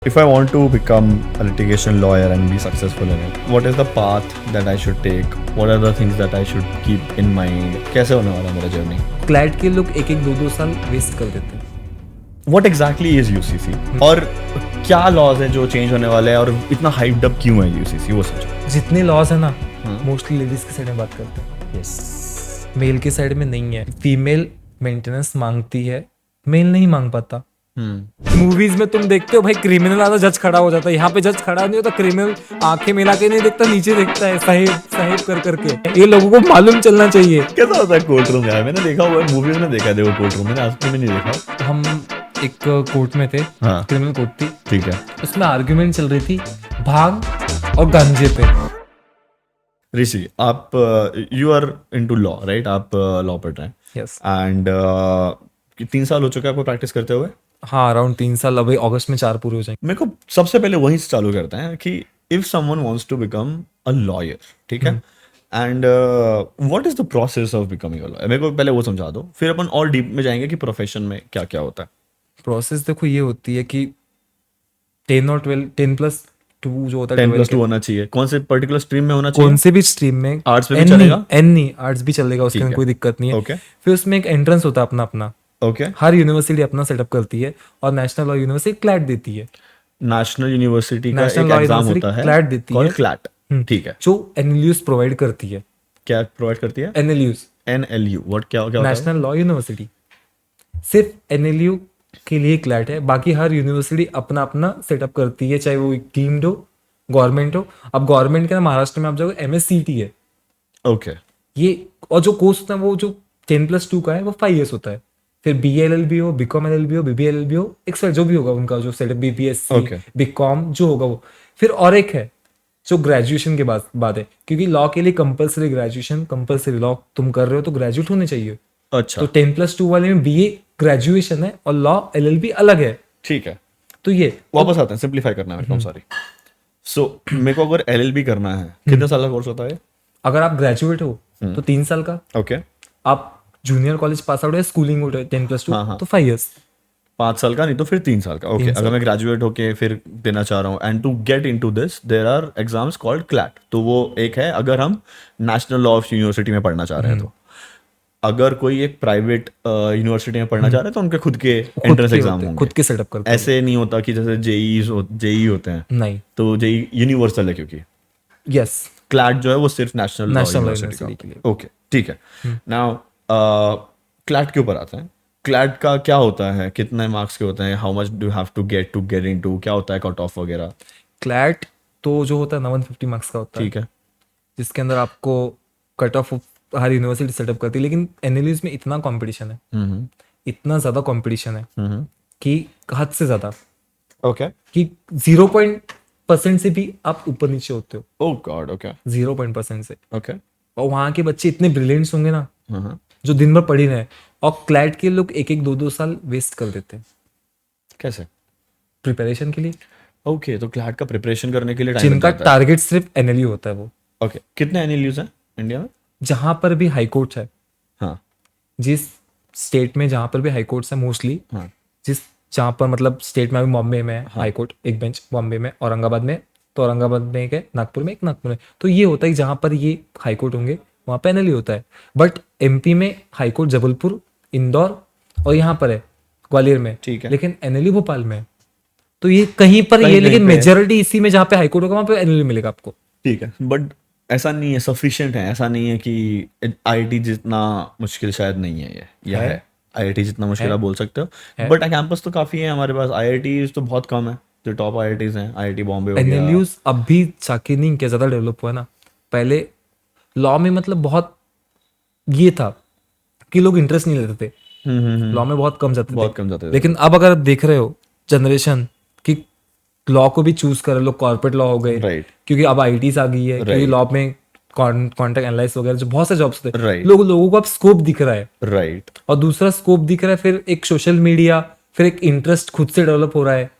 If I want to become a litigation lawyer and be successful in it, what is the path that I should take? What are the things that I should keep in mind? कैसे होने वाला मेरा journey? CLAT के लोग एक एक दो दो साल वेस्ट कर देते हैं. What exactly is UCC? और क्या लॉज है जो चेंज होने वाले हैं और इतना हाइप्ड अप क्यों है UCC? वो सोचो. जितने लॉज है ना मोस्टली लेडीज की साइड में बात करते हैं. Yes. मेल की साइड में नहीं है. फीमेल मेंटेनेंस मांगती है, मेल नहीं मांग पाता. मूवीज में तुम देखते हो भाई क्रिमिनल आता जज खड़ा हो जाता है. यहाँ पे जज खड़ा नहीं होता, क्रिमिनल आंखें मिला के नहीं देखता, नीचे देखता है साहिब साहिब कर करके. ये लोगों को मालूम चलना चाहिए. कैसा होता है कोर्ट रूम यार? मैंने देखा हुआ है, मूवीज में देखा है वो कोर्ट रूम. मैंने आज तक नहीं देखा. हम एक कोर्ट में थे, हाँ. क्रिमिनल कोर्ट थी. ठीक है. उसमें आर्ग्यूमेंट चल रही थी भांग और गांजे पे. ऋषि, आप you are into law, right? आप लॉ पढ़ रहे हैं. यस. एंड 3 साल हो चुका है आपको प्रैक्टिस करते हुए? हाँ, अराउंड 3 साल. अभी अगस्त में 4 पूरे हो जाएंगे. मेरे को सबसे पहले वहीं से चालू करते हैं कि if someone wants to become a lawyer, ठीक है, and what is the process of becoming a lawyer? मेरे को पहले वो समझा दो, फिर अपन और डीप में जाएंगे कि प्रोफेशन में क्या क्या होता है. प्रोसेस देखो ये होती है कि 10 और 12 10+2 जो होता है 10+2 होना चाहिए. कौन से पर्टिकुलर स्ट्रीम में होना चाहिए? कौन से भी स्ट्रीम में. आर्ट्स में भी चलेगा? नहीं, आर्ट्स भी चलेगा, उसके अंदर कोई दिक्कत नहीं है. ओके फिर उसमें एक एंट्रेंस होता है अपना अपना. ओके. हर यूनिवर्सिटी अपना सेटअप करती है और नेशनल लॉ यूनिवर्सिटी क्लैट देती है. नेशनल यूनिवर्सिटी का National एक Law एग्जाम University होता है, CLAT देती है. क्लैट. ठीक है. जो एनएलयूज प्रोवाइड करती है. क्या प्रोवाइड करती है? NLUs, NLU. व्हाट क्या क्या होता है? National law university. सिर्फ एनएलयू के लिए क्लैट है, बाकी हर यूनिवर्सिटी अपना अपना सेटअप करती है, चाहे वो डीम्ड हो, गवर्नमेंट हो. अब गवर्नमेंट के ना महाराष्ट्र में आप जाओगे MSCT है. ओके. ये और जो कोर्स होता है वो जो 10+2 का है वो 5 years होता है. फिर BLLB हो, BCom LLB हो, BBLLB हो, एक साइड जो भी होगा उनका जो सेटअप BPSC, Okay. BCom जो होगा वो. फिर और एक है जो ग्रेजुएशन के बाद है, क्योंकि लॉ के लिए कंपलसरी ग्रेजुएशन, कंपलसरी लॉ तुम कर रहे हो तो ग्रेजुएट होने चाहिए. अच्छा. तो 10+2 वाले में BA ग्रेजुएशन है और लॉ LLB अलग है. ठीक है. तो ये वापस आते हैं, सिंपलीफाई करना है. सॉरी. सो मेरे को अगर LLB करना है, कितने साल का कोर्स होता है? अगर आप ग्रेजुएट हो तो 3 साल का. ओके. आप जूनियर कॉलेज पास आउट है, स्कूलिंग हो 10+2 हाँ, हाँ. तो 5 years. 5 साल का नहीं तो फिर 3 साल का. ओके. अगर मैं ग्रेजुएट होके फिर देना चाह रहा हूँ, and to get into this there are exams called CLAT. तो वो एक है अगर हम नेशनल लॉ ऑफ यूनिवर्सिटी में पढ़ना चाह रहे हैं तो. अगर कोई एक प्राइवेट यूनिवर्सिटी में पढ़ना चाह रहे हैं तो उनके खुद के एंट्रेंस एग्जाम होंगे, खुद के सेटअप करते हैं. ऐसे नहीं होता कि जैसे जेई होते हैं. नहीं. तो जेई यूनिवर्सल है, क्योंकि यस, क्लैट जो है वो सिर्फ नेशनल यूनिवर्सिटी यूनिवर्सिटी के लिए. ओके. ठीक है. नाउ क्लैट के ऊपर आते हैं. क्लैट का क्या होता है? कितने मार्क्स के होते हैं? How much do have to get into? क्या होता है कट ऑफ वगैरह? क्लैट तो जो होता है 150 मार्क्स का होता है. ठीक है. जिसके अंदर आपको cut of her university setup करती है. लेकिन एनएलयूज में इतना कंपटीशन है, इतना ज्यादा कंपटीशन है कि हद से ज्यादा, ओके. कि 0% से भी आप ऊपर नीचे होते हो. ओह गॉड. ओके. 0% से. ओके. और वहाँ के बच्चे इतने ब्रिलियंट्स होंगे ना जो दिन भर पढ़ी रहे. और क्लैट के लोग एक एक दो दो साल वेस्ट कर देते हैं कैसे? प्रिपरेशन के लिए. ओके. तो क्लैट का प्रिपरेशन करने के लिए टाइम जिनका टारगेट सिर्फ एनएलयू होता है वो. ओके. कितने एनएलयूज हैं इंडिया में? जहां पर भी हाई कोर्ट है, हाँ. जिस स्टेट में जहां पर भी हाई कोर्ट्स है मोस्टली, हाँ. जहां पर मतलब स्टेट में अभी बॉम्बे में है हाई कोर्ट एक बेंच, बॉम्बे में, औरंगाबाद में तो औरंगाबाद में एक है, नागपुर में एक, नागपुर में. तो ये होता है कि जहां पर ये हाई कोर्ट होंगे वहां पे एनएलयू होता है. बट MP में हाई कोर्ट जबलपुर, इंदौर और यहाँ पर है ग्वालियर में. ठीक है. लेकिन एनएलयू भोपाल में है. तो ये कहीं पर ये, लेकिन मेजोरिटी इसी में जहाँ पे हाई कोर्ट होगा वहां पे एनएलयू मिलेगा आपको. ठीक है. बट ऐसा नहीं है, सफिशिएंट है. ऐसा नहीं है कि IIT जितना मुश्किल शायद नहीं है ये, या है. IIT जितना मुश्किल आप बोल सकते हो, बट कैंपस तो काफी है हमारे पास. IITs तो बहुत कम है. जो टॉप IITs हैं, IIT बॉम्बे हो गया. एनएलयूज अब भी जाके नहीं क्या ज्यादा डेवलप हुआ है ना. पहले लॉ में मतलब बहुत ये था कि लोग इंटरेस्ट नहीं लेते थे. लॉ में बहुत कम जाते थे. लेकिन अब अगर आप देख रहे हो जनरेशन कि लॉ को भी चूज कर लोग, कॉर्पोरेट लॉ हो गए, राइट. क्योंकि अब IITs आ गई है, क्योंकि लॉ में कॉन्ट्रैक्ट एनालिस्ट वगैरह जो बहुत से जॉब्स थे, राइट. लोगों को अब स्कोप दिख रहा है. राइट. और दूसरा स्कोप दिख रहा है, फिर एक सोशल मीडिया, फिर एक इंटरेस्ट खुद से डेवलप हो रहा है.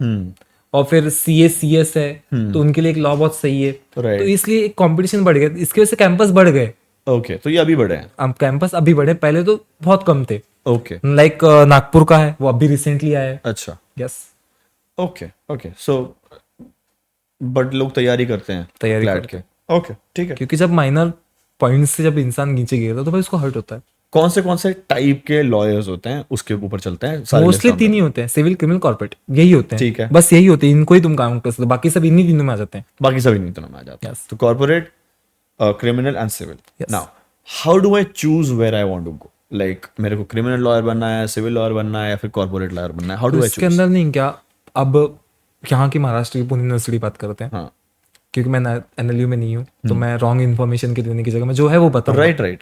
और फिर CS है तो उनके लिए एक लॉ बहुत सही है. तो इसलिए एक कंपटीशन बढ़ गया. इसकी वजह से कैंपस बढ़ गए. ओके. तो ये अभी बढ़े हैं. अब कैंपस अभी बढ़े, पहले तो बहुत कम थे. ओके. लाइक नागपुर का है वो अभी रिसेंटली आया है. अच्छा. Yes. Okay okay so but लोग तैयारी करते हैं तैयारी CLAT के। ओके ठीक है। क्योंकि जब माइनर पॉइंट से जब इंसान नीचे गिरता तो भाई उसको हर्ट होता है। कौन से टाइप के लॉयर्स होते हैं उसके ऊपर चलते हैं सारे मोस्टली list 3 ही होते हैं, सिविल, क्रिमिनल, कॉर्पोरेट, यही होते हैं। ठीक है। बस यही होते हैं, इनको ही तुम काम कर सकते हो, बाकी सब इन्हीं तीनों में आ जाते हैं। बाकी सभी नहीं तो में आ जाते हैं। Yes. तो corporate, criminal and civil. Yes. Now how do I choose where I want to go? Like मेरे को क्रिमिनल लॉयर बनना है, सिविल लॉयर बनना है, या फिर कॉर्पोरेट लॉयर बनना है? हाउ तो डू आई इसके चूज? अंदर नहीं क्या, अब यहाँ की महाराष्ट्र की पुणे यूनिवर्सिटी बात करते हैं, हाँ क्योंकि मैं NLU में नहीं हूँ तो मैं रॉन्ग इन्फॉर्मेशन के देने की जगह में जो है वो बताऊंगा। राइट।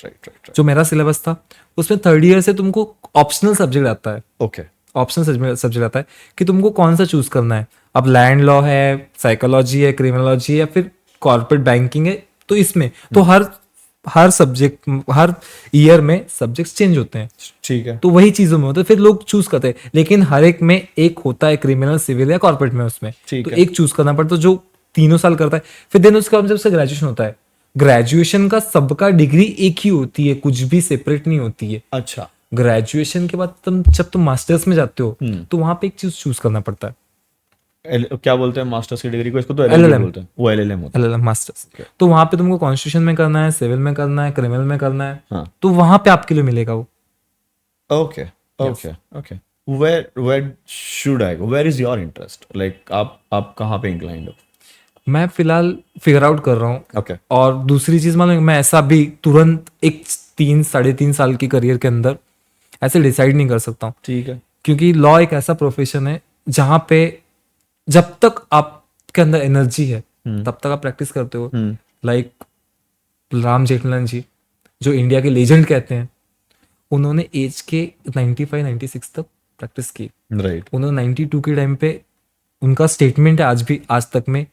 जो मेरा सिलेबस था उसमें 3rd ईयर से तुमको ऑप्शनल सब्जेक्ट आता है। ओके ऑप्शनल सब्जेक्ट आता है कि तुमको कौन सा चूज करना है। अब लैंड लॉ है, साइकोलॉजी है, क्रिमिनोलॉजी है, या फिर कॉर्पोरेट बैंकिंग है। तो इसमें तो हर सब्जेक्ट, हर ईयर में सब्जेक्ट्स चेंज होते हैं। ठीक है। तो वही चीजों में होता है, फिर लोग चूज करते हैं, लेकिन हर एक में एक होता है क्रिमिनल, सिविल या कॉर्पोरेट में, उसमें ठीक तो है। एक चूज करना पड़ता है जो 3 साल करता है। फिर देन उसके बाद जब से ग्रेजुएशन होता है, ग्रेजुएशन का सबका डिग्री एक ही होती है, कुछ भी सेपरेट नहीं होती है। अच्छा ग्रेजुएशन के बाद जब तुम मास्टर्स में जाते हो तो वहां पे एक चीज चूज करना पड़ता है, क्या बोलते हैं मास्टर्स की डिग्री को? इसको तो LLM LLM बोलते हैं। वो LLM होता है। LLM masters. तो वहां पे तुमको कॉन्स्टिट्यूशन में करना है, सिविल में करना है, क्रिमिनल में करना है। हाँ। तो वहां पे आपके लिए मिलेगा वो। Okay where should I go? Where is your interest? Like आप कहाँ पे इंक्लाइंड हो? मैं फिलहाल फिगर आउट कर रहा हूँ। ओके और दूसरी चीज मालूम है, मैं ऐसा भी तुरंत एक 3-3.5 साल की करियर के अंदर ऐसे डिसाइड नहीं कर सकता हूँ, ठीक है। क्योंकि लॉ एक ऐसा प्रोफेशन है जहां पे जब तक आपके अंदर एनर्जी है तब तक आप प्रैक्टिस करते हो। लाइक राम जेठमलानी जी, जो इंडिया के लेजेंड कहते हैं, उन्होंने एज के 95-96 तक प्रैक्टिस की। राइट। उन्होंने 92 के टाइम पे, उनका स्टेटमेंट है आज तक में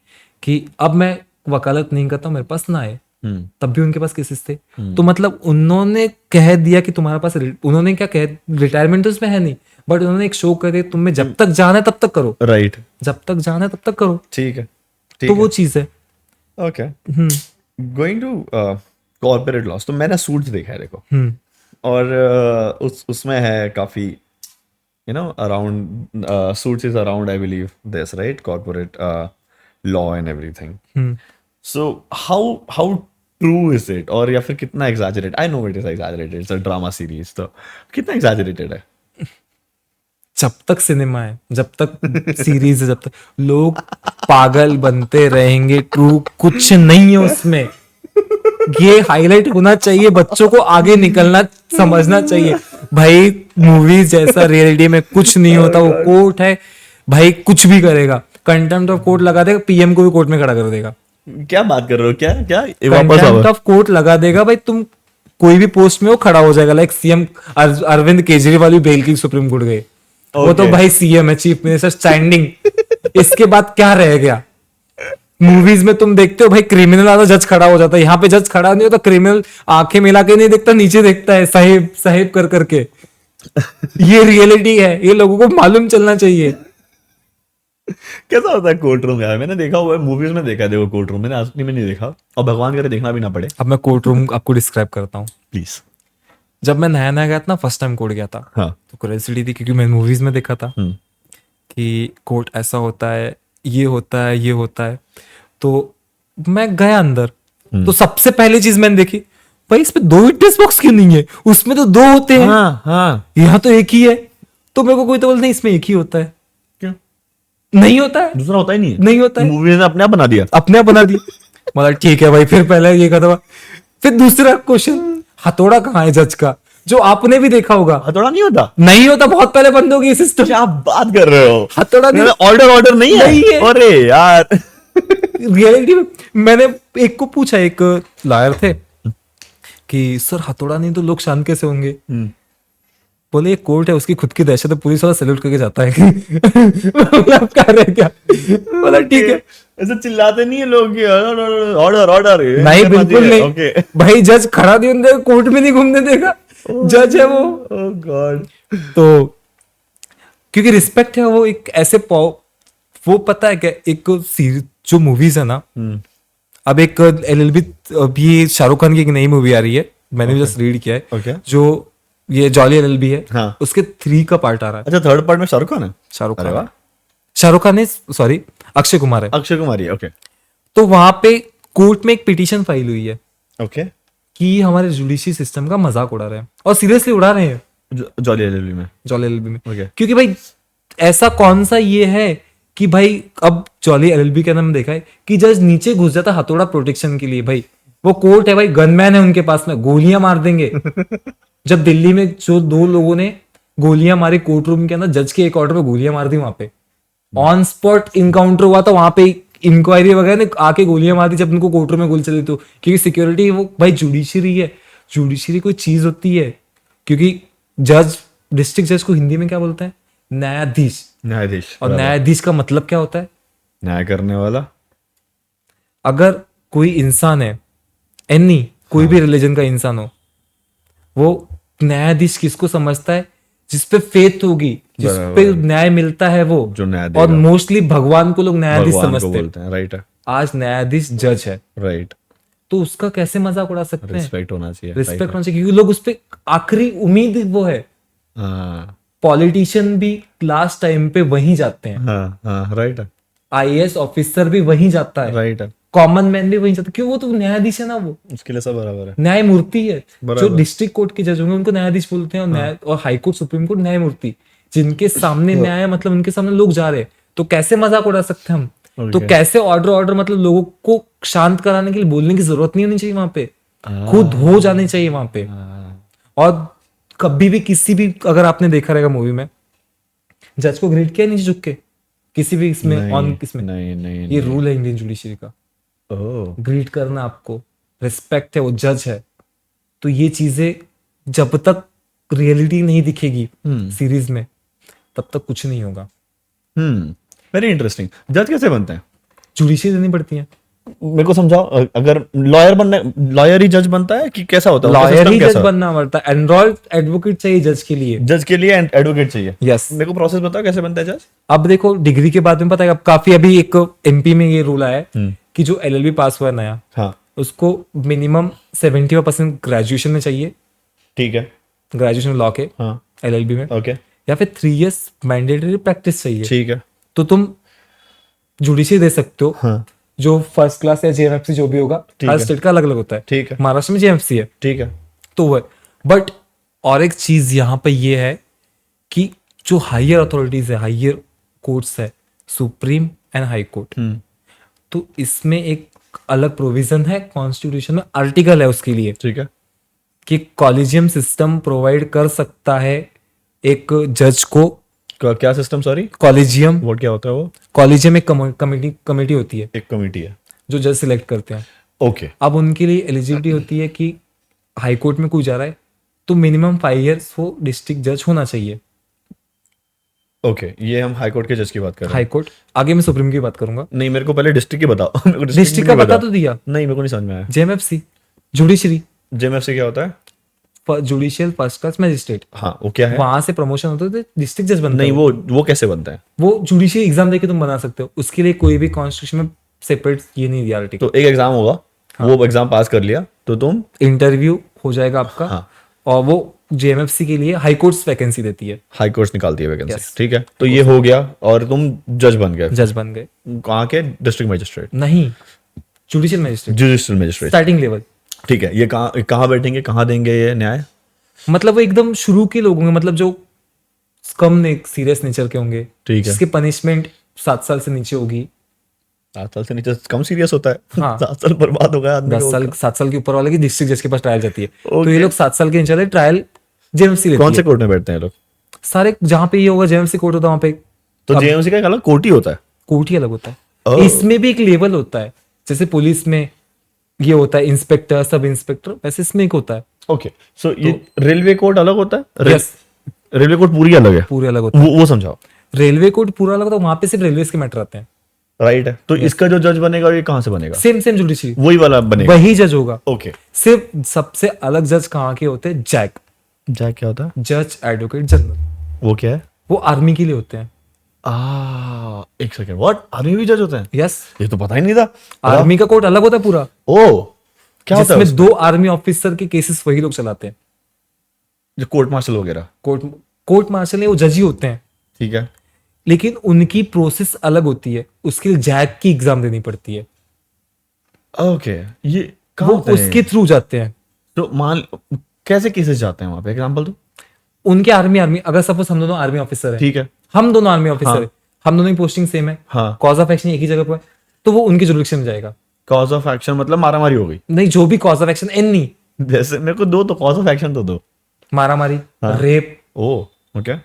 कि अब मैं वकालत नहीं करता, मेरे पास ना आए। तब भी उनके पास केसेस थे। तो मतलब उन्होंने कह दिया कि तुम्हारे पास, उन्होंने क्या कह, रिटायरमेंट तो इसमें है नहीं, बट उन्होंने एक शो कर दिया, तुम्हें जब तक जाना है तब तक करो। राइट। जब तक जाना है तब तक करो। ठीक है। तो वो चीज है। Okay going to corporate laws, तो मैंने सूट्स देखा है देखो, और उसमें है काफी around suits is around I believe this right, corporate law and everything. So how true is it? और या फिर कितना exaggerate? I know it is exaggerated, it's a drama series, तो कितना एग्जैजरेटेड है? जब तक सिनेमा है, जब तक सीरीज है, जब तक लोग पागल बनते रहेंगे। ट्रू कुछ नहीं है उसमें। ये हाईलाइट होना चाहिए, बच्चों को आगे निकलना समझना चाहिए। भाई मूवीज जैसा रियलिटी में कुछ नहीं होता। वो कोर्ट है भाई, कुछ भी करेगा, कंटेम्प्ट ऑफ कोर्ट लगा देगा, PM को भी कोर्ट में खड़ा कर देगा। क्या बात कर रहे हो? क्या कंटेम्प्ट ऑफ कोर्ट लगा देगा भाई, तुम कोई भी पोस्ट में वो खड़ा हो जाएगा। लाइक CM अरविंद केजरीवाल भी बेल की सुप्रीम कोर्ट गए। वो तो भाई CM है, चीफ मिनिस्टर स्टैंडिंग। इसके बाद क्या रह गया? मूवीज में तुम देखते हो भाई, क्रिमिनल आता जज खड़ा हो जाता है। यहाँ पे जज खड़ा नहीं होता, क्रिमिनल आंखें मिला के नहीं देखता, नीचे देखता है साहेब साहेब कर करके। ये रियलिटी है, ये लोगों को मालूम चलना चाहिए। कैसा होता है कोर्ट रूम यार? मैंने देखा हुआ है, मूवीज में देखा है देखो कोर्ट रूम, मैंने असली में नहीं देखा, और भगवान करे देखना भी ना पड़े। अब मैं कोर्ट रूम आपको डिस्क्राइब करता हूँ प्लीज। जब मैं नया नया गया था ना, फर्स्ट टाइम कोर्ट गया था, हाँ। तो क्यूरियोसिटी थी, क्योंकि मैंने मूवीज में देखा था कि कोर्ट ऐसा होता है, ये होता है, ये होता है। तो मैं गया अंदर, तो सबसे पहली चीज मैंने देखी, भाई इसमें 2 विटनेस बॉक्स क्यों नहीं है? उसमें तो 2 होते हैं। हाँ। यहाँ तो एक ही है। तो मेरे को कोई तो बोलते नहीं, इसमें एक ही होता है। क्यों नहीं होता है? दूसरा होता ही नहीं है? नहीं होता है। मूवी ने अपने आप बना दिया। अपने आप बना दिया। मतलब ठीक है भाई, फिर पहले ये खत्म। फिर दूसरा क्वेश्चन, हथौड़ा कहाँ है जज का? जो आपने भी देखा होगा, हथौड़ा नहीं होता। नहीं होता, बहुत पहले बंद हो गई सिस्टम। क्या बात कर रहे हो? हथौड़ा नहीं, ऑर्डर नहीं है। अरे यार रियलिटी में मैंने एक को पूछा, एक लॉयर थे, कि सर हथौड़ा नहीं तो लोग शांत कैसे होंगे? बोले एक कोर्ट है, उसकी खुद की दहशत है, पुलिस वाला सैल्यूट करके जाता है। मतलब क्या रह गया? बोला ठीक है। ऐसे चिल्लाते नहीं है लोग कि ऑर्डर नहीं, बिल्कुल नहीं। भाई जज खड़ा नहीं होने देगा, कोर्ट में नहीं घूमने देगा। जज है वो। ओह गॉड। तो क्योंकि रिस्पेक्ट है, वो एक ऐसे वो पता है क्या, एक जो मूवीज है ना, अब एक LLB, अभी शाहरुख खान की एक नई मूवी आ रही है, मैंने भी जस्ट रीड किया है, जो ये जॉली LLB है। हाँ। उसके 3 का पार्ट आ रहा है। अच्छा, 3rd पार्ट में शाहरुख खान है? शाहरुख खान। शाहरुख खान है, सॉरी अक्षय कुमार है। अक्षय कुमार ही, ओके तो वहां पे कोर्ट में एक पिटीशन फाइल हुई है ओके। कि हमारे जुडिशरी सिस्टम का मजाक उड़ा रहे हैं, और सीरियसली उड़ा रहे हैं जॉली एलएलबी में, जॉली एलएलबी में। ओके क्योंकि भाई ऐसा कौन सा ये है कि भाई अब जॉली एलएलबी के नाम देखा है कि जज नीचे घुस जाता हथौड़ा प्रोटेक्शन के लिए। भाई वो कोर्ट है भाई, गनमैन है उनके पास में, गोलियां मार देंगे। जब दिल्ली में जो 2 लोगों ने गोलियां मारी कोर्ट रूम के अंदर, जज के एक ऑर्डर पे गोलियां मार दी, वहां पे ऑन स्पॉट इनकाउंटर हुआ था, वहां पे इंक्वायरी वगैरह ने आके गोलियां मार दी जब उनको कोर्ट रूम में गोली चली। तो क्योंकि सिक्योरिटी वो भाई जुडिशरी है, जुडिशरी कोई चीज होती है। क्योंकि जज, डिस्ट्रिक्ट जज को हिंदी में क्या बोलते हैं? न्यायाधीश। न्यायाधीश, और न्यायाधीश का मतलब क्या होता है? न्याय करने वाला। अगर कोई इंसान है, कोई भी रिलीजन का इंसान हो, वो न्यायाधीश किसको समझता है? जिसपे फेथ होगी, जिसपे न्याय मिलता है, वो जो न्याय और मोस्टली भगवान को लोग न्यायाधीश समझते बोलते हैं, राइट है। आज न्यायाधीश जज है, राइट, तो उसका कैसे मजाक उड़ा सकते हैं? रिस्पेक्ट होना चाहिए, रिस्पेक्ट होना चाहिए, क्योंकि लोग उस पे आखिरी उम्मीद वो है। पॉलिटिशियन भी लास्ट टाइम पे वहीं जाते हैं, राइट है। आईएएस ऑफिसर भी वहीं जाता है, राइट है। कॉमन मैन भी वहीं जाता है, क्यों? वो तो न्यायाधीश है ना, वो उसके लिए सब बराबर है, न्यायमूर्ति है। जो डिस्ट्रिक्ट कोर्ट के जज होंगे उनको न्यायाधीश बोलते हैं, और न्याय और हाई कोर्ट, सुप्रीम कोर्ट न्यायमूर्ति, जिनके सामने न्याय मतलब उनके सामने लोग जा रहे हैं। तो कैसे मजाक उड़ा सकते हैं हम? तो कैसे ऑर्डर मतलब लोगों को शांत कराने के लिए बोलने की जरूरत नहीं होनी चाहिए वहां पे, खुद हो जाने चाहिए वहां पे। और कभी भी किसी भी, अगर आपने देखा रहेगा मूवी में, जज को ग्रेड किया नीचे झुक के किसी भी इसमें ऑन इसमें नहीं, ये रूल है इंडियन जुडिशरी का, ग्रीट करना आपको, रिस्पेक्ट है, वो जज है। तो ये चीजें जब तक रियलिटी नहीं दिखेगी सीरीज में, तब तक कुछ नहीं होगा। Very interesting. जज कैसे बनते हैं? जुडिशरी देनी पड़ती है। मेरे को समझाओ, अगर लॉयर ही जज बनता है कि कैसा होता है? लॉयर ही जज बनना पड़ता है, एनरोल्ड एडवोकेट चाहिए जज के लिए। जज के लिए एडवोकेट चाहिए, यस। मेरे को प्रोसेस बताओ कैसे बनता है जज? अब देखो, डिग्री के बाद में पता है, अब काफी अभी एक एमपी में ये रूल आया है कि जो एलएलबी पास हुआ है नया, उसको मिनिमम 75% ग्रेजुएशन में चाहिए। ठीक है, ग्रेजुएशन लॉ के एलएलबी में, ओके। या फिर 3 years मैंडेटरी प्रैक्टिस चाहिए। ठीक है, तो तुम जुडिशरी दे सकते हो, जो फर्स्ट क्लास या जेएमएफसी जो भी होगा, हर स्टेट का अलग अलग होता है। ठीक है, महाराष्ट्र में जेएमएफसी है, ठीक है, तो वो है। बट और एक चीज यहाँ पे ये है कि जो हायर अथॉरिटीज है, हायर कोर्ट्स है, सुप्रीम एंड हाई कोर्ट, तो इसमें एक अलग प्रोविजन है कॉन्स्टिट्यूशन में, आर्टिकल है उसके लिए, ठीक है, कि कॉलेजियम सिस्टम प्रोवाइड कर सकता है एक जज को। क्या सिस्टम? Sorry, collegium. वो क्या होता है? वो कॉलेजियम एक कमेटी होती है, एक कमेटी है जो जज सिलेक्ट करते हैं। ओके। अब उनके लिए एलिजिबिलिटी होती है कि हाई कोर्ट में कोई जा रहा है तो मिनिमम 5 years वो डिस्ट्रिक्ट जज होना चाहिए। ओके, ये हम हाई कोर्ट के जज की बात कर रहे हैं। हाई कोर्ट, आगे मैं सुप्रीम की बात करूंगा। नहीं, मेरे को पहले डिस्ट्रिक्ट की बताओ। डिस्ट्रिक्ट का बता तो दिया। नहीं, मेरे को नहीं समझ में आया। JMFC, judiciary. जेएमएफसी क्या होता है? Judicial first class magistrate. हाँ, वो क्या है? वहां से प्रमोशन होता है तो डिस्ट्रिक्ट जज बनता है। नहीं, वो कैसे बनता है? वो जुडिशियल एग्जाम देके तुम बना सकते हो, उसके लिए कोई भी कॉन्स्टिट्यूशन में सेपरेट ये नहीं दिया आर्टिकल। तो एक एग्जाम होगा, वो एग्जाम पास कर लिया तो तुम, इंटरव्यू हो जाएगा आपका, और वो जेएमएफसी के लिए हाई कोर्ट्स वैकेंसी देती है, हाई कोर्ट्स निकालती है वैकेंसी। ठीक है, तो ये हो गया और तुम जज बन गए। जज बन गए कहाँ के? District magistrate? नहीं, judicial magistrate. Judicial magistrate, starting level. ठीक है, ये कहाँ बैठेंगे, कहाँ देंगे ये न्याय? मतलब वो एकदम शुरू के लोग होंगे, मतलब जो कम सीरियस नेचर के होंगे, ठीक है, जिसकी पनिशमेंट 7 साल से नीचे होगी। 7 साल से नीचे कम सीरियस होता है? हाँ। 7 साल बर्बाद हो गया आदमी। 7 साल के ऊपर वाले की डिस्ट्रिक्ट जज के पास ट्रायल जाती है। तो ये लोग 7 साल के नीचे ट्रायल जेएमसी लेती है। कौन से कोर्ट में बैठते हैं लोग? सारे जहां पे ये होगा जेएमसी कोर्ट होता है वहां पे। तो जेएमसी का एक अलग कोर्ट ही होता है? कोर्ट ही अलग होता है। इसमें भी एक लेवल होता है, जैसे पुलिस में ये होता है इंस्पेक्टर, सब इंस्पेक्टर, वैसे इसमें एक होता है। ओके, सो ये रेलवे कोर्ट अलग होता है? यस, रेलवे कोर्ट पूरी अलग है? पूरी अलग होता है। वो समझाओ। रेलवे कोर्ट पूरा अलग होता है, वहां पे सिर्फ रेलवे के मैटर आते हैं। राइट है, तो इसका जो जज बनेगा ये कहाँ से बनेगा? सेम जुडिशरी, वही वाला बनेगा, वही जज होगा। ओके। सिर्फ सबसे अलग जज कहाँ के होते हैं? जैक। जैक क्या होता है? जज एडवोकेट जनरल। वो क्या है? वो आर्मी के लिए होते हैं। एक सेकंड, व्हाट? आर्मी भी जज होते हैं? यस, ये तो पता ही नहीं था। आर्मी का कोर्ट अलग होता है पूरा। ओ, क्या होता है? जिसमें 2 आर्मी ऑफिसर के केसेस वही लोग चलाते हैं, जो कोर्ट मार्शल वगैरह? कोर्ट मार्शल है, वो जज ही होते हैं। ठीक है, लेकिन उनकी प्रोसेस अलग होती है, उसके लिए जैक की एग्जाम देनी पड़ती है, ओके, ये कहाँ वो होता है? उसके थ्रू जाते हैं। तो मान कैसे केसेस जाते हैं वहां पे, एग्जांपल दो। उनके आर्मी अगर सपोज हम दोनों आर्मी ऑफिसर है, ठीक है। हम दोनों आर्मी ऑफिसर हाँ। है, हम दोनों की पोस्टिंग सेम है, हाँ। कॉज ऑफ एक्शन एक ही जगह पर है, तो वो उनके जुरिडिक्शन में जाएगा। कॉज ऑफ एक्शन मतलब मारामारी हो गई? नहीं, जो भी कॉज ऑफ एक्शन, एनी, जैसे मेरे को दो तो कॉज ऑफ एक्शन तो दो। मारामारी, हाँ। रेप, ओ ओके,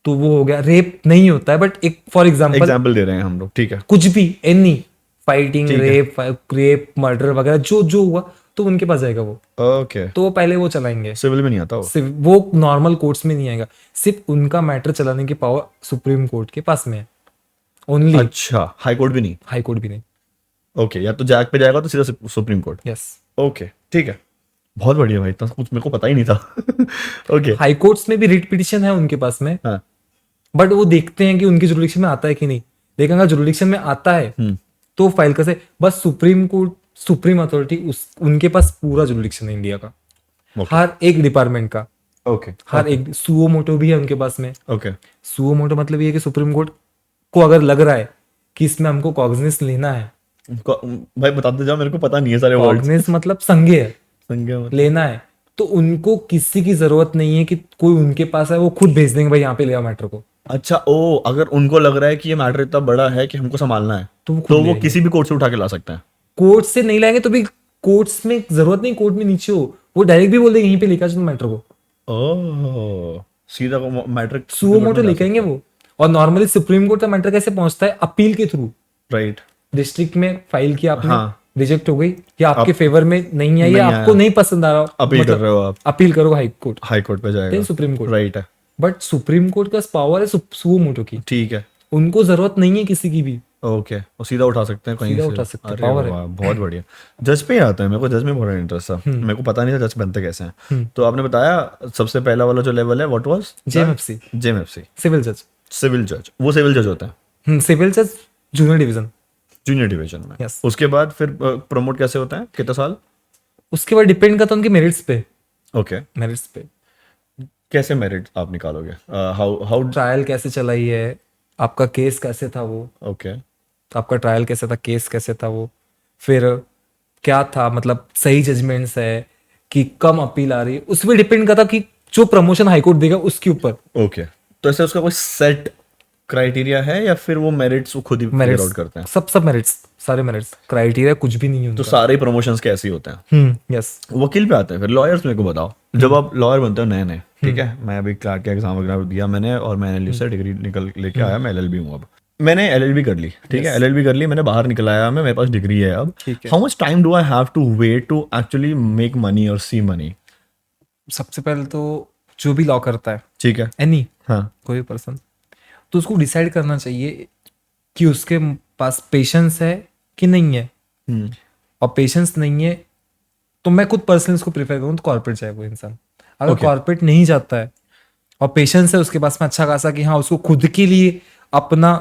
तो वो हो गया। रेप नहीं होता है, बट एक फॉर एग्जांपल एग्जांपल दे रहे हैं हम लोग, ठीक है। कुछ भी, एनी, फाइटिंग, ठीक है। रेप, मर्डर वगैरह जो जो हुआ, तो उनके पास जाएगा वो। ओके, तो वो पहले वो चलाएंगे। सिविल में नहीं आता वो? सिर्फ वो नॉर्मल कोर्ट्स में नहीं आएगा, सिर्फ उनका मैटर चलाने की पावर सुप्रीम कोर्ट के पास में है ओनली। अच्छा, हाई कोर्ट भी नहीं? हाई कोर्ट भी नहीं। ओके, या तो जैक पे जाएगा तो सीधा सुप्रीम कोर्ट। यस। ओके, ठीक है, बहुत बढ़िया भाई, इतना कुछ मेरे को पता ही नहीं था। ओके। हाई कोर्ट्स में भी रिट पिटिशन है उनके पास में, हाँ। बट वो देखते हैं कि उनके जुरिडिक्शन में आता है कि नहीं। लेकिन अगर जुरिडिक्शन में आता है तो फाइल कैसे, बस सुप्रीम कोर्ट, सुप्रीम अथॉरिटी, उनके पास पूरा जुरिडिक्शन है इंडिया का, हर एक डिपार्टमेंट का। ओके। हर एक सुओ मोटो भी है उनके पास में। ओके। सुओ मोटो मतलब ये है कि सुप्रीम कोर्ट को अगर लग रहा है कि इसमें हमको कॉग्निस लेना है, भाई बताते जाओ, मेरे को पता नहीं है सारे वर्ड्स। कॉग्निस मतलब संज्ञेय संज्ञा मतलब? लेना है, तो उनको किसी की जरूरत नहीं है कि कोई उनके पास है, वो खुद भेज देंगे, भाई यहाँ पे ले आओ मैटर को। अच्छा, ओ, अगर उनको लग रहा है कि ये मैटर इतना बड़ा है कि हमको संभालना है, तो वो खुद तो ले वो आएंगे। किसी भी कोर्ट से उठा के ला सकते हैं? कोर्ट से नहीं लाएंगे तो भी कोर्ट्स में जरूरत नहीं, कोर्ट में नीचे हो, वो डायरेक्ट भी बोल देंगे यहीं पे लेकर चलो मैटर को। ओह, सीधा मैटर सुओ मोटो लेके आएंगे वो। और नॉर्मली सुप्रीम कोर्ट का मैटर कैसे पहुंचता है, अपील के थ्रू। राइट। डिस्ट्रिक्ट में फाइल किया आपने, हाँ। रिजेक्ट हो गई, या आपके फेवर में नहीं आई, या नहीं आपको आया, नहीं पसंद आ रहा, अपील कर रहे हो आप, अपील करो हाई कोर्ट, हाई कोर्ट पे जाएगा, देन सुप्रीम कोर्ट। राइट है, बट सुप्रीम कोर्ट का पावर है सुओ मोटो की, ठीक है। उनको जरूरत नहीं है किसी की भी, ओके, वो सीधा उठा सकते हैं कहीं सीधा से? उठा सकते हैं, अरे पावर है। वाह, बहुत बढ़िया। जज पे ही आता है, मेरे को जज में बहुत इंटरेस्ट था, मेरे को पता नहीं था जज बनते कैसे हैं। तो आपने बताया सबसे पहला वाला जो लेवल है, what was? JMFC, JMFC, civil जज। सिविल जज, वो सिविल जज होता है? सिविल जज जूनियर डिवीजन, जूनियर डिवीजन में। Yes. उसके बाद फिर प्रमोट कैसे होता है, कितना साल? उसके बाद डिपेंड करता है उनके मेरिट्स पे। ओके, मेरिट्स पे कैसे मेरिट आप निकालोगे? How how? ट्रायल कैसे चलाई है, आपका केस कैसे था वो, ओके, आपका ट्रायल कैसे था, केस कैसे था वो, फिर क्या था, मतलब सही जजमेंट्स है कि कम अपील आ रही है, उस पर डिपेंड करता कि जो प्रमोशन हाईकोर्ट देगा उसके ऊपर। ओके, तो ऐसे उसका कोई सेट क्राइटेरिया है या फिर वो मेरिट्स वो खुद ही फिगर आउट करते हैं? सब मेरिट्स, सारे मेरिट्स, क्राइटेरिया कुछ भी नहीं है तो सारे प्रमोशंस के ऐसे ही होते हैं? यस। वकील पे आते हैं, फिर लॉयर्स मेरे को बताओ। जब आप लॉयर बनते हो नए नए, ठीक है, मैं अभी क्लर्क का एग्जाम वगैरह दिया मैंने, और मैं एलएलबी से डिग्री निकल लेके आया, मैं एलएलबी हूँ अब। मैंने एलएलबी कर ली, ठीक है, एलएलबी कर ली, मैंने बाहर निकल आया, मैं, मेरे पास डिग्री है अब। How much time do I have to wait to actually make money और सी मनी? सबसे पहले तो जो भी लॉ करता है, ठीक है। एनी, हाँ। कोई पर्सन, तो उसको डिसाइड करना चाहिए कि उसके पास पेशेंस है कि नहीं है। और पेशेंस नहीं है तो मैं खुद पर्सनली उसको प्रीफर करूँ तो कॉर्पोरेट जाए वो इंसान। अगर कॉर्पोरेट नहीं जाता है और पेशेंस है उसके पास में अच्छा खासा कि हाँ उसको खुद के लिए अपना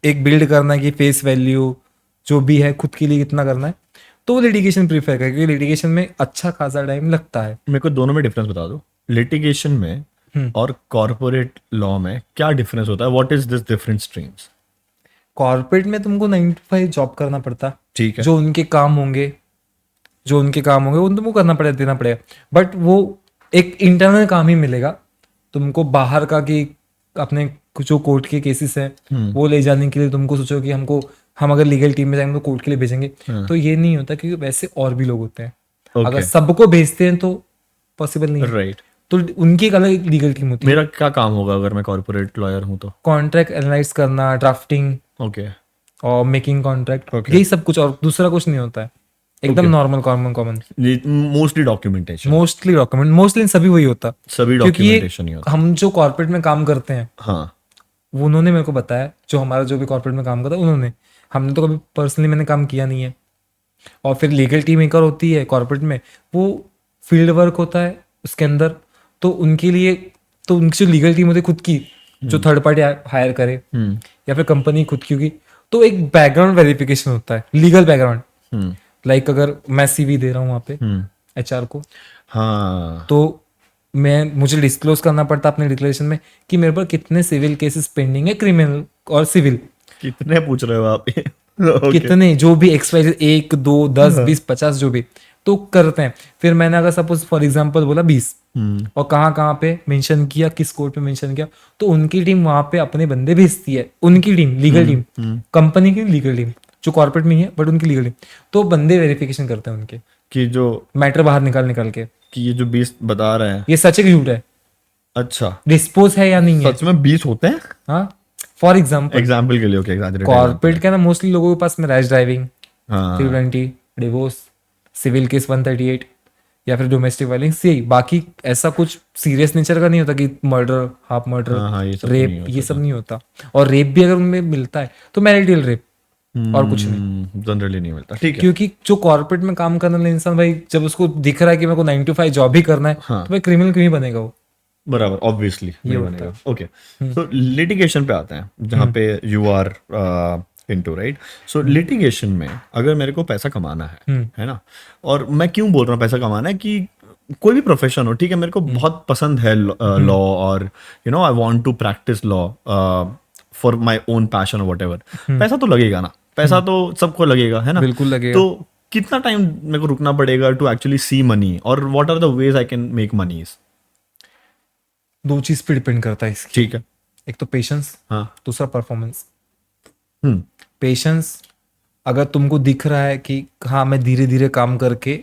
एक बिल्ड करना है कि फेस वैल्यू जो भी है खुद के लिए कितना करना है, तो वो लिटिगेशन प्रीफर करे, क्योंकि लिटिगेशन में अच्छा खासा टाइम लगता है। मेरे को दोनों में डिफरेंस बता दो, लिटिगेशन में और कॉर्पोरेट लॉ में क्या डिफरेंस होता है? What is this different streams? Corporate में तुमको 9 to 5 जॉब करना पड़ता, ठीक है, जो उनके काम होंगे वो तुमको करना पड़ेगा, देना पड़ेगा। बट वो एक इंटरनल काम ही मिलेगा तुमको, बाहर का कि अपने जो कोर्ट के केसेस हैं वो ले जाने के लिए तुमको सोचो कि हम अगर लीगल टीम में जाएंगे तो कोर्ट के लिए भेजेंगे, तो ये नहीं होता, क्योंकि वैसे और भी लोग होते हैं। अगर सबको भेजते हैं तो पॉसिबल नहीं है, राइट। तो उनकी एक अलग लीगल टीम होती है। मेरा क्या काम होगा अगर मैं कॉर्पोरेट लॉयर हूँ तो? कॉन्ट्रैक्ट एनालाइज करना, ड्राफ्टिंग ओके, और मेकिंग कॉन्ट्रैक्ट, यही सब कुछ, और दूसरा कुछ नहीं होता है, एकदम normal common. Mostly documentation, mostly सभी वही होता, सभी डॉक्यूमेंटेशन ही होता। हम जो कॉर्पोरेट में काम करते हैं, हाँ, वो उन्होंने मेरे को बताया, जो हमारा जो भी कॉर्पोरेट में काम करता है उन्होंने, हमने तो कभी पर्सनली मैंने काम किया नहीं है। और फिर लीगल टीम एक और होती है कॉर्पोरेट में, वो फील्ड वर्क होता है उसके अंदर, तो उनके लिए तो उनकी जो लीगल टीम होती है खुद की, जो थर्ड पार्टी हायर करे या फिर कंपनी खुद की होगी, तो एक बैकग्राउंड वेरिफिकेशन होता है, लीगल बैकग्राउंड। लाइक अगर मैं सीवी दे रहा हूँ वहाँ पे एचआर को, हाँ, तो मुझे डिस्क्लोज करना पड़ता अपने डिक्लेरेशन में कि मेरे पर कितने सिविल केसेस पेंडिंग है, क्रिमिनल और सिविल कितने पूछ रहे हो आप? Okay. कितने, जो भी एक्सपायरी 1 2 10 20 50 जो भी तो करते हैं। फिर मैंने अगर सपोज फॉर एग्जांपल बोला 20 और कहाँ कहाँ पे मेंशन किया, किस कोर्ट पे मेंशन किया, तो उनकी टीम वहां पे अपने बंदे भेजती है, उनकी टीम लीगल टीम, कंपनी की लीगल टीम जो कॉर्पोरेट में ही है बट उनकी लीगल टीम, तो बंदे वेरिफिकेशन करते हैं उनके कि जो मैटर बाहर निकाल के कि ये जो 20 बता रहे हैं, ये सच है कि झूठ है, अच्छा डिस्पोज है या नहीं है। सच में 20 होते हैं? हाँ, फॉर एग्जाम्पल एग्जाम्पल के लिए, ओके, एग्जैजरेट कॉर्पोरेट का ना मोस्टली लोगों के पास में रैश ड्राइविंग, हाँ 320, डिवोर्स, सिविल केस 138 या फिर डोमेस्टिक वायलेंस, यही। बाकी ऐसा कुछ सीरियस नेचर का नहीं होता कि मर्डर, हाफ मर्डर, हाँ, ये सब रेप, ये सब नहीं होता। और रेप भी अगर उनमें मिलता है तो मैरिटल रेप और कुछ नहीं, जनरली नहीं मिलता, ठीक है। क्योंकि जो कॉर्पोरेट में काम करने वाला इंसान भाई जब उसको दिख रहा है कि मेरे को 9 to 5 जॉब ही करना है, हाँ। तो भाई क्रिमिनल क्यों नहीं बनेगा वो। बराबर, ऑब्वियसली नहीं बनेगा। ओके, तो लिटिगेशन पे आते हैं जहाँ पे you are into, right? So litigation में अगर मेरे को पैसा कमाना है ना, और मैं क्यों बोल रहा हूँ पैसा कमाना है, कि कोई भी प्रोफेशन हो, ठीक है, मेरे को बहुत पसंद है लॉ, और you know I want to practice law for my own passion और व्हाटएवर, पैसा तो लगेगा ना, पैसा तो सबको लगेगा, है ना? बिल्कुल लगेगा। तो कितना टाइम मेरे को रुकना पड़ेगा टू एक्चुअली सी मनी, और what are the ways I can make monies? 2 चीज पे डिपेंड करता है इसकी। ठीक है। एक तो पेशेंस, हाँ। दूसरा परफॉर्मेंस। हम्म पेशेंस, अगर तुमको दिख रहा है कि हाँ मैं धीरे धीरे काम करके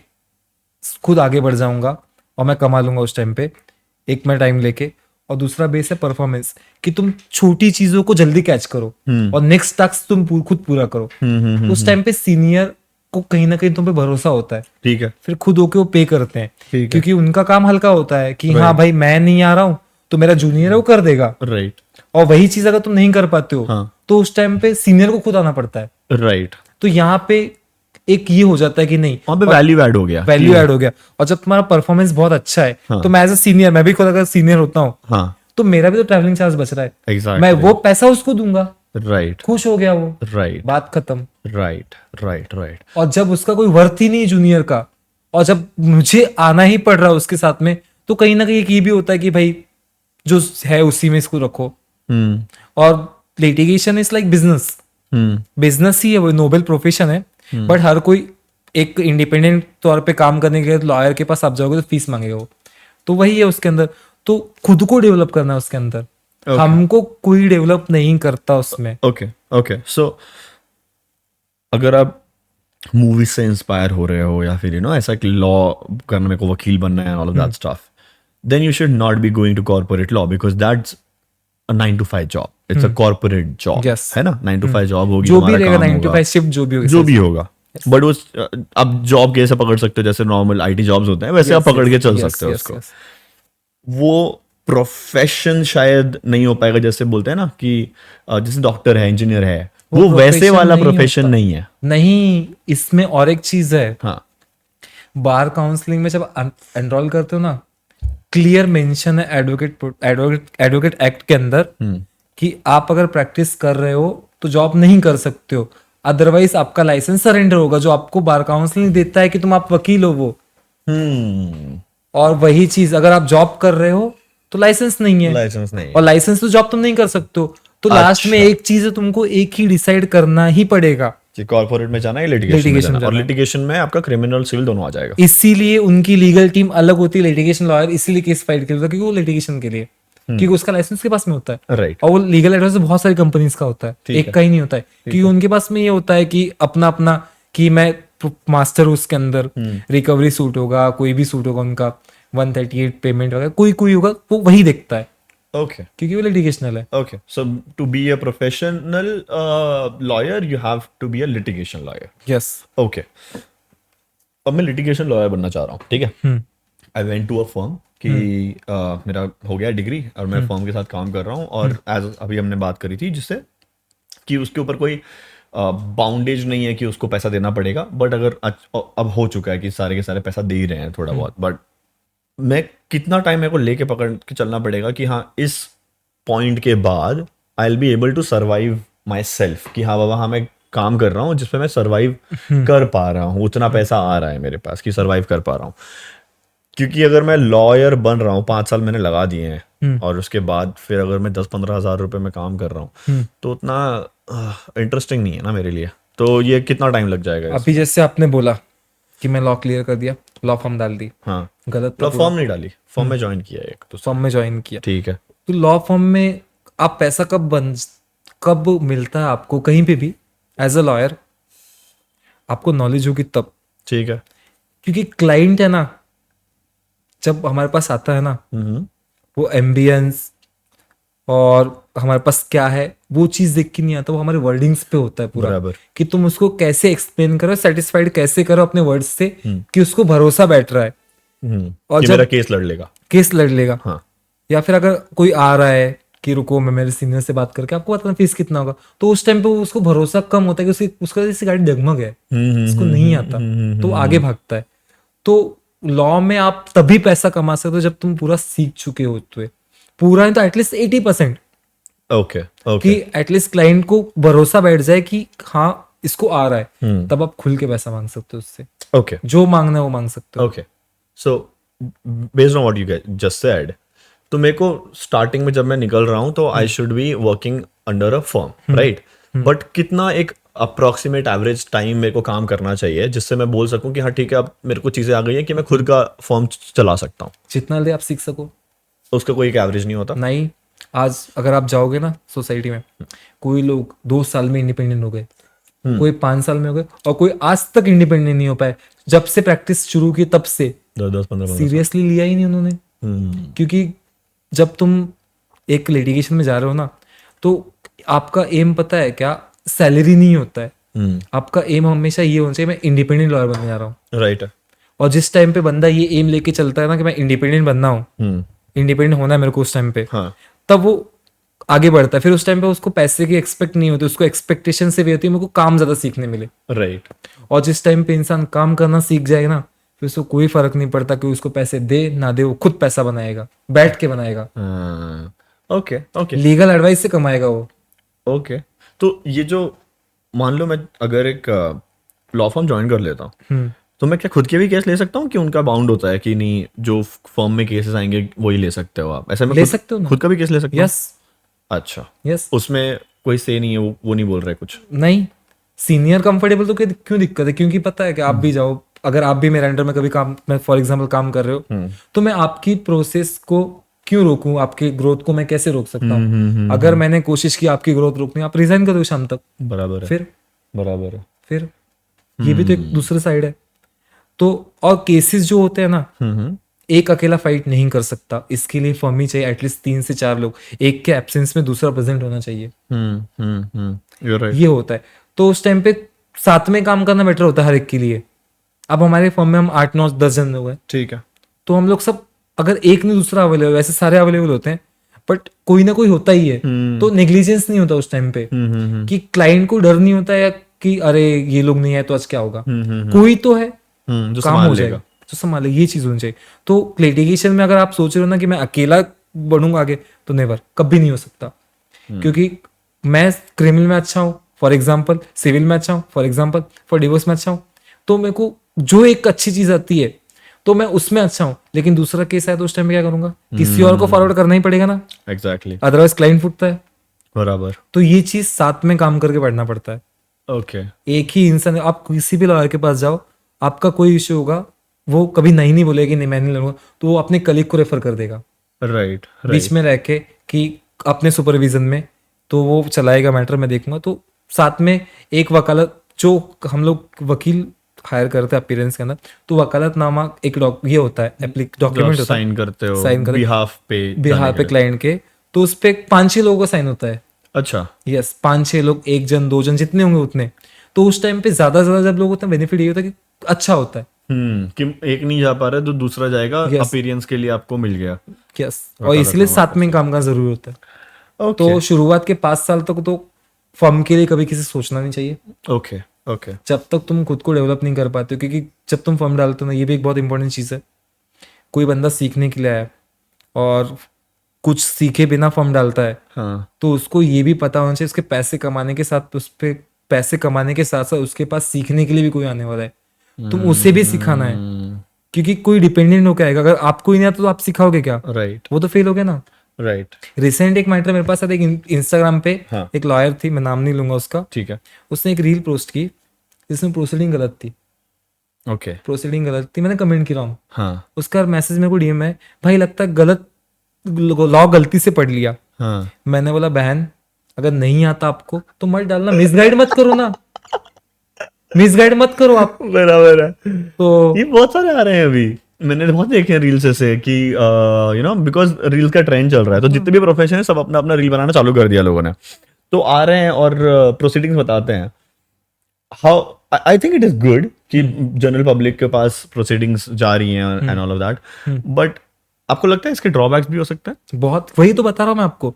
खुद आगे बढ़ जाऊंगा और मैं कमा लूंगा उस टाइम पे, एक मैं टाइम लेके। और दूसरा बेस है परफॉर्मेंस, कि तुम छोटी चीजों को जल्दी कैच करो और नेक्स्ट टास्क तुम खुद पूरा करो। उस टाइम पे सीनियर को कहीं ना कहीं तुम पे भरोसा होता है, ठीक है, फिर खुद होके वो पे करते हैं, ठीक है। क्योंकि उनका काम हल्का होता है कि हाँ भाई मैं नहीं आ रहा हूँ तो मेरा जूनियर है वो कर देगा, राइट, और वही चीज अगर तुम नहीं कर पाते हो हाँ। तो उस टाइम पे सीनियर को खुद आना पड़ता है, राइट। तो यहाँ पे एक ये हो जाता है कि नहीं, वहां पे वैल्यू ऐड हो गया, वैल्यू ऐड हो गया। और जब तुम्हारा परफॉर्मेंस बहुत अच्छा है तो मैं एज अ सीनियर, मैं भी खुद अगर सीनियर होता हूँ हाँ, तो मेरा भी तो ट्रैवलिंग चार्ज बच रहा है, एग्जैक्टली, मैं वो पैसा उसको दूंगा, राइट, खुश हो गया वो, राइट, बात खत्म। Right, right, right. और जब उसका कोई वर्थ ही नहीं जूनियर का, और जब मुझे आना ही पड़ रहा है उसके साथ में, तो कहीं ना कहीं ये भी होता है कि भाई जो है उसी में इसको रखो। और litigation is like business, business ही है, वो नोबेल प्रोफेशन है, बट हर कोई एक इंडिपेंडेंट तौर पे काम करने के लिए लॉयर के पास आप जाओगे तो फीस मांगेगा वो, तो वही है उसके अंदर। तो खुद को डेवलप करना है उसके अंदर, हमको कोई डेवलप नहीं करता उसमें। ओके, ओके, सो अगर आप मूवीज से इंस्पायर हो रहे हो, या फिर यू नो ऐसा कि लॉ करने में को वकील बनना है, all of that stuff, then you should not be going to corporate law, because that's a 9 to 5 job, it's a corporate job, Yes. है ना? 9 to 5 जॉब होगी, जो भी तुम्हारा रहेगा काम 9 to होगा, 5 शिफ्ट जो भी होगा, जो भी होगा, बट उस अब जॉब कैसे पकड़ सकते हो, जैसे नॉर्मल आईटी जॉब्स होते हैं वैसे आप पकड़ के चल सकते हो उसको। वो प्रोफेशन शायद नहीं हो पाएगा, जैसे बोलते हैं ना कि जैसे डॉक्टर है, इंजीनियर है, वो वैसे वाला प्रोफेशन नहीं है। नहीं, इसमें और एक चीज है, हाँ, बार काउंसलिंग में जब एनरोल करते हो ना, क्लियर मेंशन है एडवोकेट एक्ट के अंदर कि आप अगर प्रैक्टिस कर रहे हो तो जॉब नहीं कर सकते हो, अदरवाइज आपका लाइसेंस सरेंडर होगा, जो आपको बार काउंसलिंग देता है कि तुम आप वकील हो वो। और वही चीज अगर आप जॉब कर रहे हो तो लाइसेंस नहीं है, लाइसेंस नहीं, और लाइसेंस तो जॉब तुम नहीं कर सकते हो, तो लास्ट में एक चीज है, तुमको एक ही डिसाइड करना ही पड़ेगा कि कॉर्पोरेट में जाना है, लिटिगेशन में जाना, और लिटिगेशन में आपका क्रिमिनल सिविल दोनों आ जाएगा। इसीलिए उनकी लीगल टीम अलग होती है, लिटिगेशन लॉयर इसीलिए केस फाइल करता है क्योंकि वो लिटिगेशन के लिए, क्योंकि उसका लाइसेंस के पास में होता है, राइट, और वो लीगल एडवाइजर बहुत सारी कंपनीज का होता है, एक का ही नहीं होता है, क्योंकि उनके पास में ये होता है कि अपना अपना, कि मैं मास्टर उसके अंदर रिकवरी सूट होगा, कोई भी सूट होगा उनका 138 पेमेंट वगैरह कोई होगा, वो वही देखता है, ओके, क्योंकि वो लिटिगेशनल है। Okay, so to be a professional lawyer you have to be a litigation lawyer. Yes, okay, अब मैं लिटिगेशन लॉयर बनना चाह रहा हूँ, ठीक है। I went to a firm कि मेरा हो गया डिग्री और मैं फर्म के साथ काम कर रहा हूँ, और एज अभी हमने बात करी थी जिससे कि उसके ऊपर कोई बाउंडेज नहीं है कि उसको पैसा देना पड़ेगा, बट अगर अब हो चुका है कि सारे के सारे पैसा दे ही रहे हैं थोड़ा बहुत, बट मैं कितना टाइम मेरे को लेके पकड़ के चलना पड़ेगा कि हाँ इस पॉइंट के बाद I will be able to survive myself, कि हाँ बाबा हाँ मैं काम कर रहा हूँ जिसपे मैं सर्वाइव कर पा रहा हूँ, उतना पैसा आ रहा है मेरे पास कि सर्वाइव कर पा रहा हूँ। क्योंकि अगर मैं लॉयर बन रहा हूँ, 5 साल मैंने लगा दिए हैं, और उसके बाद फिर अगर मैं 10-15 हज़ार रुपए में काम कर रहा हूँ, तो उतना इंटरेस्टिंग नहीं है ना मेरे लिए। तो ये कितना टाइम लग जाएगा अभी जैसे आपने बोला कि मैं लॉ क्लियर कर दिया, लॉ फॉर्म डाल दी, हाँ, गलत लॉ फॉर्म नहीं डाली, फॉर्म में ज्वाइन किया एक तो फॉर्म में ज्वाइन किया, ठीक है। तो लॉ फॉर्म में आप पैसा कब मिलता है आपको कहीं पे भी एज अ लॉयर, आपको नॉलेज होगी तब, ठीक है। क्योंकि क्लाइंट है ना, जब हमारे पास आता है ना, वो एम्बियंस और हमारे पास क्या है वो चीज देख के नहीं आता, वो हमारे वर्डिंग्स पे होता है पूरा, बराबर। कि तुम उसको कैसे एक्सप्लेन करो, सेटिस्फाइड कैसे करो अपने वर्ड्स से कि उसको भरोसा बैठ रहा है और कि जब मेरा केस लड़ लेगा। केस लड़ लेगा। हाँ। या फिर अगर कोई आ रहा है कि रुको मैं मेरे सीनियर से बात करके आपको बताना फीस कितना होगा, तो उस टाइम पे उसको भरोसा कम होता है कि उसका जैसे गाड़ी डगमग है, उसको नहीं आता, तो आगे भागता है। तो लॉ में आप तभी पैसा कमा सकते हो जब तुम पूरा सीख चुके होते हो, पूरा नहीं तो एटलीस्ट 80%, ओके कि एटलीस्ट क्लाइंट को भरोसा बैठ जाए कि हाँ इसको आ रहा है, तब आप खुल के पैसा मांग सकते हो उससे, ओके जो मांगना है वो मांग सकते हो। Okay. So based on what you just said, तो मेरे को स्टार्टिंग में जब मैं निकल रहा हूँ तो I should be working under a firm, right? But कितना एक अप्रोक्सीमेट एवरेज टाइम मेरे को काम करना चाहिए जिससे मैं बोल सकूं कि हाँ ठीक है, अब मेरे को चीजें आ गई हैं कि मैं खुद का फर्म चला सकता हूँ? जितना ले आप सीख सको। उसका कोई एक एवरेज नहीं होता? नहीं, आज अगर आप जाओगे ना सोसाइटी में, कोई लोग 2 साल में इंडिपेंडेंट हो गए, कोई 5 साल में हो गए, और कोई आज तक इंडिपेंडेंट नहीं हो पाए, जब से प्रैक्टिस शुरू की तब से 10-15 सीरियसली लिया ही नहीं उन्होंने। क्योंकि जब तुम एक लिटिगेशन में जा रहे हो ना, तो आपका एम पता है क्या, सैलरी नहीं होता है, आपका एम हमेशा ये होना चाहिए मैं इंडिपेंडेंट लॉयर बनने जा रहा हूँ। राइट। और जिस टाइम पे बंदा ये एम लेके चलता है ना कि मैं इंडिपेंडेंट बनना हूँ, इंडिपेंडेंट होना है मेरे को उस टाइम पे, हाँ। तब वो आगे बढ़ता है। फिर उस टाइम पे उसको पैसे की एक्सपेक्ट नहीं होती, उसको एक्सपेक्टेशन से भी होती है मेरे को काम ज्यादा सीखने मिले। राइट। और जिस टाइम पे इंसान काम करना सीख जाएगा ना, फिर उसको कोई फर्क नहीं पड़ता कि उसको पैसे दे ना दे, वो खुद पैसा बनाएगा, बैठ के बनाएगा, ओके ओके लीगल एडवाइस से कमाएगा वो। ओके। तो ये जो मान लो मैं अगर एक लॉ फर्म ज्वाइन कर लेता हूँ, तो मैं क्या खुद के भी केस ले सकता हूँ कि उनका बाउंड होता है कि नहीं, जो फर्म में केसेस आएंगे वही ले सकते हो आप? ऐसे में ले सकते हो ना, खुद का भी केस ले सकते हो? यस अच्छा, यस। उसमें कोई से नहीं है, वो नहीं बोल रहे कुछ? नहीं, सीनियर कंफर्टेबल तो क्यों दिक्कत है, क्योंकि पता है कि आप भी जाओ, अगर आप भी मेरे अंडर में कभी काम, मैं फॉर एग्जांपल काम कर रहे हो, तो मैं आपकी प्रोसेस को क्यों रोकूं, आपकी ग्रोथ को मैं कैसे रोक सकता हूँ? अगर मैंने कोशिश की आपकी ग्रोथ रोकनी, आप रिजाइन कर दो शाम तक। बराबर है, फिर बराबर है। फिर ये भी तो एक दूसरा साइड है। तो और केसेस जो होते हैं ना, एक अकेला फाइट नहीं कर सकता, इसके लिए फर्म ही चाहिए एटलीस्ट 3 से 4 लोग, एक के एब्सेंस में दूसरा प्रेजेंट होना चाहिए। You're right. ये होता है। तो उस टाइम पे साथ में काम करना बेटर होता है हर एक के लिए। अब हमारे फर्म में हम 8-9-10 जन लोग हैं, ठीक है। तो हम लोग सब, अगर एक नहीं दूसरा अवेलेबल, वैसे सारे अवेलेबल होते हैं, बट कोई ना कोई होता ही है, तो नेग्लिजेंस नहीं होता उस टाइम पे, कि क्लाइंट को डर नहीं होता है कि अरे ये लोग नहीं है तो आज क्या होगा, कोई तो है जो काम हो जाएगा, जो संभाले, ये चीज होनी चाहिए। तो लिटिगेशन में अगर आप सोच रहे हो ना कि मैं अकेला बढ़ूंगा आगे, तो नेवर, कभी नहीं हो सकता। क्योंकि मैं क्रिमिनल में अच्छा हूँ फॉर एग्जाम्पल, सिविल में अच्छा हूँ फॉर एग्जाम्पल, फॉर डिवोर्स में अच्छा हूँ, तो मेरे को जो एक अच्छी चीज आती है तो मैं उसमें अच्छा हूँ, लेकिन दूसरा केस है तो उस टाइम में क्या करूंगा, किसी और को फॉरवर्ड करना ही पड़ेगा ना। एग्जैक्टली। अदरवाइज क्लाइंट फूटता है। बराबर। तो ये चीज साथ में काम करके पढ़ना पड़ता है। ओके। एक ही इंसान, आप किसी भी लॉयर के पास जाओ, आपका कोई इश्यू होगा, वो कभी नहीं बोलेगा कि नहीं मैं नहीं लड़ूंगा, तो वो अपने कलीग को रेफर कर देगा, राइट, बीच में रह के कि अपने सुपरविजन में, तो वो चलाएगा मैटर, मैं देखूंगा। तो साथ में एक वकालत, जो हम लोग वकील हायर करते हैं अपीयरेंस के अंदर, तो वकालतनामा एक ये होता है, डॉक्यूमेंट होता है, साइन करते हो, साइन करते बिहाफ पे क्लाइंट के, तो उस पे 5-6 लोगों का साइन होता है। अच्छा। यस, 5-6 लोग, 1 जन 2 जन जितने होंगे उतने। तो उस टाइम पे ज्यादा से ज्यादा जब लोग होते हैं, बेनिफिट ये होता है कि अच्छा होता है। कि एक नहीं जा पा रहा तो दूसरा जाएगा, अपीयरेंस के लिए आपको मिल गया। यस, और इसलिए साथ में काम करना जरूरी होता है। तो शुरुआत के 5 साल तक तो फर्म के लिए कभी किसी सोचना नहीं चाहिए। Okay okay. जब तक तुम खुद को डेवलप नहीं कर पाते हो, क्योंकि जब तुम फर्म डालते हो ना, ये भी एक बहुत इंपॉर्टेंट चीज़ है, कोई बंदा सीखने के लिए आया और कुछ सीखे बिना फर्म डालता है, हाँ, तो उसको ये भी पता होना चाहिए उसके पैसे कमाने के साथ, उस पे पैसे कमाने के साथ साथ उसके पास सीखने के लिए भी कोई आने वाला है, तुम उसे भी सिखाना है क्योंकि कोई डिपेंडेंट होकर आएगा, अगर आपको ही नहीं आता तो आप सिखाओगे क्या? राइट वो तो फेल हो गया ना। राइट रिसेंट एक मैटर मेरे पास आता है, एक इंस्टाग्राम पे हाँ। एक लॉयर थी, मैं नाम नहीं लूंगा उसका, ठीक है उसने एक रील पोस्ट की जिसमें प्रोसीडिंग गलत थी, ओके प्रोसीडिंग गलत थी, मैंने कमेंट किया हूँ, हाँ उसका मैसेज मेरे को डीएम है, भाई लगता है गलत लॉ गलती से पढ़ लिया। हाँ मैंने बोला बहन अगर नहीं आता आपको तो मत डालना, मिसगाइड मत करो ना, मिसगाइड मत करो आप। बराबर है। तो ये बहुत सारे आ रहे हैं अभी, मैंने बहुत देखे हैं रील्स ऐसे कि यू नो बिकॉज रील्स का ट्रेंड चल रहा है, तो जितने भी प्रोफेशन है सब अपना अपना रील बनाना चालू कर दिया लोगों ने, तो आ रहे हैं और प्रोसीडिंग्स बताते हैं। How I think it is good कि जनरल पब्लिक के पास प्रोसीडिंग्स जा रही हैं and all of that, but आपको लगता है इसके ड्रॉबैक्स भी हो सकते हैं? बहुत, वही तो बता रहा हूँ मैं आपको।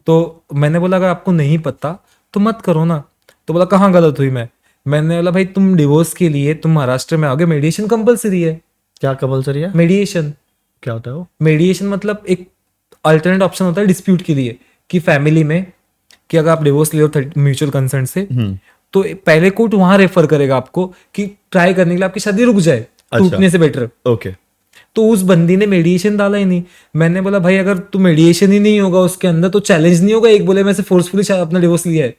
तो मैंने बोला अगर आपको नहीं पता तो मत करो ना। तो बोला कहाँ गलत हुई मैंने बोला भाई तुम डिवोर्स के लिए तुम महाराष्ट्र में आओगे, मेडिएशन कंपलसरी है। क्या कंपलसरी है? मेडिएशन क्या होता है वो? मेडिएशन मतलब एक अल्टरनेट ऑप्शन होता है डिस्प्यूट के लिए, कि फैमिली में कि अगर आप डिवोर्स ले लो म्यूचुअल कंसेंट से, तो पहले कोर्ट वहां रेफर करेगा आपको कि ट्राई करने के लिए आपकी शादी रुक जाए, टूटने से बेटर। ओके तो उस बंदी ने मेडिएशन डाला ही नहीं। मैंने बोला भाई अगर तू मेडिएशन ही नहीं होगा उसके अंदर तो चैलेंज नहीं होगा, एक बोले मैं से फोर्सफुली अपना डिवोर्स लिया है।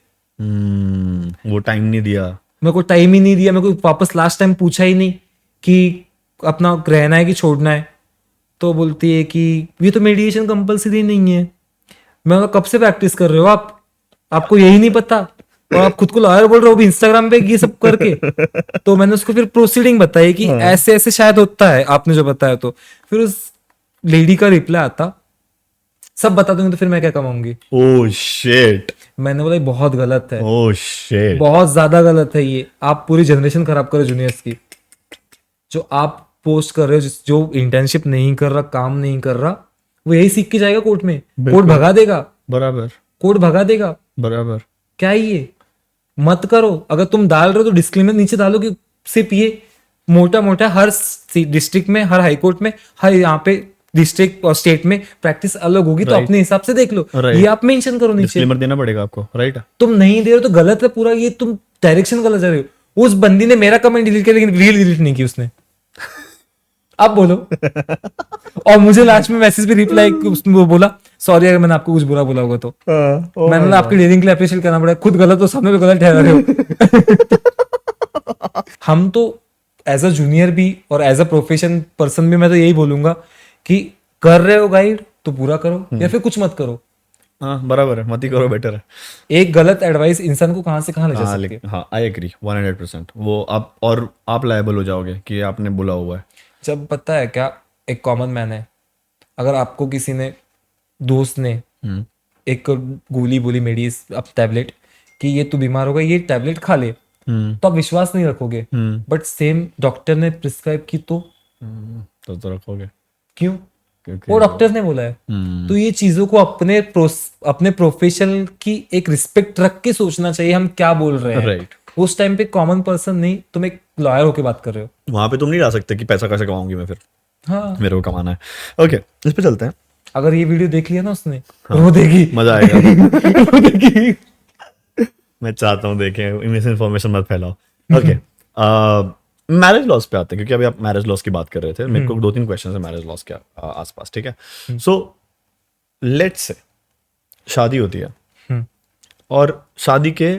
वो टाइम नहीं दिया, मेरे को टाइम ही नहीं दिया, मेरे को वापस लास्ट टाइम पूछा ही नहीं कि अपना रहना है कि छोड़ना है। तो बोलती है कि ये तो मेडिएशन कंपलसरी नहीं है। मैं बोला, कब से प्रैक्टिस कर रहे हो आप, आपको यही नहीं पता, और आप खुद को लॉयर बोल रहे हो भी इंस्टाग्राम पे ये सब करके। तो मैंने उसको फिर प्रोसीडिंग बताई कि ऐसे ऐसे शायद होता है, आपने जो बताया। तो फिर उस लेडी का रिप्लाई आता, सब बता दूंगी तो फिर मैं क्या कमाऊंगी। ओह शिट, मैंने बोला ये बहुत गलत है, ओह शिट, बहुत ज्यादा गलत है ये। आप पूरी जनरेशन खराब कर रहे हो जूनियर्स की। जो आप पोस्ट कर रहे हो, जो इंटर्नशिप नहीं कर रहा, काम नहीं कर रहा, वो यही सीख के जाएगा कोर्ट में, कोर्ट भगा देगा, बराबर कोर्ट भगा देगा। बराबर। क्या है ये, मत करो। अगर तुम डाल रहे हो तो डिस्क्लेमर नीचे डालो कि सिर्फ ये मोटा मोटा हर डिस्ट्रिक्ट में, हर हाईकोर्ट में, हर यहाँ पे डिस्ट्रिक्ट और स्टेट में प्रैक्टिस अलग होगी, तो अपने हिसाब से देख लो। ये आप मेंशन करो नीचे, डिस्क्लेमर देना पड़ेगा आपको, राइट? तुम नहीं दे रहे हो तो गलत है पूरा, ये तुम डायरेक्शन गलत जा रहे हो। उस बंदी ने मेरा कमेंट डिलीट किया लेकिन रील डिलीट नहीं की उसने। अब बोलो। और मुझे लास्ट में मैसेज पे रिप्लाई वो बोला सॉरी अगर मैंने आपको कुछ बुरा बोला होगा तो। मैंने बोला आपके डेयरिंग के लिए अप्रिशिएट करना पड़ेगा, खुद गलत हो सामने पे गलत ठहरा रहे हो। हम तो एज अ जूनियर भी और एज अ प्रोफेशन पर्सन भी मैं तो यही बोलूंगा कि कर रहे हो गाइड तो पूरा करो, या फिर कुछ मत करो। हाँ बराबर है, मत ही करो, बेटर है। एक गलत एडवाइस इंसान को कहाँ से कहाँ ले जा सकती है। हाँ आई एग्री 100%। वो आप लायबल हो जाओगे कि आपने बोला हुआ है। जब पता है क्या, एक कॉमन मैन है, अगर आपको किसी ने, दोस्त ने एक गोली बोली मेडिस अब टैबलेट कि ये तू बीमार होगा ये टैबलेट खा ले, तो आप विश्वास नहीं रखोगे। बट सेम डॉक्टर ने प्रिस्क्राइब की तो रखोगे क्यों? वो डॉक्टर ने बोला है। तो ये चीजों को अपने प्रोफेशन की एक रिस्पेक्ट रख के सोचना चाहिए हम क्या बोल रहे हैं। राइट। उस टाइम पे कॉमन पर्सन नहीं, तुम एक लॉयर होके बात कर रहे हो, वहां पे तुम नहीं जा सकते कि पैसा कैसे कमाऊंगी मैं, फिर हाँ मेरे को कमाना है। ओके इस पे चलते हैं। अगर ये वीडियो देख लिया ना उसने, रो देगी, मजा आएगा। रो देगी। मैं चाहता हूँ देखें, मिस इन्फॉर्मेशन मत फैलाओ। ओके मैरिज लॉस पे आते हैं, क्योंकि अभी आप मैरिज लॉस की बात कर रहे थे। मेरे को 2-3 क्वेश्चन है मैरिज लॉस के आसपास, ठीक है? सो लेट्स से शादी होती है, और शादी के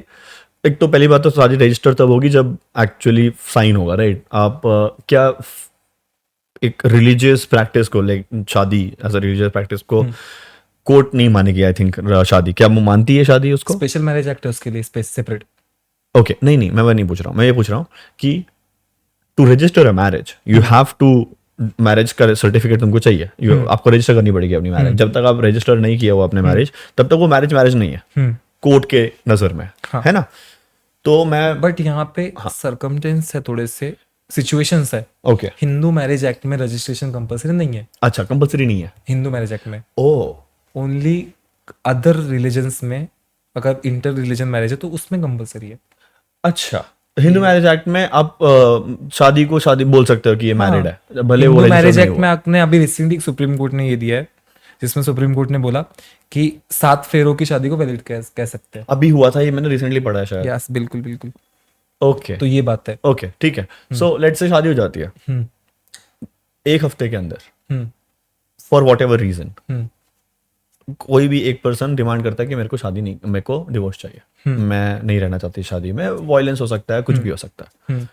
एक तो पहली बात तो शादी रजिस्टर तब होगी जब एक्चुअली साइन होगा, राइट? आप क्या एक रिलीजियस प्रैक्टिस को, लाइक शादी एज अ रिलीजियस प्रैक्टिस को कोर्ट नहीं मानेगी आई थिंक शादी, क्या वो मानती है शादी उसको? स्पेशल मैरिज एक्ट है उसके लिए सेपरेट। ओके नहीं मैं वो नहीं पूछ रहा हूँ, मैं ये पूछ रहा हूँ कि to register a marriage you have to, marriage का सर्टिफिकेट तुमको चाहिए, आपको रजिस्टर करनी पड़ेगी अपनी मैरिज। जब तक आप रजिस्टर नहीं किया हो अपने मैरिज, तब तक वो मैरिज नहीं है कोर्ट के नजर में, है ना? तो मैं बट यहाँ पे सरकमटेंस है, थोड़े से सिचुएशंस है। ओके हिंदू मैरिज एक्ट में रजिस्ट्रेशन कंपलसरी नहीं है। अच्छा कंपलसरी नहीं है हिंदू मैरिज एक्ट में, ओह ओनली अदर रिलीजन्स में अगर इंटर रिलीजन मैरिज है तो उसमें कंपलसरी है। अच्छा हिंदू मैरिज एक्ट में आप शादी को शादी बोल सकते हो कि ये मैरिड है, भले वो हिंदू मैरिज एक्ट में आपने अभी रिसेंटली सुप्रीम कोर्ट ने ये दिया है, जिसमें सुप्रीम कोर्ट ने बोला कि 7 फेरों की शादी को वैलिड कह सकते हैं। अभी हुआ था ये, मैंने रिसेंटली पढ़ा है शायद। यस बिल्कुल बिल्कुल। ओके तो ये बात है। ओके ठीक है। सो लेट्स से शादी हो जाती है, 1 हफ्ते के अंदर फॉर वॉट एवर रीजन कोई भी एक पर्सन डिमांड करता है कि मेरे को शादी नहीं, मेरे को डिवोर्स चाहिए, मैं नहीं रहना चाहती शादी में, वायलेंस हो सकता है, कुछ भी हो सकता है,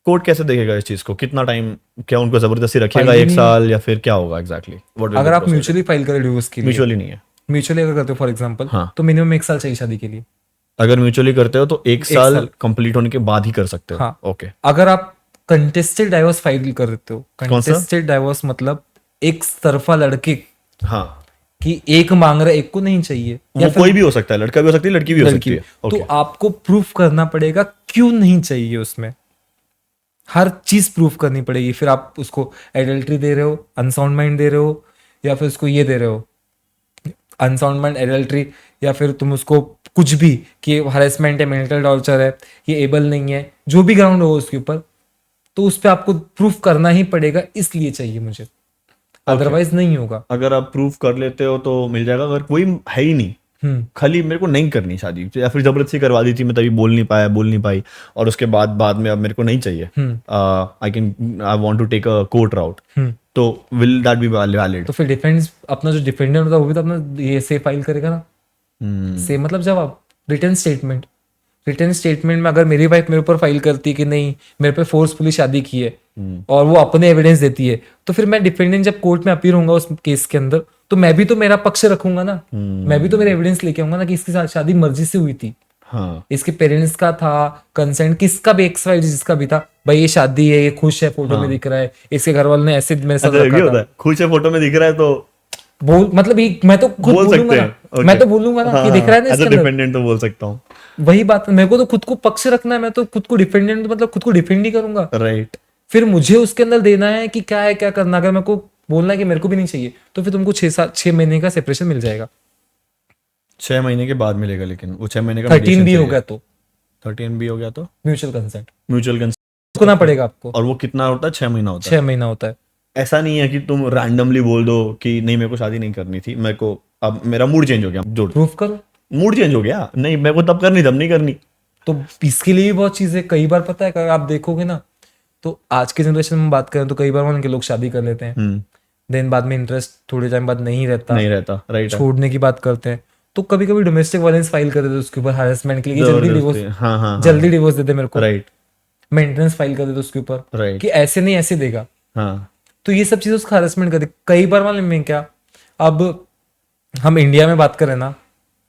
कोर्ट कैसे देखेगा इस चीज को? कितना टाइम, क्या उनको जबरदस्ती रखेगा 1 साल या फिर क्या होगा एग्जैक्टली? अगर आप म्यूचुअली फाइल करें डिवोर्स के लिए, म्यूचुअली नहीं है, म्यूचुअली अगर करते हो फॉर एग्जांपल, तो मिनिमम 1 साल चाहिए शादी के लिए। अगर म्यूचुअली करते हो तो 1 साल कंप्लीट होने के बाद ही कर सकते हो। हाँ, ओके। अगर आप कंटेस्टेड डाइवोर्स फाइल कर देते हो, कंटेस्टेड डाइवोर्स मतलब एक तरफा लड़के, हाँ, कि एक मांग रहा है, एक को नहीं चाहिए, या कोई भी हो सकता है, लड़का भी हो सकती है, लड़की भी हो सकती है, तो आपको प्रूफ करना पड़ेगा क्यों नहीं चाहिए, उसमें हर चीज प्रूफ करनी पड़ेगी। फिर आप उसको एडल्ट्री दे रहे हो, अनसाउंड माइंड दे रहे हो, या फिर उसको ये दे रहे हो अनसाउंड माइंड, एडल्ट्री, या फिर तुम उसको कुछ भी कि हरेसमेंट है, मेंटल टॉर्चर है, ये एबल नहीं है, जो भी ग्राउंड हो उसके ऊपर, तो उस पर आपको प्रूफ करना ही पड़ेगा, इसलिए चाहिए मुझे, अदरवाइज नहीं होगा। अगर आप प्रूफ कर लेते हो तो मिल जाएगा, अगर कोई है ही नहीं, खाली मेरे को नहीं करनी शादी, या फिर जबरदस्ती करवा दी थी, मैं तभी बोल नहीं पाई और उसके बाद में अब मेरे को नहीं चाहिए, I want to take a court route, तो विल दैट बी वैलिड? तो फिर डिफेंस, अपना जो डिफेंडेंट होता है वो भी तो अपना ये से फाइल करेगा ना। से मतलब जवाब, रिटर्न स्टेटमेंट, रिटर्न स्टेटमेंट में अगर मेरी वाइफ मेरे ऊपर फाइल करती है कि नहीं मेरे पे फोर्सफुली शादी की है, और वो अपने एविडेंस देती है, तो फिर मैं डिफेंडेंट जब कोर्ट में अपीयर होऊंगा उस केस के अंदर, तो मैं भी तो मेरा पक्ष रखूंगा ना, मैं भी तो मेरा एविडेंस लेके आऊंगा ना कि इसकी शादी मर्जी से हुई थी, हाँ, इसके पेरेंट्स का था कंसेंट, किसका भी एक्स वाई जिसका भी था, भाई ये शादी है, ये खुश है, फोटो में दिख रहा है, इसके घर वालों ने ऐसे मेरे साथ रखा था, खुश है, फोटो में दिख रहा है, तो बोल मतलब मैं तो खुद बोलूंगा ना, मैं तो बोलूंगा ना कि दिख रहा है ना, इसके अंदर डिपेंडेंट तो बोल सकता हूँ। वही बात, मेरे को तो खुद को पक्ष रखना है, मैं तो खुद को डिफेंडेंट मतलब खुद को डिफेंड ही करूंगा, राइट। फिर मुझे उसके अंदर देना है कि क्या है, क्या करना। अगर मेरे को बोलना है कि मेरे को भी नहीं चाहिए, तो फिर तुमको 6 महीने का सेपरेशन मिल जाएगा। 6 महीने के बाद मिलेगा, लेकिन वो 6 महीने का 13 भी हो गया तो 13 भी हो गया तो म्यूचुअल कंसेंट करना पड़ेगा आपको। और वो कितना होता है? 6 महीना होता है। 6 महीना होता है। ऐसा नहीं है कि तुम रैंडमली बोल दो कि नहीं मेरे को शादी नहीं करनी थी, मेरे को अब मेरा मूड चेंज हो गया, जो प्रूफ करो, मूड चेंज हो गया, नहीं मेरे को तब करनी, तब नहीं करनी। तो इसके लिए भी बहुत चीजें, कई बार पता है, अगर आप देखोगे ना, तो आज के जनरेशन में बात करें तो कई बार उनके लोग शादी कर लेते हैं, देन बाद में इंटरेस्ट थोड़े टाइम बाद नहीं रहता, राइट, छोड़ने की बात करते हैं, तो कभी कभी डोमेस्टिक वायलेंस फाइल कर देते उसके ऊपर, हरासमेंट के लिए, जल्दी डिवोर्स दे दे मेरे को, राइट, मेंटेनेंस फाइल कर देते उसके ऊपर, राइट, कि ऐसे नहीं ऐसे देगा, हाँ, तो ये सब चीजें उसका हरासमेंट करते। कई बार मालूम में क्या, अब हम इंडिया में बात करें ना,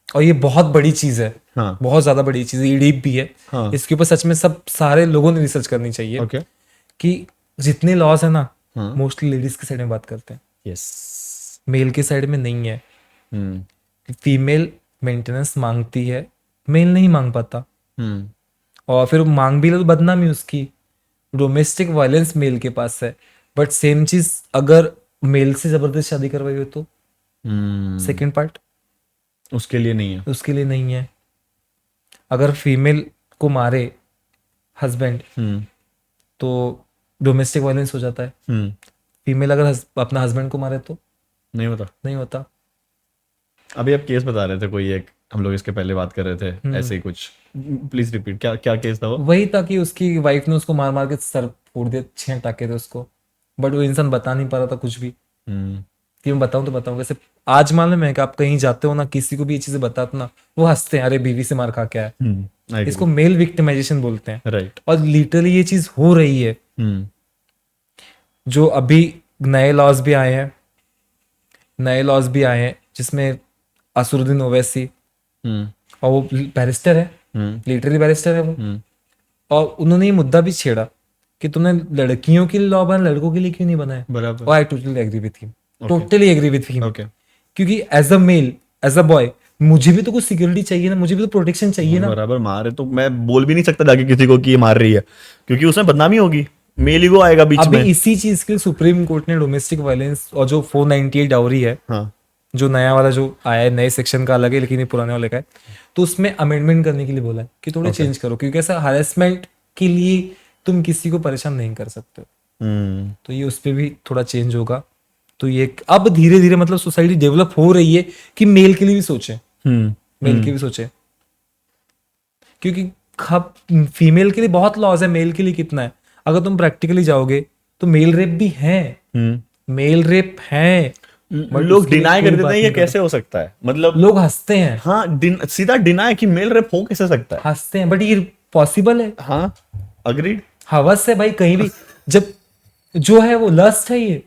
और ये बहुत बड़ी चीज है, हाँ, बहुत ज्यादा बड़ी चीज है, डीप भी है, हाँ, इसके ऊपर सच में सब सारे लोगों ने रिसर्च करनी चाहिए, ओके, कि जितने लॉज है ना, हाँ, मोस्टली लेडीज के साइड में बात करते हैं, यस, मेल के साइड में नहीं है। फीमेल मेंटेनेंस मांगती है, मेल नहीं मांग पाता, और फिर मांग भी ले तो बदनामी उसकी। डोमेस्टिक वायलेंस मेल के पास है, बट सेम चीज अगर मेल से जबरदस्त शादी करवाई हो तो सेकंड पार्ट उसके लिए नहीं है, उसके लिए नहीं है। अगर फीमेल को मारे हस्बैंड, तो डोमेस्टिक वायलेंस हो जाता है। फीमेल अगर अपना हस्बैंड को मारे तो नहीं होता। अभी आप केस बता रहे थे कोई एक, हम लोग इसके पहले बात कर रहे थे ऐसे ही कुछ, प्लीज रिपीट, क्या केस था वो? वही था कि उसकी वाइफ ने उसको मार मार के सर फोड़ दिया, 6 टाके थे उसको, बट वो इंसान बता नहीं पा रहा था कुछ भी, कि मैं बताऊं तो बताऊं वैसे। आज मालूम है कि आप कहीं जाते हो ना, किसी को भी ये चीजें बताते ना, वो हंसते हैं, अरे बीवी से मार खा के आया। इसको मेल विक्टिमाइजेशन बोलते हैं, राइट। और लिटरली ये चीज हो रही है। जो अभी नए लॉज भी आए हैं जिसमें असुरुद्दीन ओवैसी, और वो बैरिस्टर है, लिटरली बैरिस्टर है वो, और उन्होंने ये मुद्दा भी छेड़ा कि तुमने लड़कियों के लिए लॉ बनाया, लड़कों के लिए क्यों नहीं बनाया? बराबर। और I totally agree with him, totally agree with him, okay. क्योंकि as a male, as a boy, मुझे भी तो कुछ सिक्योरिटी चाहिए ना, मुझे भी तो प्रोटेक्शन चाहिए ना। बराबर। मारे तो मैं बोल भी नहीं सकता जाके किसी को कि ये मार रही है, क्योंकि उसमें बदनामी होगी, मेल ईगो आएगा बीच में। अभी इसी चीज के लिए सुप्रीम कोर्ट ने डोमेस्टिक वायलेंस और जो 498 डाउरी है, जो नया वाला जो आया है, नए सेक्शन का अलग है लेकिन ये पुराने वाले का है, तो उसमें अमेंडमेंट करने के लिए बोला है कि थोड़े चेंज करो, क्योंकि ऐसा हरेसमेंट के लिए तुम किसी को परेशान नहीं कर सकते। तो ये उस पर भी थोड़ा चेंज होगा। तो ये अब धीरे धीरे मतलब सोसाइटी डेवलप हो रही है कि मेल के लिए भी सोचे, मेल के भी सोचे, क्योंकि फीमेल के लिए बहुत लॉस है, मेल के लिए कितना है। अगर तुम प्रैक्टिकली जाओगे तो मेल रेप भी है, मेल रेप है। लोग डिनाई कर देते हैं ये कैसे हो सकता है, मतलब लोग हंसते हैं, हाँ सीधा डिनाई कि मेल रेप हो कैसे सकता है, हंसते हैं, बट ये पॉसिबल है। हाँ अग्रीड। हवस है भाई, कहीं भी जब जो है वो लस्ट है, ये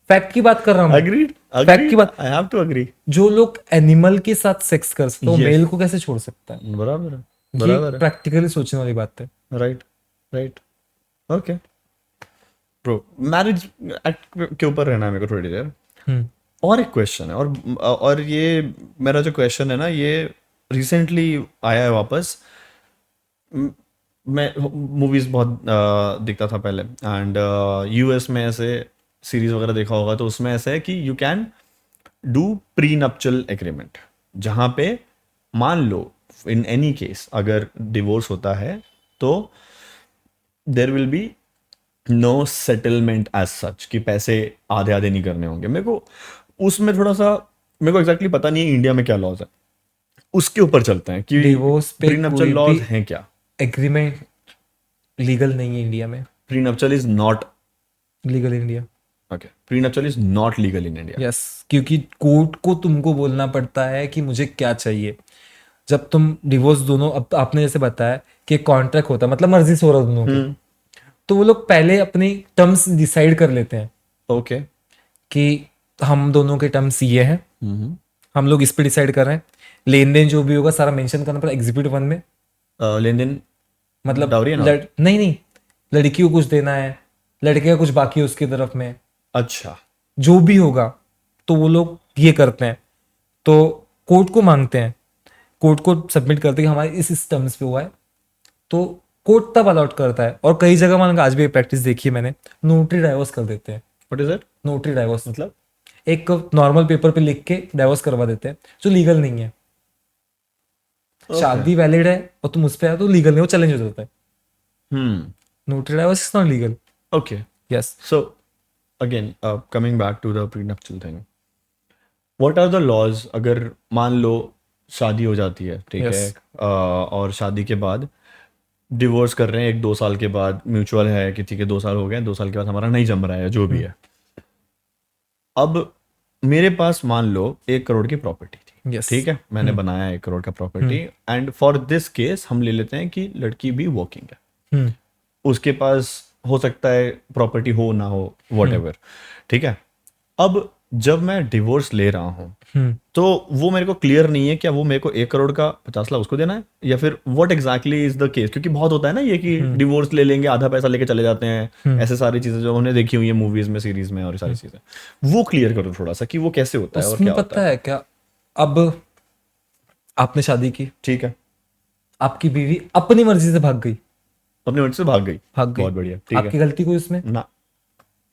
फैक्ट की बात कर रहा हूँ, अग्रीड फैक्ट की बात। I have to agree. जो लोग एनिमल के साथ सेक्स कर सकते हैं, Yes. मेल को कैसे छोड़ सकता है? बराबर है, ये बराबर है, प्रैक्टिकली सोचने वाली बात है। Right right okay bro. Marriage के ऊपर रहना है मेरे को थोड़ी देर। और एक क्वेश्चन है, और ये मेरा जो क्वेश्चन है ना, ये रिसेंटली आया है वापस। मैं मूवीज बहुत देखता था पहले, एंड यूएस में ऐसे सीरीज वगैरह देखा होगा, तो उसमें ऐसे है कि you can do prenuptial agreement, जहाँ पे मान लो इन एनी केस अगर डिवोर्स होता है तो there will be no settlement as such, कि पैसे आधे आधे नहीं करने होंगे। मेरे को उसमें थोड़ा सा मेरे को एग्जैक्टली पता नहीं है इंडिया में क्या लॉज है, उसके ऊपर चलते हैं कि डिवोर्स पे प्रीनप्चुअल लॉज हैं क्या। एग्रीमेंट लीगल नहीं है इंडिया में, prenuptial is not legal India. Okay, prenuptial is not legal in India. Yes, क्योंकि कोर्ट को तुमको बोलना पड़ता है कि मुझे क्या चाहिए। जब तुम डिवोर्स दोनों, अब आपने जैसे बताया कि कॉन्ट्रैक्ट होता है, मतलब मर्जी से हो रहा है दोनों की, तो वो लोग पहले अपनी टर्म्स डिसाइड कर लेते हैं। ओके, कि हम दोनों के टर्म्स ये हैं, हम लोग इस पे डिसाइड कर रहे हैं। लेन देन जो भी होगा सारा मेंशन करना पड़ेगा एग्जीक्यूटिव 1 में। लेन देन मतलब डाउरी है ना? नहीं, लड़की को कुछ देना है, लड़के का कुछ बाकी है उसकी तरफ में, अच्छा, जो भी होगा तो वो लोग ये करते हैं, तो कोर्ट को मांगते हैं, कोर्ट को सबमिट करते हैं कि हमारे इस टर्म्स पे हुआ है, तो कोर्ट तब अलॉट करता है। और कई जगह मैंने आज भी प्रैक्टिस देखी है मैंने, नोटरी डाइवोर्स कर देते हैं। What is it? Notary divorce मतलब एक नॉर्मल पेपर पे लिख के डाइवोर्स करवा देते हैं, जो लीगल नहीं है। शादी वैलिड है और तुम उस पे आए तो लीगल नहीं, वो चैलेंज हो जाता है। Notary divorce is not legal. Okay, yes. So again coming back to the prenuptial thing, what are the laws अगर मान लो शादी हो जाती है, ठीक है, और शादी के बाद डिवोर्स कर रहे हैं 1-2 साल के बाद, म्यूचुअल है कि ठीक है 2 साल हो गए, 2 साल के बाद हमारा नहीं जम रहा है, जो भी है। अब मेरे पास मान लो 1 करोड़ की प्रॉपर्टी थी, ठीक है, मैंने बनाया 1 करोड़ का property, and for this case हम ले लेते हैं कि लड़की भी वर्किंग है, उसके पास हो सकता है प्रॉपर्टी हो ना हो, व्हाटएवर, ठीक है। अब जब मैं डिवोर्स ले रहा हूँ तो वो मेरे को क्लियर नहीं है क्या वो मेरे को 1 करोड़ का 50 लाख उसको देना है, या फिर what exactly is the case. क्योंकि बहुत होता है ना ये कि डिवोर्स ले लेंगे, आधा पैसा लेके चले जाते हैं, ऐसे सारी चीजें जो हमने देखी हुई है मूवीज में, सीरीज में, और ये सारी चीजें, वो क्लियर करो थोड़ा सा कि वो कैसे होता है और क्या पता है क्या, अब आपने शादी की, ठीक है, आपकी बीवी अपनी मर्जी से भाग गई, अपनी मर्जी से भाग गई, बहुत बढ़िया, ठीक है, आपकी गलती कोई उसमें ना।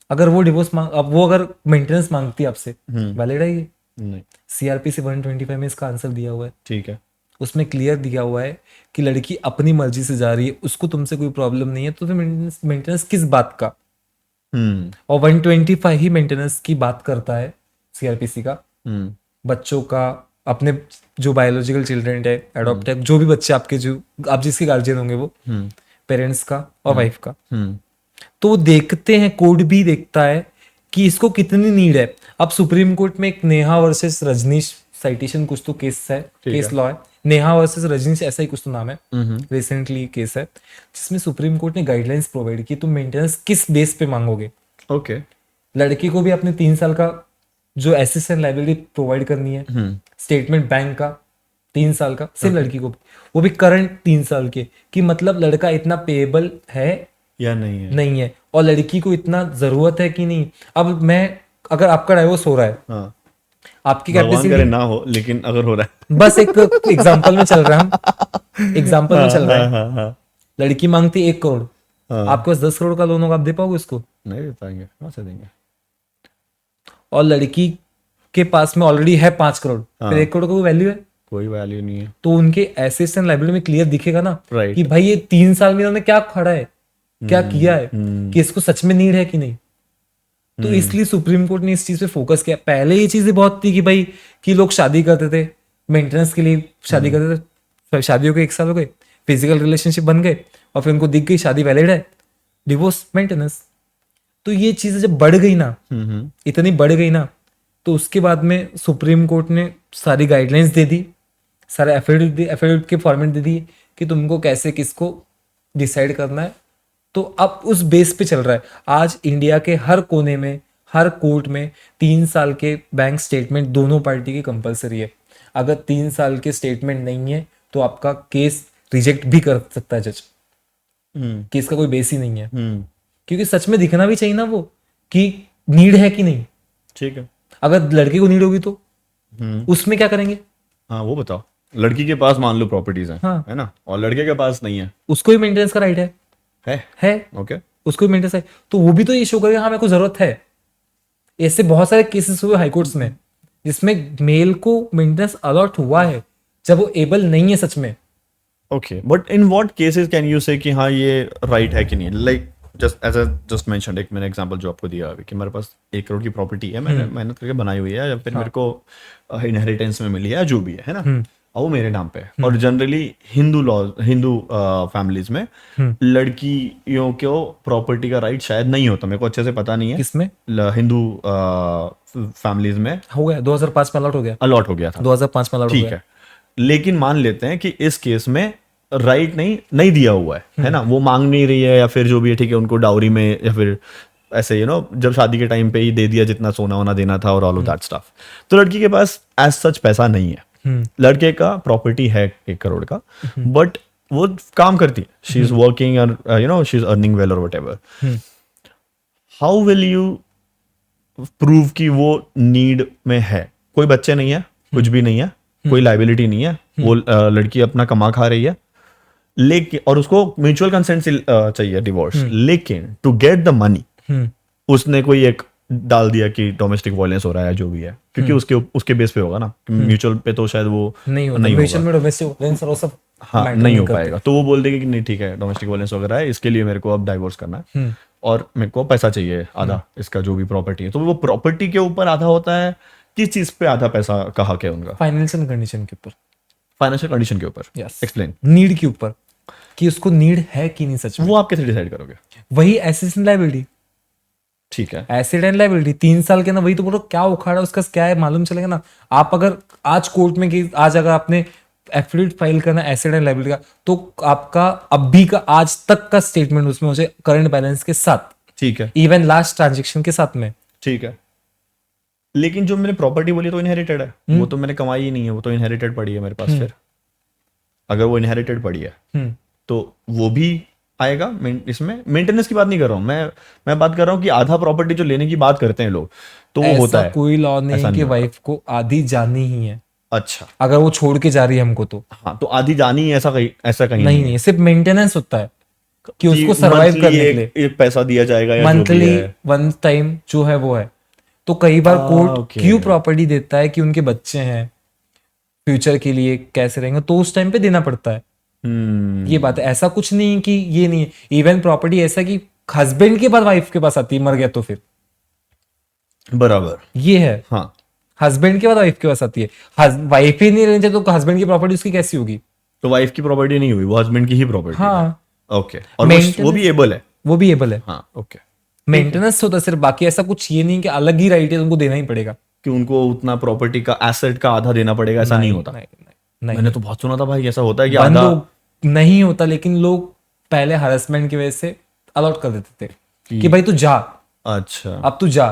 अगर वो डिवोर्स मांग, अब वो अगर मेंटेनेंस मांगती है आपसे, वैलिड है ये? नहीं, सीआरपीसी 125 में इसका आंसर दिया हुआ है, ठीक है, उसमें क्लियर दिया हुआ है कि लड़की अपनी मर्जी से जा रही है, उसको तुमसे कोई प्रॉब्लम नहीं है, तो फिर मेंटेनेंस किस बात का? और 125 ही मेंटेनेंस की बात करता है सीआरपीसी का, बच्चों का, अपने जो बायोलॉजिकल चिल्ड्रन है, एडॉप्ट है, जो भी बच्चे आपके, जो आप जिसके गार्जियन होंगे, वो पेरेंट्स का और वाइफ का, तो वो देखते हैं, कोर्ट भी देखता है कि इसको कितनी नीड है। अब सुप्रीम कोर्ट में एक नेहा वर्सेस रजनीश साइटेशन कुछ तो केस है, केस लॉ है, नेहा वर्सेस रजनीश ऐसा ही कुछ तो नाम है, रिसेंटली केस है, जिसमें सुप्रीम कोर्ट ने गाइडलाइंस प्रोवाइड की तुम मेंटेनेंस किस बेस पे मांगोगे। ओके, लड़की को भी अपने 3 साल का जो एसेट्स एंड लायबिलिटी प्रोवाइड करनी है, स्टेटमेंट बैंक का 3 साल का, सिर्फ लड़की को भी, वो भी करंट 3 साल के, कि मतलब लड़का इतना पेएबल है या नहीं है, और लड़की को इतना जरूरत है कि नहीं। अब मैं, अगर आपका डाइवोर्स हो रहा है, हाँ, आपकी कैपेसिटी ना हो, लेकिन अगर हो रहा है, बस एक एग्जांपल में चल रहा है, एग्जांपल में चल रहा है, लड़की मांगती 1 करोड़, आपके पास 10 करोड़ का लोन होगा, आप दे पाओगे उसको? नहीं दे पाएंगे, कहाँ से देंगे। और लड़की के पास में ऑलरेडी है 5 करोड़, फिर 1 करोड़ का कोई वैल्यू है? कोई वैल्यू नहीं है। तो उनके एसेट्स एंड लायबिलिटी में क्लियर दिखेगा ना, right. कि भाई ये 3 साल में इन्होंने क्या खड़ा है, क्या किया है, कि इसको सच में नीड है कि नहीं। तो इसलिए सुप्रीम कोर्ट ने इस चीज पे फोकस किया। पहले ये चीजें बहुत थी कि भाई कि लोग शादी करते थे मेंटेनेंस के लिए, शादी करते थे, शादियों के 1 साल हो गए, फिजिकल रिलेशनशिप बन गए, और फिर उनको दिख गई शादी वैलिड है, डिवोर्स, मेंटेनेंस। तो ये चीजें जब बढ़ गई ना, इतनी बढ़ गई ना, तो उसके बाद में सुप्रीम कोर्ट ने सारी गाइडलाइंस दे दी, सारे एफिडेविट के फॉर्मेट दे दिए कि तुमको कैसे किसको डिसाइड करना है। तो अब उस बेस पे चल रहा है। आज इंडिया के हर कोने में, हर कोर्ट में 3 साल के बैंक स्टेटमेंट दोनों पार्टी की कंपलसरी है। अगर 3 साल के स्टेटमेंट नहीं है तो आपका केस रिजेक्ट भी कर सकता है जज। केस का कोई बेस ही नहीं है, क्योंकि सच में दिखना भी चाहिए ना वो कि नीड है कि नहीं। ठीक है, अगर लड़के को नीड होगी तो उसमें क्या करेंगे? हाँ वो बताओ, लड़की के पास मान लो प्रॉपर्टीज हैं, हाँ। है ना, और लड़के के पास नहीं है, उसको भी मेंटेनेंस का राइट है। ओके, उसको भी मेंटेनेंस है, तो वो भी तो ये शो करेगा हाँ मेरे को जरूरत है। ऐसे बहुत सारे केसेस हुए हाईकोर्ट्स में जिसमें मेल को मेंटेनेंस अलॉट हुआ है जब वो एबल नहीं है सच में। Okay, but in what cases can you say कि हाँ ये राइट है कि नहीं? Like just as just mentioned, एक मैंने एग्जांपल जो आपको दिया अभी कि मेरे पास 1 करोड़ की प्रॉपर्टी है, मैंने मेहनत करके बनाई हुई है, या फिर मेरे को इनहेरिटेंस में मिली है, जो भी है ना, और वो मेरे नाम पे है। और जनरली हिंदू फैमिलीज में लड़कियों को प्रॉपर्टी का राइट शायद नहीं होता, मेरे को अच्छे से पता नहीं है किसमें। हिंदू फैमिलीज में हो गया 2005 में अलॉट हो गया, अलॉट हो गया था, 2005 में अलॉट हो ठीक गया। है। लेकिन मान लेते हैं कि इस केस में राइट नहीं दिया हुआ है ना, वो मांग नहीं रही है या फिर जो भी है, ठीक है, उनको डाउरी में या फिर ऐसे जब शादी के टाइम पे ही दे दिया जितना सोना वोना देना था और ऑल ऑफ दैट स्टफ। तो लड़की के पास एज सच पैसा नहीं है, लड़के का प्रॉपर्टी है 1 करोड़ का, बट वो काम करती है, शी इज वर्किंग और शी इज अर्निंग वेल और whatever. How will you prove कि वो नीड में है? कोई बच्चे नहीं है, कुछ भी नहीं है, कोई लाइबिलिटी नहीं है, वो लड़की अपना कमा खा रही है, लेकिन और उसको म्यूचुअल कंसेंट से चाहिए डिवोर्स, लेकिन टू गेट द मनी उसने कोई एक डाल दिया कि डोमेस्टिक वायलेंस हो रहा है, जो भी है, क्योंकि उसके बेस पे होगा ना, म्यूचुअल पे तो शायद वो नहीं होगा, नहीं म्यूचुअल में डोमेस्टिक वायलेंस और सब हाँ नहीं हो पाएगा। तो वो बोल देगी कि नहीं ठीक है, डोमेस्टिक वायलेंस वगैरह है, इसके लिए मेरे को अब डाइवोर्स करना है और मेरे को पैसा चाहिए आधा, इसका जो भी प्रॉपर्टी है। तो वो प्रॉपर्टी के ऊपर आधा होता है, किस चीज पे आधा पैसा का हक है उनका? फाइनेंशियल कंडीशन के ऊपर, फाइनेंशियल कंडीशन के ऊपर, यस, एक्सप्लेन। नीड के ऊपर कि उसको नीड है कि नहीं सच में। वो आप कैसे डिसाइड करोगे? वही एसेट एंड लायबिलिटी, ठीक है, एसेट एंड लायबिलिटी 3 साल के ना, वही तो बोलो क्या उखाड़ा उसका क्या है मालूम चलेगा ना। आप अगर आज कोर्ट में कि आज अगर आपने एफिडेविट फाइल करना एसेट एंड लायबिलिटी का, तो आपका अभी का आज तक का स्टेटमेंट उसमें हो जाए करंट बैलेंस के साथ, ठीक है, इवन लास्ट ट्रांजेक्शन के साथ में, ठीक है। लेकिन जो मैंने प्रॉपर्टी बोली तो इनहेरिटेड है, वो तो मैंने कमाई ही नहीं है, वो तो इनहेरिटेड पड़ी है मेरे पास। फिर अगर वो इनहेरिटेड पड़ी है तो वो भी आएगा इसमें? मेंटेनेंस की बात नहीं कर रहा हूँ मैं बात कर रहा हूँ कि आधा प्रॉपर्टी जो लेने की बात करते हैं लोग, तो वो होता है कोई लॉ नहीं कि वाइफ को आधी जानी ही है। अच्छा, अगर वो छोड़ के जा रही है हमको तो हाँ, तो आधी जानी है, ऐसा कहीं नहीं, सिर्फ मेंटेनेंस होता है कि उसको सरवाइव करने के लिए एक पैसा दिया जाएगा या मंथली वन टाइम जो है वो है। तो कई बार कोर्ट क्यों प्रॉपर्टी देता है कि उनके बच्चे हैं, फ्यूचर के लिए कैसे रहेंगे, तो उस टाइम पे देना पड़ता है। ये बात है, ऐसा कुछ नहीं कि ये नहीं है। इवन प्रॉपर्टी ऐसा कि हस्बैंड के बाद वाइफ के पास आती है, मर गया तो फिर बराबर ये है। हाँ, हस्बैंड के बाद वाइफ के पास आती है। वाइफ ही नहीं रहनी चाहिए तो हस्बैंड की प्रॉपर्टी उसकी कैसी होगी? तो वाइफ की प्रॉपर्टी नहीं हुई, वो हस्बैंड की ही प्रॉपर्टी। हाँ, ओके, और वो भी एबल है, वो भी एबल है। हाँ, ओके। मेंटेनेंस होता है सिर्फ, बाकी ऐसा कुछ ये नहीं कि अलग ही राइट है तुमको देना ही पड़ेगा, कि उनको उतना प्रॉपर्टी का एसेट का आधा देना पड़ेगा, ऐसा नहीं होता। नहीं, मैंने तो बहुत सुना था भाई ऐसा होता है कि आधा नहीं होता, लेकिन लोग पहले हरासमेंट की वजह से अलॉट कर देते थे कि भाई तू जा, अच्छा अब तू जा,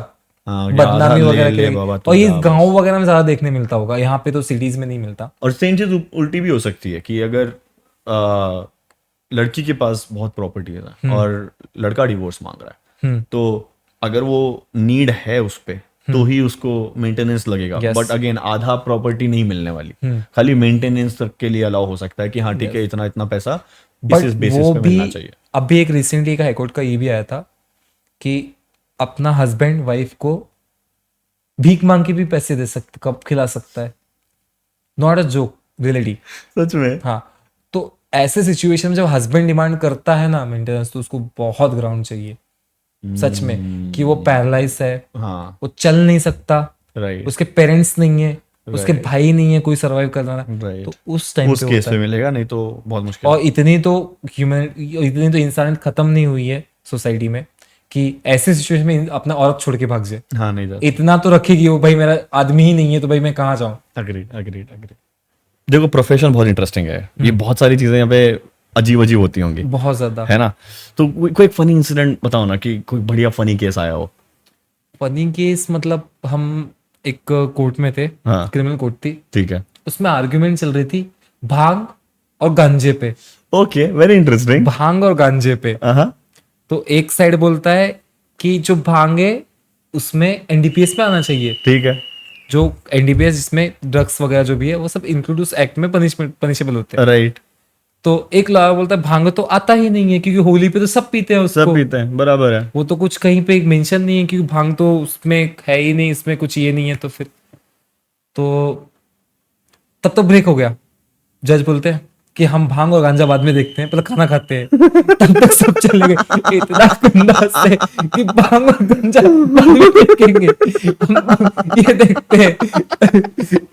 बदनामी वगैरह के। और ये गांव वगैरह में ज्यादा देखने मिलता होगा, यहाँ पे तो सिटीज में नहीं मिलता। और सेम चीज उल्टी भी हो सकती है कि अगर लड़की के पास बहुत प्रॉपर्टी है और लड़का डिवोर्स मांग रहा है, तो अगर वो नीड है उस पे तो ही उसको मेंटेनेंस लगेगा, बट अगेन आधा प्रॉपर्टी नहीं मिलने वाली, खाली मेंटेनेंस तक के लिए अलाउ हो सकता है कि हाँ ठीक है, इतना इतना पैसा बेसिस पे मिलना चाहिए। अभी एक रिसेंटली का हाईकोर्ट का ये भी आया था कि अपना हस्बैंड वाइफ को भीख मांग के भी पैसे दे सकते, कब खिला सकता है। नॉट अ जोक, रियलिटी, सच में। हाँ, तो ऐसे सिचुएशन में जब हस्बैंड डिमांड करता है ना मेंटेनेंस, तो उसको बहुत ग्राउंड चाहिए सच में कि वो पैरालाइज है, हाँ, वो चल नहीं सकता, राइट, उसके पेरेंट्स नहीं है, उसके भाई नहीं है कोई सर्वाइव करना, तो उस टाइम उस केस में मिलेगा, नहीं तो बहुत मुश्किल। और इतनी तो इंसानियत खत्म नहीं हुई है सोसाइटी में कि ऐसे सिचुएशन में अपना औरत छोड़ के भाग जाए। हाँ नहीं जाता। इतना तो रखेगी वो, भाई मेरा आदमी ही नहीं है तो भाई मैं कहाँ जाऊँ। Agreed agreed agreed. देखो प्रोफेशन बहुत इंटरेस्टिंग है, ये बहुत सारी चीजें यहाँ पे अजीब अजीब होती होंगी, बहुत ज्यादा। है ना। तो कोई एक फनी इंसिडेंट बताओ ना, कि कोई बढ़िया फनी केस आया हो। फनी केस मतलब हम एक कोर्ट में थे, हाँ। क्रिमिनल कोर्ट थी, ठीक है। उसमें आर्ग्यूमेंट चल रही थी भांग और गांजे पे। Okay, very interesting. भांग और गांजे पे। हाँ तो एक साइड बोलता है कि जो भांग है उसमें एनडीपीएस में आना चाहिए, ठीक है। जो एनडीपीएस जिसमें ड्रग्स वगैरह जो भी है वो सब इंक्लूड उस एक्ट में पनिशेबल होते हैं। राइट। तो एक लॉयर बोलता है भांग तो आता ही नहीं है, क्योंकि होली पे तो सब पीते हैं सब उसको, पीते हैं, बराबर है। वो तो कुछ कहीं पे मेंशन नहीं है, क्योंकि भांग तो उसमें है ही नहीं, इसमें कुछ ये नहीं है। तो फिर तो तब तो ब्रेक हो गया। जज बोलते हैं कि हम भांग और गांजा बाद में देखते हैं, पहले खाना खाते हैं। तब तक सब चले गए इतना अंदाज से कि भांग और गांजा बाद में देखेंगे, हम ये देखते हैं।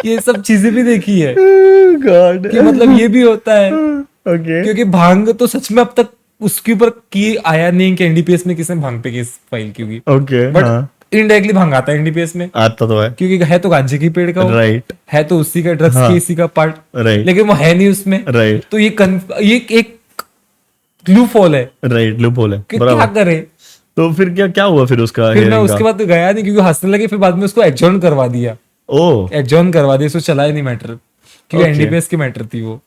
ये सब चीजें भी देखी है गॉड। कि मतलब ये भी होता है, ओके क्योंकि भांग तो सच में अब तक उसके ऊपर की आया नहीं कि एनडीपीएस में किसने भांग पे केस फाइल की होगी, ओके। बट इनडायरेक्टली भांग आता है एनडीपीएस में, आता तो है। क्योंकि है तो गांजे की पेड़ का वो, राइट है तो उसी का ड्रग्स हाँ। की इसी का पार्ट, राइट लेकिन वो है नहीं उसमें। राइट तो ये एक लूप होल है राइट, लूप होल है, कि क्या बराबर। करे। तो फिर क्या क्या हुआ फिर उसका फिर मैं hearing उसके का? बाद तो गया नहीं, क्योंकि हंसने लगे, फिर बाद में उसको एडजॉर्न करवा दिया। ओह एडजॉर्न करवा दिया, उसको चला ही नहीं मैटर, क्योंकि Okay. एनडीपीएस की मैटर थी वो।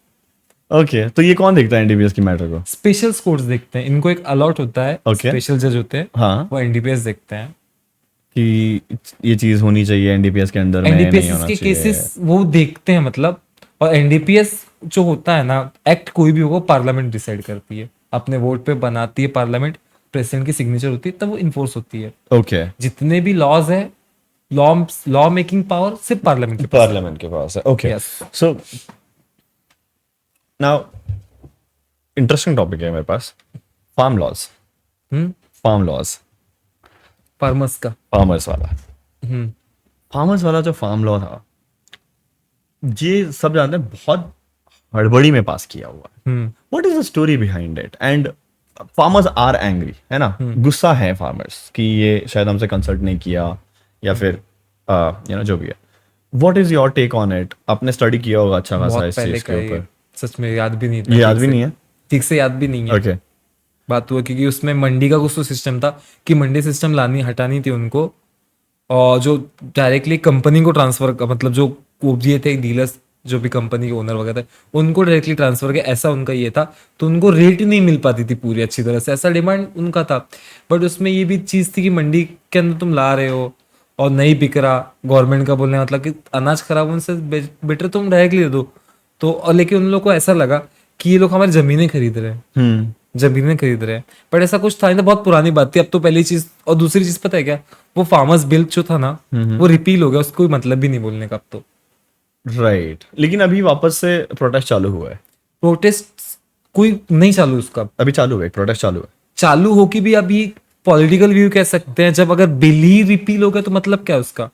ओके, तो ये कौन देखता है एनडीपीएस की मैटर को? स्पेशल कोर्ट्स देखते हैं, इनको एक अलॉट होता है, Okay. स्पेशल जज होते हैं, हाँ, वो एनडीपीएस देखते हैं। कि ये चीज होनी चाहिए एनडीपीएस के अंदर में, नहीं एनडीपीएस होना के चाहिए। केसेस वो देखते हैं मतलब। और एनडीपीएस जो होता है ना, एक्ट कोई भी होगा पार्लियामेंट डिसाइड करती है, अपने वोट पे बनाती है पार्लियामेंट, प्रेसिडेंट की सिग्नेचर होती है, तब वो इन्फोर्स होती है। ओके, जितने भी लॉज है, लॉ मेकिंग पावर सिर्फ पार्लियामेंट के पास है। पार्लियामेंट के पास है। Okay, Yes. So now interesting topic है मेरे पास, farm laws. Farm laws, farmers का। फार्मर्स वाला। हम्म फार्मर्स वाला जो फार्म लॉ था, ये सब जानते हैं बहुत हड़बड़ी में पास किया हुआ है। What is the story behind it? And farmers are angry, है ना, गुस्सा है फार्मर्स कि ये शायद हमसे कंसल्ट नहीं किया, या फिर यू नो जो भी है। What is your take on it? आपने स्टडी किया होगा अच्छा खासा बहुत इस पहले चीज का के ये, ऊपर। सच में याद भी नहीं था। ये याद भी नहीं है? ठीक से याद भी नहीं है। ओके, बात हुआ क्योंकि उसमें मंडी का कुछ तो सिस्टम था कि मंडी सिस्टम हटानी थी उनको, और जो डायरेक्टली कंपनी को ट्रांसफर, मतलब जो ये थे डीलर्स, जो भी कंपनी के ओनर वगैरह थे, उनको डायरेक्टली ट्रांसफर किया, ऐसा उनका ये था। तो उनको रेट ही नहीं मिल पाती थी पूरी अच्छी तरह से, ऐसा डिमांड उनका था। बट उसमें ये भी चीज़ थी कि मंडी के अंदर तुम ला रहे हो और नहीं बिक रहा, गवर्नमेंट का बोलने मतलब कि अनाज खराब होने से बेटर तुम डायरेक्टली दे दो। तो और लेकिन उन लोगों को ऐसा लगा कि ये लोग हमारी जमीनें खरीद रहे हैं, जमीनें खरीद रहे हैं। बट ऐसा कुछ था नहीं, तो बहुत पुरानी बात थी। अब तो पहली चीज, और दूसरी चीज पता है क्या, वो फार्मर्स बिल जो था ना, वो रिपील हो गया, उसको कोई मतलब भी नहीं बोलने का अब तो। राइट। लेकिन अभी वापस से प्रोटेस्ट चालू हुआ है। प्रोटेस्ट कोई नहीं चालू उसका, अभी चालू है, प्रोटेस्ट चालू है। चालू हो कि भी अभी पॉलिटिकल व्यू कह सकते हैं। जब अगर बिल ही रिपील हो गया तो मतलब क्या है उसका?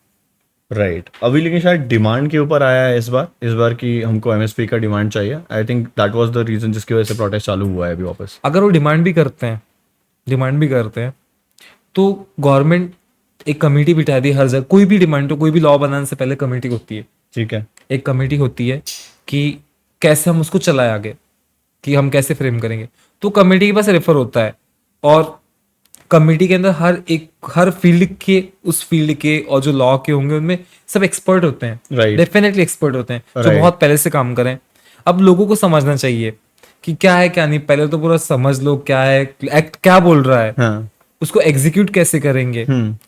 राइट। अभी लेकिन शायद डिमांड के ऊपर आया है इस बार कि हमको एमएसपी का डिमांड चाहिए। I think that was the reason जिसकी वजह से प्रोटेस्ट चालू हुआ है अभी वापस। अगर वो डिमांड भी करते हैं तो गवर्नमेंट एक कमेटी बिठा दी हर जगह। कोई भी डिमांड हो, कोई भी लॉ बनाने से पहले कमेटी होती है, ठीक है। एक कमेटी होती है कि कैसे हम उसको चलाए आगे, कि हम कैसे फ्रेम करेंगे। तो कमेटी के पास रेफर होता है, और कमेटी के अंदर हर फील्ड के, उस फील्ड के और जो लॉ के होंगे उनमें सब एक्सपर्ट होते हैं। Right. डेफिनेटली एक्सपर्ट होते हैं, जो Right. बहुत पहले से काम करें। अब लोगों को समझना चाहिए कि क्या है क्या नहीं, पहले तो पूरा समझ लो क्या है, एक्ट क्या बोल रहा है, हाँ। उसको एग्जीक्यूट कैसे करेंगे,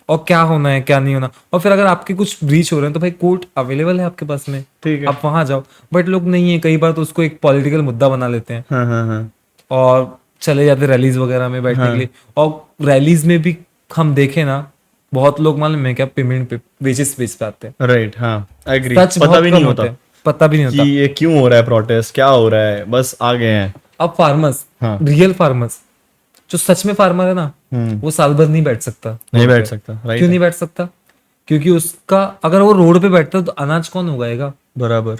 और क्या होना है क्या नहीं होना। और फिर अगर आपके कुछ ब्रीच हो रहे हैं तो भाई कोर्ट अवेलेबल है आपके पास में, ठीक है। आप वहां जाओ। बट लोग नहीं है, कई बार तो उसको एक पॉलिटिकल मुद्दा बना लेते हैं, हाँ हाँ हाँ। और चले जाते रैलीज वगैरह में बैठने के लिए। और रैलीज में भी हम देखें ना, बहुत लोग मालूम है क्या, पेमेंट पे वेजेस बेस पे आते हैं। राइट, हाँ, आई एग्री। सच पता बहुत भी कम नहीं होते होता हैं, पता भी नहीं कि होता। ये क्यों हो रहा है प्रोटेस्ट, क्या हो रहा है, बस आ गए हैं। अब फार्मर्स, हाँ। रियल फार्मर्स, जो सच में फार्मर है ना, वो साल भर नहीं बैठ सकता। नहीं बैठ सकता, राइट। क्यों नहीं बैठ सकता? क्योंकि उसका, अगर वो रोड पे बैठता तो अनाज कौन उगाएगा? बराबर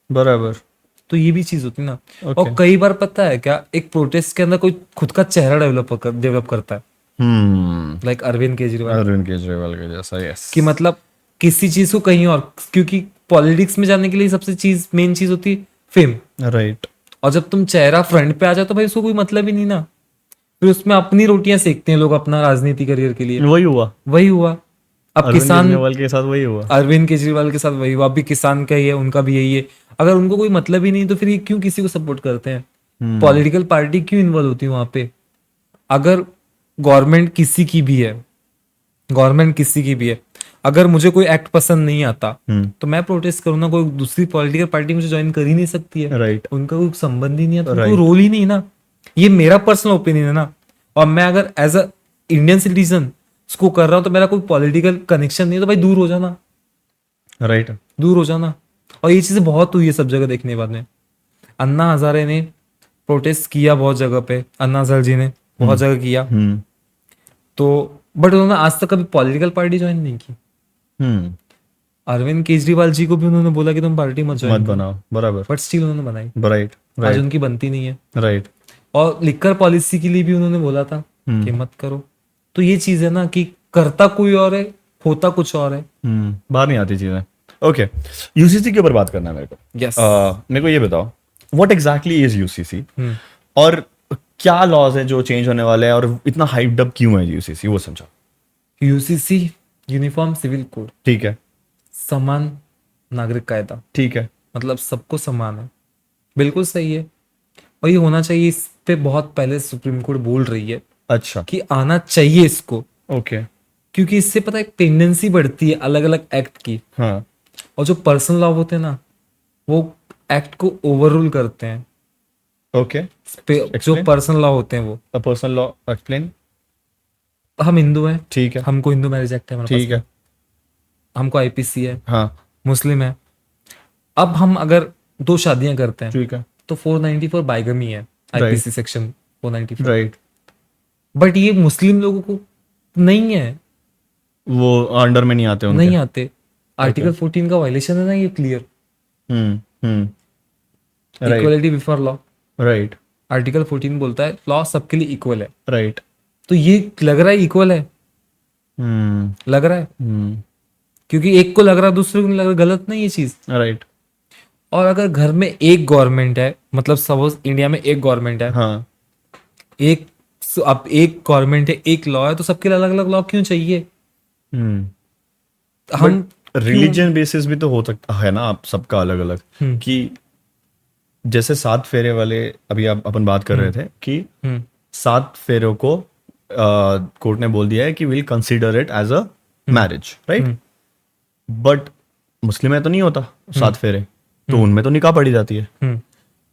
बराबर। तो ये भी चीज होती ना। और कई बार पता है क्या, एक प्रोटेस्ट के अंदर कोई खुद का चेहरा डेवलप करता है। लाइक अरविंद केजरीवाल, अरविंद केजरीवाल के जैसा, यस। कि मतलब किसी चीज को कहीं और, क्योंकि पॉलिटिक्स में जाने के लिए सबसे चीज मेन चीज होती है फेम, राइट। और जब तुम चेहरा फ्रंट पे आ जाओ तो भाई उसको कोई मतलब ही नहीं ना, फिर उसमें अपनी रोटियां सेकते हैं लोग अपना राजनीति करियर के लिए। वही हुआ वही हुआ अब अरविंद किसान, केजरीवाल के साथ, वही हुआ। अरविंद केजरीवाल के साथ वही हुआ, अभी किसान का ही है, उनका भी यही है। अगर उनको कोई मतलब ही नहीं तो फिर ये क्यों किसी को सपोर्ट करते हैं? पॉलिटिकल पार्टी क्यों इन्वॉल्व होती है वहां पे? अगर गवर्नमेंट किसी की भी है, गवर्नमेंट किसी की भी है, अगर मुझे कोई एक्ट पसंद नहीं आता तो मैं प्रोटेस्ट करूँ ना, कोई दूसरी पॉलिटिकल पार्टी मुझे ज्वाइन कर ही नहीं सकती है। राइट। उनका कोई संबंध ही नहीं है, तो कोई रोल ही नहीं ना। ये मेरा पर्सनल ओपिनियन है ना, और मैं अगर एज अ इंडियन सिटीजन इसको कर रहा हूँ तो मेरा कोई पॉलिटिकल कनेक्शन नहीं है, तो भाई दूर हो जाना, राइट। दूर हो जाना। और ये चीजें बहुत हुई है सब जगह देखने के बाद में। अन्ना हजारे ने प्रोटेस्ट किया बहुत जगह पे, अन्ना हजारे जी ने बहुत जगह किया, तो बट उन्होंने आज तक कभी पॉलिटिकल पार्टी ज्वाइन नहीं की। अरविंद केजरीवाल जी को भी उन्होंने बोला कि तुम पार्टी मत ज्वाइन बनाओ, बराबर, बट स्टिल उन्होंने बनाई। राइट। आज उनकी बनती नहीं है। राइट। और लिकर पॉलिसी के लिए भी उन्होंने बोला था कि मत करो। तो ये चीज है ना कि करता कोई और है, होता कुछ और है। बाहर नहीं आती चीजें। ओके, यूसीसी के ऊपर बात करना है मेरे को। यस। मेरे को ये बताओ, व्हाट एग्जैक्टली इज यूसीसी, और क्या लॉज है जो चेंज होने वाले हैं, और इतना हाइप्ड अप क्यों है यूसीसी, वो समझो। यूसीसी यूनिफॉर्म सिविल कोड, ठीक है। समान नागरिक कायदा, ठीक है। मतलब सबको समान है, बिल्कुल सही है। और ये होना चाहिए, इस पे बहुत पहले सुप्रीम कोर्ट बोल रही है अच्छा। कि आना चाहिए इसको। ओके। क्योंकि इससे पता है एक टेंडेंसी बढ़ती है अलग अलग एक्ट की, हाँ। और जो पर्सनल लॉ होते हैं ना वो एक्ट को ओवररूल करते हैं। ओके। जो पर्सनल लॉ होते हैं वो, पर्सनल लॉ एक्सप्लेन। हम हिंदू हैं, ठीक है, हमको हिंदू मैरिज एक्ट है हमारे ठीक पास, है, हमको आईपीसी है, हाँ, मुस्लिम है। अब हम अगर दो शादियां करते हैं ठीक है, तो 494 बाइगमी है, आईपीसी सेक्शन 494। राइट। बट ये मुस्लिम लोगों को नहीं है, वो अंडर में नहीं आते उनके। नहीं आते। आर्टिकल 14 का वायलेशन है ना ये, clear. Equality before law, right. Article 14 बोलता है लॉ सबके लिए इक्वल है, राइट। तो ये लग रहा है इक्वल है, लग रहा है, क्योंकि एक को लग रहा है दूसरे को नहीं लग रहा, गलत नहीं ये चीज। राइट। और अगर घर में एक गवर्नमेंट है, मतलब सपोज इंडिया में एक गवर्नमेंट है, हाँ। एक अब एक गवर्नमेंट है, एक लॉ है, तो सबके लिए अलग अलग लॉ क्यों चाहिए? हम रिलीजन बेसिस भी तो हो सकता है ना, आप सबका अलग अलग, कि जैसे 7 फेरे वाले अभी आप अपन बात कर रहे थे कि 7 फेरों को कोर्ट ने बोल दिया है कि will consider it as a marriage, right. But Muslim में तो नहीं होता 7 फेरे, तो उनमें तो निकाह पड़ी जाती है।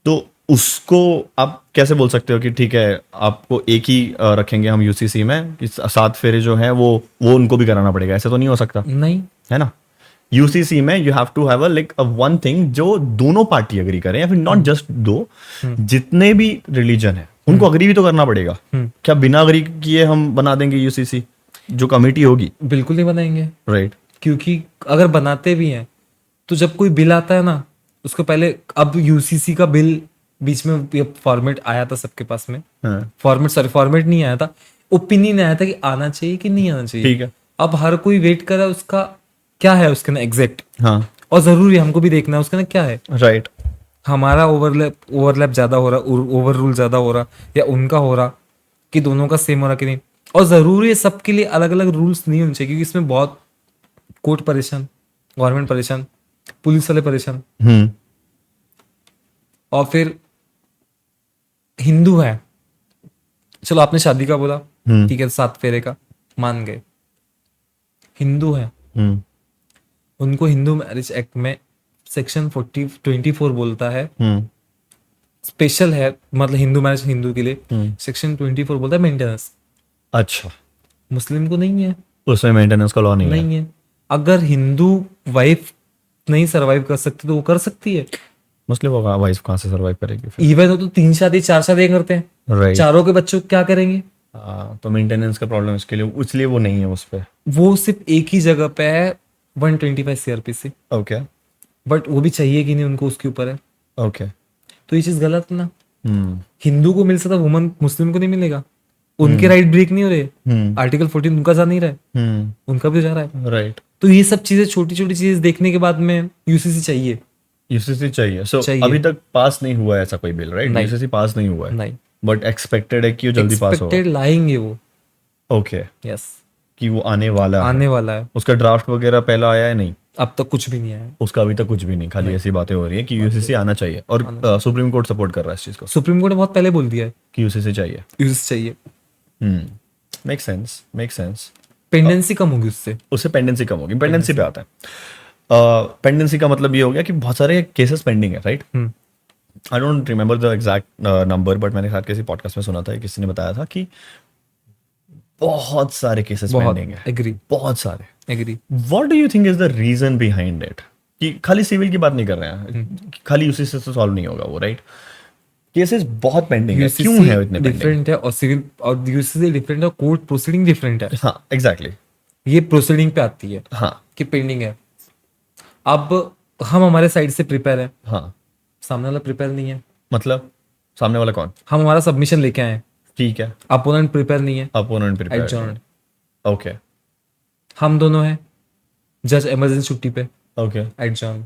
तो उसको आप कैसे बोल सकते हो कि ठीक है आपको एक ही रखेंगे हम यूसीसी में, कि 7 फेरे जो है वो उनको भी कराना पड़ेगा, ऐसे तो नहीं हो सकता, नहीं है ना। यूसीसी में you have to have a like one thing जो दोनों पार्टी अग्री करें, या फिर नॉट जस्ट दो, जितने भी रिलीजन है उनको अग्री भी तो करना पड़ेगा। क्या बिना अग्री किए हम बना देंगे यूसीसी, जो कमेटी होगी? बिल्कुल नहीं बनाएंगे, राइट। क्योंकि अगर बनाते भी हैं तो जब कोई बिल आता है ना उसको पहले, अब यूसीसी का बिल बीच में फॉर्मेट आया था सबके पास में, फॉर्मेट नहीं आया था, ओपिनियन आया था कि आना चाहिए कि नहीं आना चाहिए। ठीक है। अब हर कोई वेट कर रहा है उसका क्या है उसके ना एग्जैक्ट, हाँ, और जरूरी हमको भी देखना है उसके ना क्या है। राइट। हमारा ओवरलैप ज्यादा हो रहा, ओवर रूल ज्यादा हो रहा, या उनका हो रहा, कि दोनों का सेम हो रहा कि नहीं। और जरूरी है सबके लिए अलग अलग रूल्स नहीं होने चाहिए, क्योंकि इसमें बहुत कोर्ट परेशान, गवर्नमेंट परेशान, पुलिस वाले परेशान। और फिर हिंदू है, चलो आपने शादी का बोला, ठीक है 7 फेरे का मान गए, हिंदू है, उनको हिंदू मैरिज एक्ट में सेक्शन 24 बोलता है, स्पेशल है, मतलब हिंदू मैरिज हिंदू के लिए सेक्शन 24 बोलता है मेंटेनेंस। अच्छा, मुस्लिम को नहीं है, उसमें मेंटेनेंस का लॉ नहीं है। अगर हिंदू वाइफ नहीं सरवाइव कर सकती तो वो कर सकती है, मुस्लिम वाइफ कहाँ से सरवाइव करेगी? इवन तो 3 शादी 4 शादी करते हैं, राइट। चारों के बच्चों क्या करेंगे? तो मेंटेनेंस का प्रॉब्लम इसके लिए, इसलिए वो नहीं है उस पे। वो सिर्फ एक ही जगह पे है, 125 सीआरपीसी। ओके। बट वो भी चाहिए कि नहीं उनको, उसके ऊपर है। ओके। तो ये चीज गलत ना, हिंदू को मिल सकता वुमन, मुस्लिम को नहीं मिलेगा। उनके राइट ब्रेक नहीं हो रहे, आर्टिकल 14 उनका जा नहीं रहा है, उनका भी जा रहा है। राइट। तो ये सब चीजें, छोटी छोटी चीजें देखने के बाद में यूसीसी चाहिए। यूसीसी चाहिए। सो चाहिए। अभी तक पास नहीं हुआ है ऐसा कोई बिल, राइट? नहीं। यूसीसी पास नहीं हुआ है, नहीं, बट एक्सपेक्टेड है कि वो जल्दी पास होगा। एक्सपेक्टेड लाएंगे वो। ओके, यस, कि वो आने वाला है। आने वाला है। उसका ड्राफ्ट वगैरह पहला आया है? नहीं, अब तक कुछ भी नहीं आया। उसका अभी तक कुछ भी नहीं, खाली ऐसी बातें हो रही है कि यूसीसी आना चाहिए, और सुप्रीम कोर्ट सपोर्ट कर रहा है इस चीज को। सुप्रीम कोर्ट ने बहुत पहले बोल दिया है कि यूसीसी चाहिए। यूसीसी चाहिए। Make sense, make sense. Pendency कम होगी उससे। उससे पेंडेंसी कम होगी। पेंडेंसी पे आता है। पेंडेंसी का मतलब ये हो गया कि बहुत सारे केसेस पेंडिंग है, right? I don't remember the exact number, but मैंने शायद किसी पॉडकास्ट में सुना था, किसी ने बताया था कि बहुत सारे केसेस पेंडिंग है। एग्री, बहुत सारे। Agree. What do you think is the reason behind it? कि खाली सिविल की बात नहीं कर रहे हैं, खाली उसी से सॉल्व नहीं होगा वो, राइट? केसेस बहुत पेंडिंग है, क्यों है इतने पेंडिंग? डिफरेंट है, और सिविल और यूसीसी डिफरेंट है, कोर्ट प्रोसीडिंग डिफरेंट है। हाँ, एग्जैक्टली। ये प्रोसीडिंग पे आती है हाँ, कि पेंडिंग है। अब हम हमारे साइड से प्रिपेयर है, हाँ। सामने वाला प्रिपेयर नहीं है। मतलब सामने वाला कौन? हम हमारा सबमिशन लेके आए, ठीक है, अपोनेंट प्रिपेयर नहीं है, अपोनेंट प्रिपेयर। एडजॉर्न। ओके, हम दोनों हैं, जज इमरजेंसी छुट्टी पे, ओके। एडजॉर्न।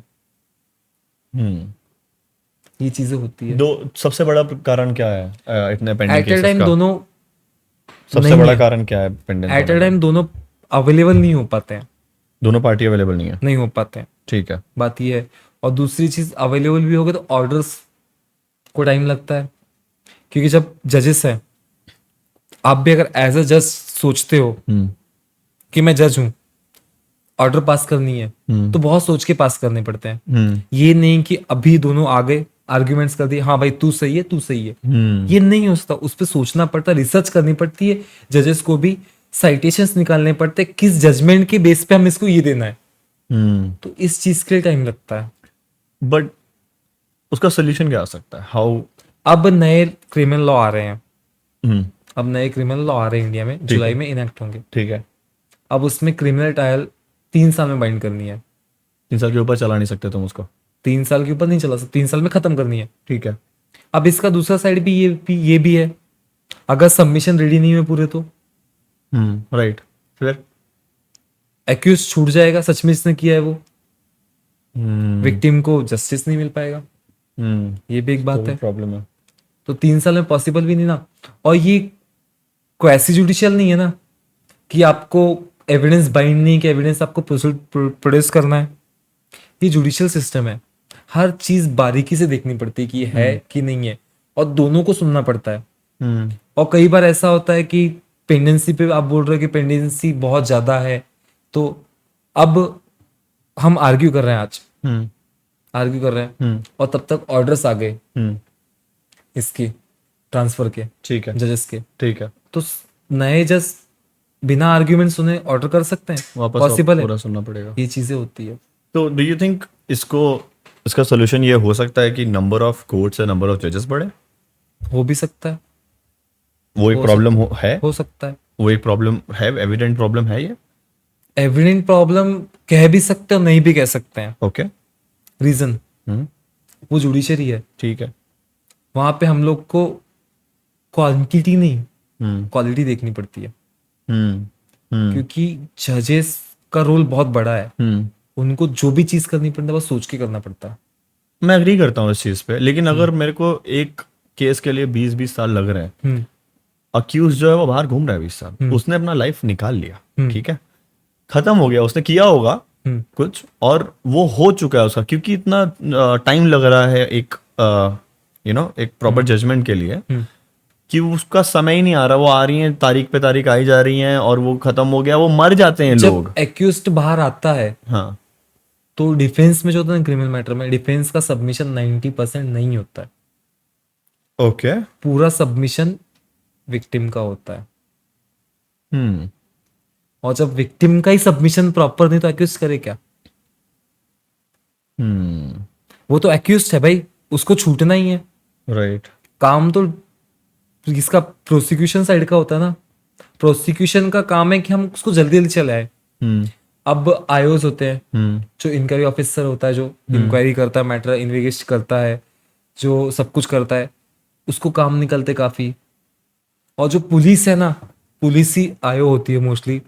ये चीजें होती है। दो सबसे बड़ा कारण क्या है इतने pending at A cases time का? दोनों सबसे नहीं बड़ा है। कारण क्या है पेंडेंस एट ए होने का? टाइम दोनों अवेलेबल नहीं हो पाते हैं, दोनों पार्टी अवेलेबल नहीं है। नहीं हो पाते हैं, ठीक है। बात ये है। और दूसरी चीज, अवेलेबल भी हो गए तो ऑर्डर्स को टाइम लगता है, क्योंकि जब जजेस है, आप भी अगर एज अ जज सोचते हो कि मैं जज हूं, ऑर्डर पास करनी है, तो बहुत सोच के पास करने पड़ते हैं। ये नहीं कि अभी दोनों आ गए, आर्ग्यूमेंट्स कर दिए, हाँ भाई तू सही है, तू सही है, ये नहीं हो सकता। उस पर सोचना पड़ता है, रिसर्च करनी पड़ती है, जजेस को भी साइटेशंस निकालने पड़ते हैं, किस जजमेंट के बेस पे हम इसको ये देना है। तो इस चीज के लिए टाइम लगता है। बट उसका सोल्यूशन क्या आ सकता है? हाउ? अब नए क्रिमिनल लॉ आ रहे हैं, अब नए क्रिमिनल लॉ आ रहे हैं इंडिया में, जुलाई में इनएक्ट होंगे। ठीक है। अब उसमें क्रिमिनल ट्रायल 3 साल में बाइंड करनी है। 3 साल के ऊपर चला नहीं सकते तुम उसको? 3 साल के ऊपर नहीं चला सकते, 3 साल में खत्म करनी है। ठीक है। अब इसका दूसरा साइड भी ये भी है, अगर सबमिशन रेडी नहीं हुए पूरे तो राइट, फिर एक्यूज छूट जाएगा, सच में इसने किया है वो, विक्टिम को जस्टिस नहीं मिल पाएगा। ये भी एक बात है, प्रॉब्लम है। तो 3 साल में पॉसिबल भी नहीं ना। और ये क्वैसी जुडिशियल नहीं है ना, कि आपको एविडेंस बाइंड नहीं, कि एविडेंस आपको प्रोड्यूस करना है। ये जुडिशियल सिस्टम है, हर चीज बारीकी से देखनी पड़ती है कि है कि नहीं है, और दोनों को सुनना पड़ता है। और कई बार ऐसा होता है कि पेंडेंसी पे आप बोल रहे हो कि पेंडेंसी बहुत ज्यादा है, तो अब हम आर्ग्यू कर रहे हैं, आज आर्ग्यू कर रहे हैं, और तब तक ऑर्डर्स आ गए इसके ट्रांसफर के, ठीक है, जजेस के। ठीक है। तो नए जज बिना आर्ग्यूमेंट सुने ऑर्डर कर सकते हैं, वापस पॉसिबल है, पूरा सुनना पड़ेगा। ये चीजें होती है। तो डू यू थिंक इसका सोल्यूशन ये हो सकता है कि नंबर ऑफ कोर्ट्स या नंबर ऑफ जजेस बढ़े? हो भी सकता है, वो एक प्रॉब्लम है, हो सकता है, वो एक प्रॉब्लम है, एविडेंट प्रॉब्लम है ये। एविडेंट प्रॉब्लम कह भी सकते हैं और नहीं भी कह सकते हैं। ओके। रीजन वो जुडिशरी है, ठीक है। वहां पे हम लोग को क्वांटिटी नहीं क्वालिटी देखनी पड़ती है, क्योंकि जजेस का रोल बहुत बड़ा है, उनको जो भी चीज करनी पड़ती है बस सोच के करना पड़ता है। मैं एग्री करता हूँ इस चीज पे, लेकिन अगर मेरे को एक केस के लिए 20-20 साल लग रहे हैं, अक्यूज जो है वो बाहर घूम रहा है 20 साल, उसने अपना लाइफ निकाल लिया, ठीक है, खत्म हो गया, उसने किया होगा कुछ और वो हो चुका है उसका, क्योंकि इतना टाइम लग रहा है एक एक प्रॉपर जजमेंट के लिए, कि उसका समय ही नहीं आ रहा, वो आ रही है तारीख पे तारीख आई जा रही हैं और वो खत्म हो गया, वो मर जाते हैं लोग। जब एक्यूज्ड बाहर आता है, हाँ, तो डिफेंस में जो होता है क्रिमिनल मैटर में, डिफेंस का सबमिशन 90% नहीं होता है। ओके। पूरा सबमिशन विक्टिम का होता है। और जब विक्टिम का ही सबमिशन प्रॉपर नहीं तो एक्यूज करे क्या? वो तो एक्यूज है भाई, उसको छूटना ही है। राइट। काम तो इसका प्रोसिक्यूशन साइड का होता है ना, प्रोसिक्यूशन का काम है कि हम उसको जल्दी जल्दी चलाए। अब आयोज होते हैं, जो इंक्वायरी ऑफिसर होता है, जो इंक्वायरी करता है, मैटर इन्वेस्टिगेट करता है, जो सब कुछ करता है, उसको काम निकलते काफी। और जो पुलिस है ना, पुलिस ही आयो होती है मोस्टली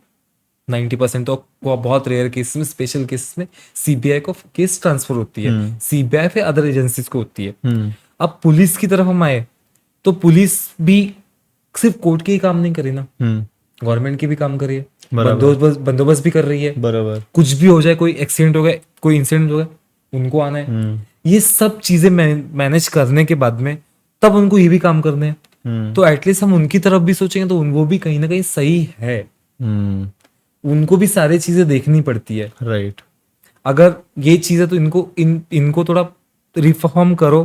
90%, तो वो बहुत रेयर केस में, स्पेशल केसेस में सीबीआई को केस ट्रांसफर होती है, सीबीआई फिर अदर एजेंसीज को होती है। अब पुलिस की तरफ हम आए तो पुलिस भी सिर्फ कोर्ट के ही काम नहीं करे ना, गवर्नमेंट की भी काम कर रही है, बंदोबस्त भी कर रही है, बराबर। कुछ भी हो जाए, कोई एक्सीडेंट हो गया, कोई इंसिडेंट हो गया, उनको आना है। ये सब चीजें मैनेज करने के बाद में तब उनको ये भी काम करने हैं। तो एटलीस्ट हम उनकी तरफ भी सोचेंगे तो वो भी कहीं ना कहीं सही है। उनको भी सारी चीजें देखनी पड़ती है। राइट। अगर ये चीजें तो इनको थोड़ा रिफॉर्म करो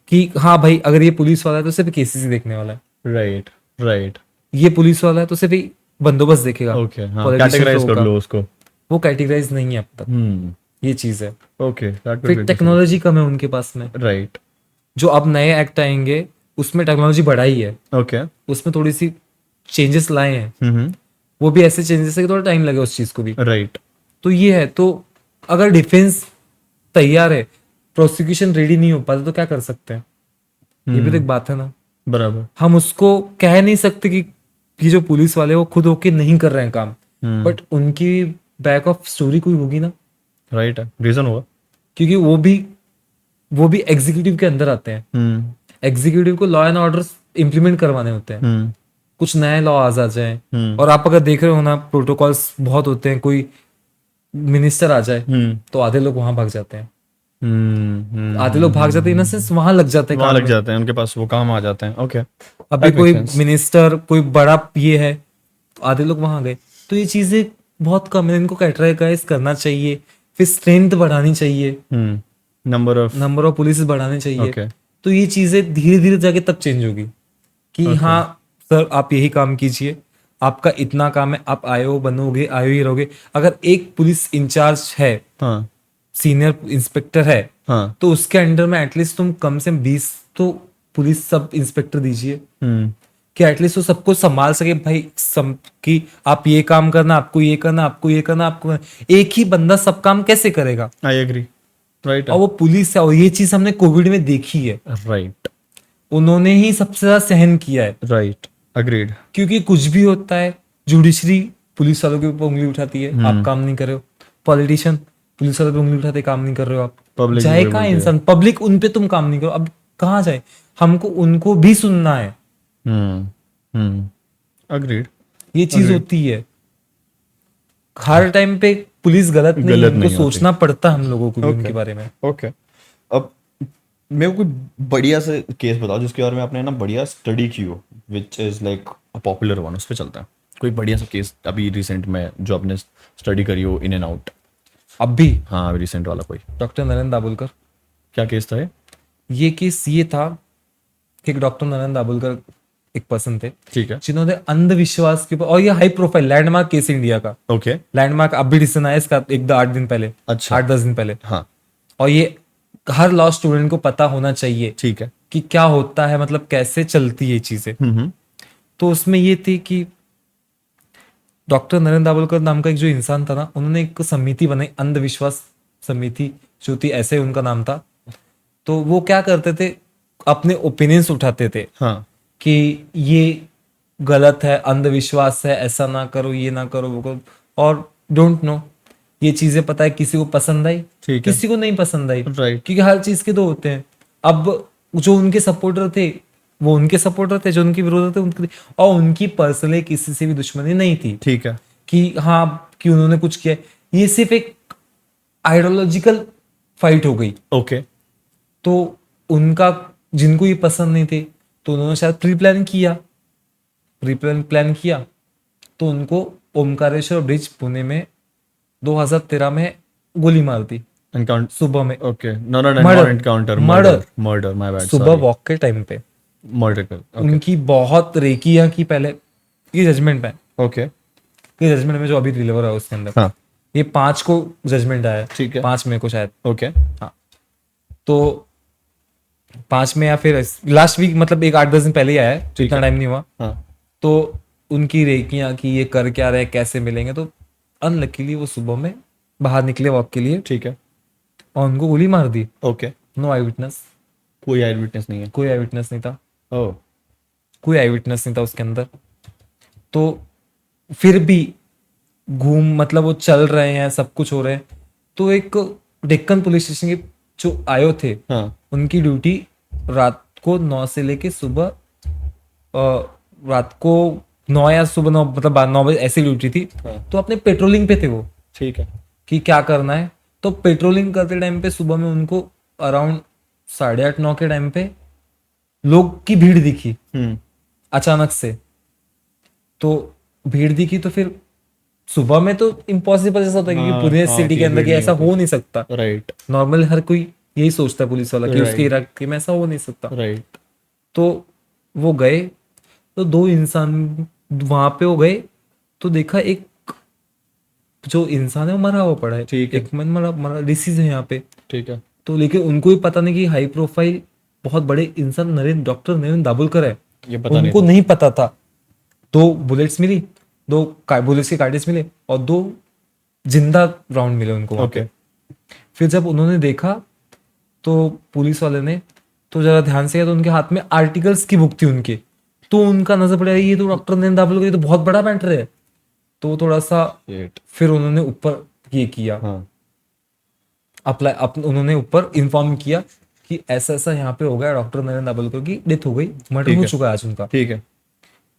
कि हाँ भाई, अगर ये पुलिस वाला है तो सिर्फ केसेस ही देखने वाला है। Right right. ये पुलिस वाला है तो सिर्फ बंदोबस्त देखेगा। ओके, हाँ, कैटेगराइज कर लो उसको। वो कैटेगराइज नहीं है अब तक। ये चीज है। ओके, फिर टेक्नोलॉजी कम है उनके पास में। राइट। जो अब नए एक्ट आएंगे उसमें टेक्नोलॉजी बढ़ाई है। ओके। उसमें थोड़ी सी चेंजेस लाए हैं। वो भी ऐसे चेंजेस है कि थोड़ा टाइम लगे उस चीज को भी। राइट। तो ये है। तो अगर डिफेंस तैयार है, प्रोसिक्यूशन रेडी नहीं हो पाता तो क्या कर सकते हैं? ये भी तो एक बात है ना। बराबर। हम उसको कह नहीं सकते कि ये जो पुलिस वाले वो खुद होके नहीं कर रहे हैं काम, बट उनकी बैक ऑफ स्टोरी कोई होगी ना। राइट है, रीजन होगा। क्योंकि वो भी एग्जीक्यूटिव के अंदर आते हैं। एग्जीक्यूटिव को लॉ एंड ऑर्डर इम्प्लीमेंट करवाने होते हैं। कुछ नए लॉ आ जाए, और आप अगर देख रहे हो ना, प्रोटोकॉल्स बहुत होते हैं। कोई मिनिस्टर आ जाए तो आधे लोग वहां भाग जाते हैं। आधे लोग भाग जाते हैं, इन सेंस वहां लग जाते हैं, वहां लग जाते हैं, उनके पास वो काम आ जाते हैं। ओके। अभी कोई मिनिस्टर, कोई बड़ा ये है तो आधे लोग वहां गए। तो ये चीजें बहुत कम है, इनको कैटेगराइज करना चाहिए। फिर स्ट्रेंथ बढ़ानी चाहिए, नंबर ऑफ पुलिस बढ़ाने चाहिए। Okay. तो ये चीजें धीरे धीरे जाके तब चेंज होगी कि हाँ सर आप यही काम कीजिए, आपका इतना काम है, आप आयो बनोगे, आयो ही रहोगे। अगर एक पुलिस इंचार्ज है, हाँ, सीनियर इंस्पेक्टर है, हाँ, तो उसके अंडर में एटलीस्ट तुम कम से 20 तो पुलिस सब इंस्पेक्टर दीजिए कि एटलीस्ट वो सबको संभाल सके भाई। कि आप ये काम करना, आपको ये करना, आपको ये करना, आपको एक ही बंदा सब काम कैसे करेगा? I agree. राइट। और वो पुलिस है, और ये चीज हमने कोविड में देखी है। राइट। उन्होंने ही सबसे ज्यादा सहन किया है। Right, agreed. क्योंकि कुछ भी होता है, जुडिशरी पुलिस वालों के ऊपर उंगली उठाती है, आप काम नहीं कर रहे हो। पॉलिटिशियन पुलिस वालों पे उंगली उठाते, काम नहीं कर रहे हो आप। पब्लिक जाए कहाँ इंसान? पब्लिक उन पे तुम काम नहीं करो, अब कहाँ जाए? हमको उनको भी सुनना है। अग्रीड। ये चीज होती है। हर टाइम पे पुलिस गलत नहीं है, उनको सोचना पड़ता हम लोगों को भी उनके बारे में। ओके। अब मेरे को कोई बढ़िया से केस बताओ जिसके बारे में आपने ना बढ़िया स्टडी की हो, which is like a popular one, उस पे चलता है। कोई बढ़िया सा केस अभी रिसेंट में जो आपने स्टडी करी हो, इन एंड आउट। अभी? हाँ, अभी रिसेंट वाला कोई। डॉक्टर नरेंद्र दाभोलकर। क्या केस था ये केस ये था कि डॉक्टर नरेंद्र दाभोलकर एक पर्सन थे, ठीक है, जिन्होंने अंधविश्वास के ऊपर, और ये high profile landmark case India का। ओके। लैंडमार्क अभी डिसीजन आया इसका 8 दिन पहले। अच्छा, 8-10 दिन पहले। हाँ। और ये हर लॉ स्टूडेंट को पता होना चाहिए, ठीक है, कि क्या होता है, मतलब कैसे चलती है ये चीजें। तो उसमें ये थी कि डॉक्टर नरेंद्र दाभोलकर नाम का एक जो इंसान था ना, उन्होंने एक समिति बनाई, अंधविश्वास समिति जो थी, ऐसे उनका नाम था। तो वो क्या करते थे, अपने ओपिनियंस उठाते थे, हाँ, कि ये गलत है, अंधविश्वास है, ऐसा ना करो, ये ना करो, वो करो। और डोंट नो, ये चीजें पता है किसी को पसंद आई, किसी को नहीं पसंद आई, राइट। क्योंकि हर चीज के दो होते हैं। अब जो उनके सपोर्टर थे वो उनके सपोर्टर थे, जो उनके विरोध थे उनके, और उनकी पर्सनली किसी से भी दुश्मनी नहीं थी। ठीक है, कि हाँ कि उन्होंने कुछ किया, ये सिर्फ एक आइडियोलॉजिकल फाइट हो गई। ओके। तो उनका, जिनको ये पसंद नहीं थे, तो उन्होंने शायद प्री प्लान किया, तो उनको ओमकारेश्वर ब्रिज पुणे में 2013 में गोली मार दी, सुबह में। Okay, encounter, murder, my bad, सुबह वॉक के टाइम पे मर्डर कर। उनकी बहुत रेकियां की पहले, ये जजमेंट में, ओके, ये जजमेंट में जो अभी डिलीवर है उसके अंदर, हाँ, ये 5 को जजमेंट आया, ठीक है, 5 मई को शायद। ओके, हाँ, तो 5 में या फिर लास्ट वीक, मतलब एक 8-10 दिन पहले ही आया है, इतना टाइम नहीं हुआ। हाँ, तो उनकी रेकियां कि ये कर क्या रहे, कैसे मिलेंगे, तो अनलकीली वो सुबह में बाहर निकले वॉक के लिए, ठीक है, और उनको गोली मार दी। ओके। नो आई विटनेस, कोई आई विटनेस नहीं है? कोई आई विटनेस नहीं था। ओह, कोई आई विटनेस नहीं था उसके अंदर। तो फिर भी मतलब वो चल रहे हैं, सब कुछ हो रहे हैं। तो एक डेक्कन पुलिस स्टेशन के जो आयो थे, हाँ उनकी ड्यूटी रात को 9 से लेके सुबह रात को 9 या सुबह 9, मतलब 9 बजे ऐसी ड्यूटी थी। हाँ। तो अपने पेट्रोलिंग पे थे वो, ठीक है। कि क्या करना है। तो पेट्रोलिंग करते टाइम पे सुबह में उनको अराउंड 8:30-9 के टाइम पे लोग की भीड़ दिखी अचानक से। तो भीड़ दिखी तो फिर सुबह में तो इम्पॉसिबल जैसा होता है, क्योंकि पूरे सिटी के अंदर कि ऐसा हो नहीं सकता। राइट नॉर्मल हर कोई यही सोचता है पुलिस वाला कि उसके Right. इलाके में ऐसा हो नहीं सकता। राइट। तो वो गए, तो 2 इंसान वहां पे वो गए, तो देखा एक जो इंसान है वो मरा हुआ पड़ा है। ठीक है। एक मन मरा मरा डिसीज है यहाँ पे। ठीक है। तो लेकिन उनको भी पता नहीं कि हाई प्रोफाइल बहुत बड़े इंसान डॉक्टर नरेंद्र दाभोलकर है, ये पता उनको नहीं नहीं पता था। 2 बुलेट्स मिली, 2 बुलेट्स के कार्टेज मिले और 2 जिंदा राउंड मिले उनको वहां पे। फिर जब उन्होंने देखा तो पुलिस वाले ने तो जरा ध्यान से किया, तो उनके हाथ में आर्टिकल्स की बुक थी उनके। तो उनका नजर पड़ा ये तो डॉक्टर नरेंद्र दाभोलकर, ये तो बहुत बड़ा मैटर है। तो थोड़ा सा फिर उन्होंने ऊपर ये किया, उन्होंने ऊपर इन्फॉर्म किया कि ऐसा ऐसा यहाँ पे हो गया, डॉक्टर नरेंद्र दाभोलकर की डेथ हो गई, मर्डर हो चुका है आज उनका। ठीक है।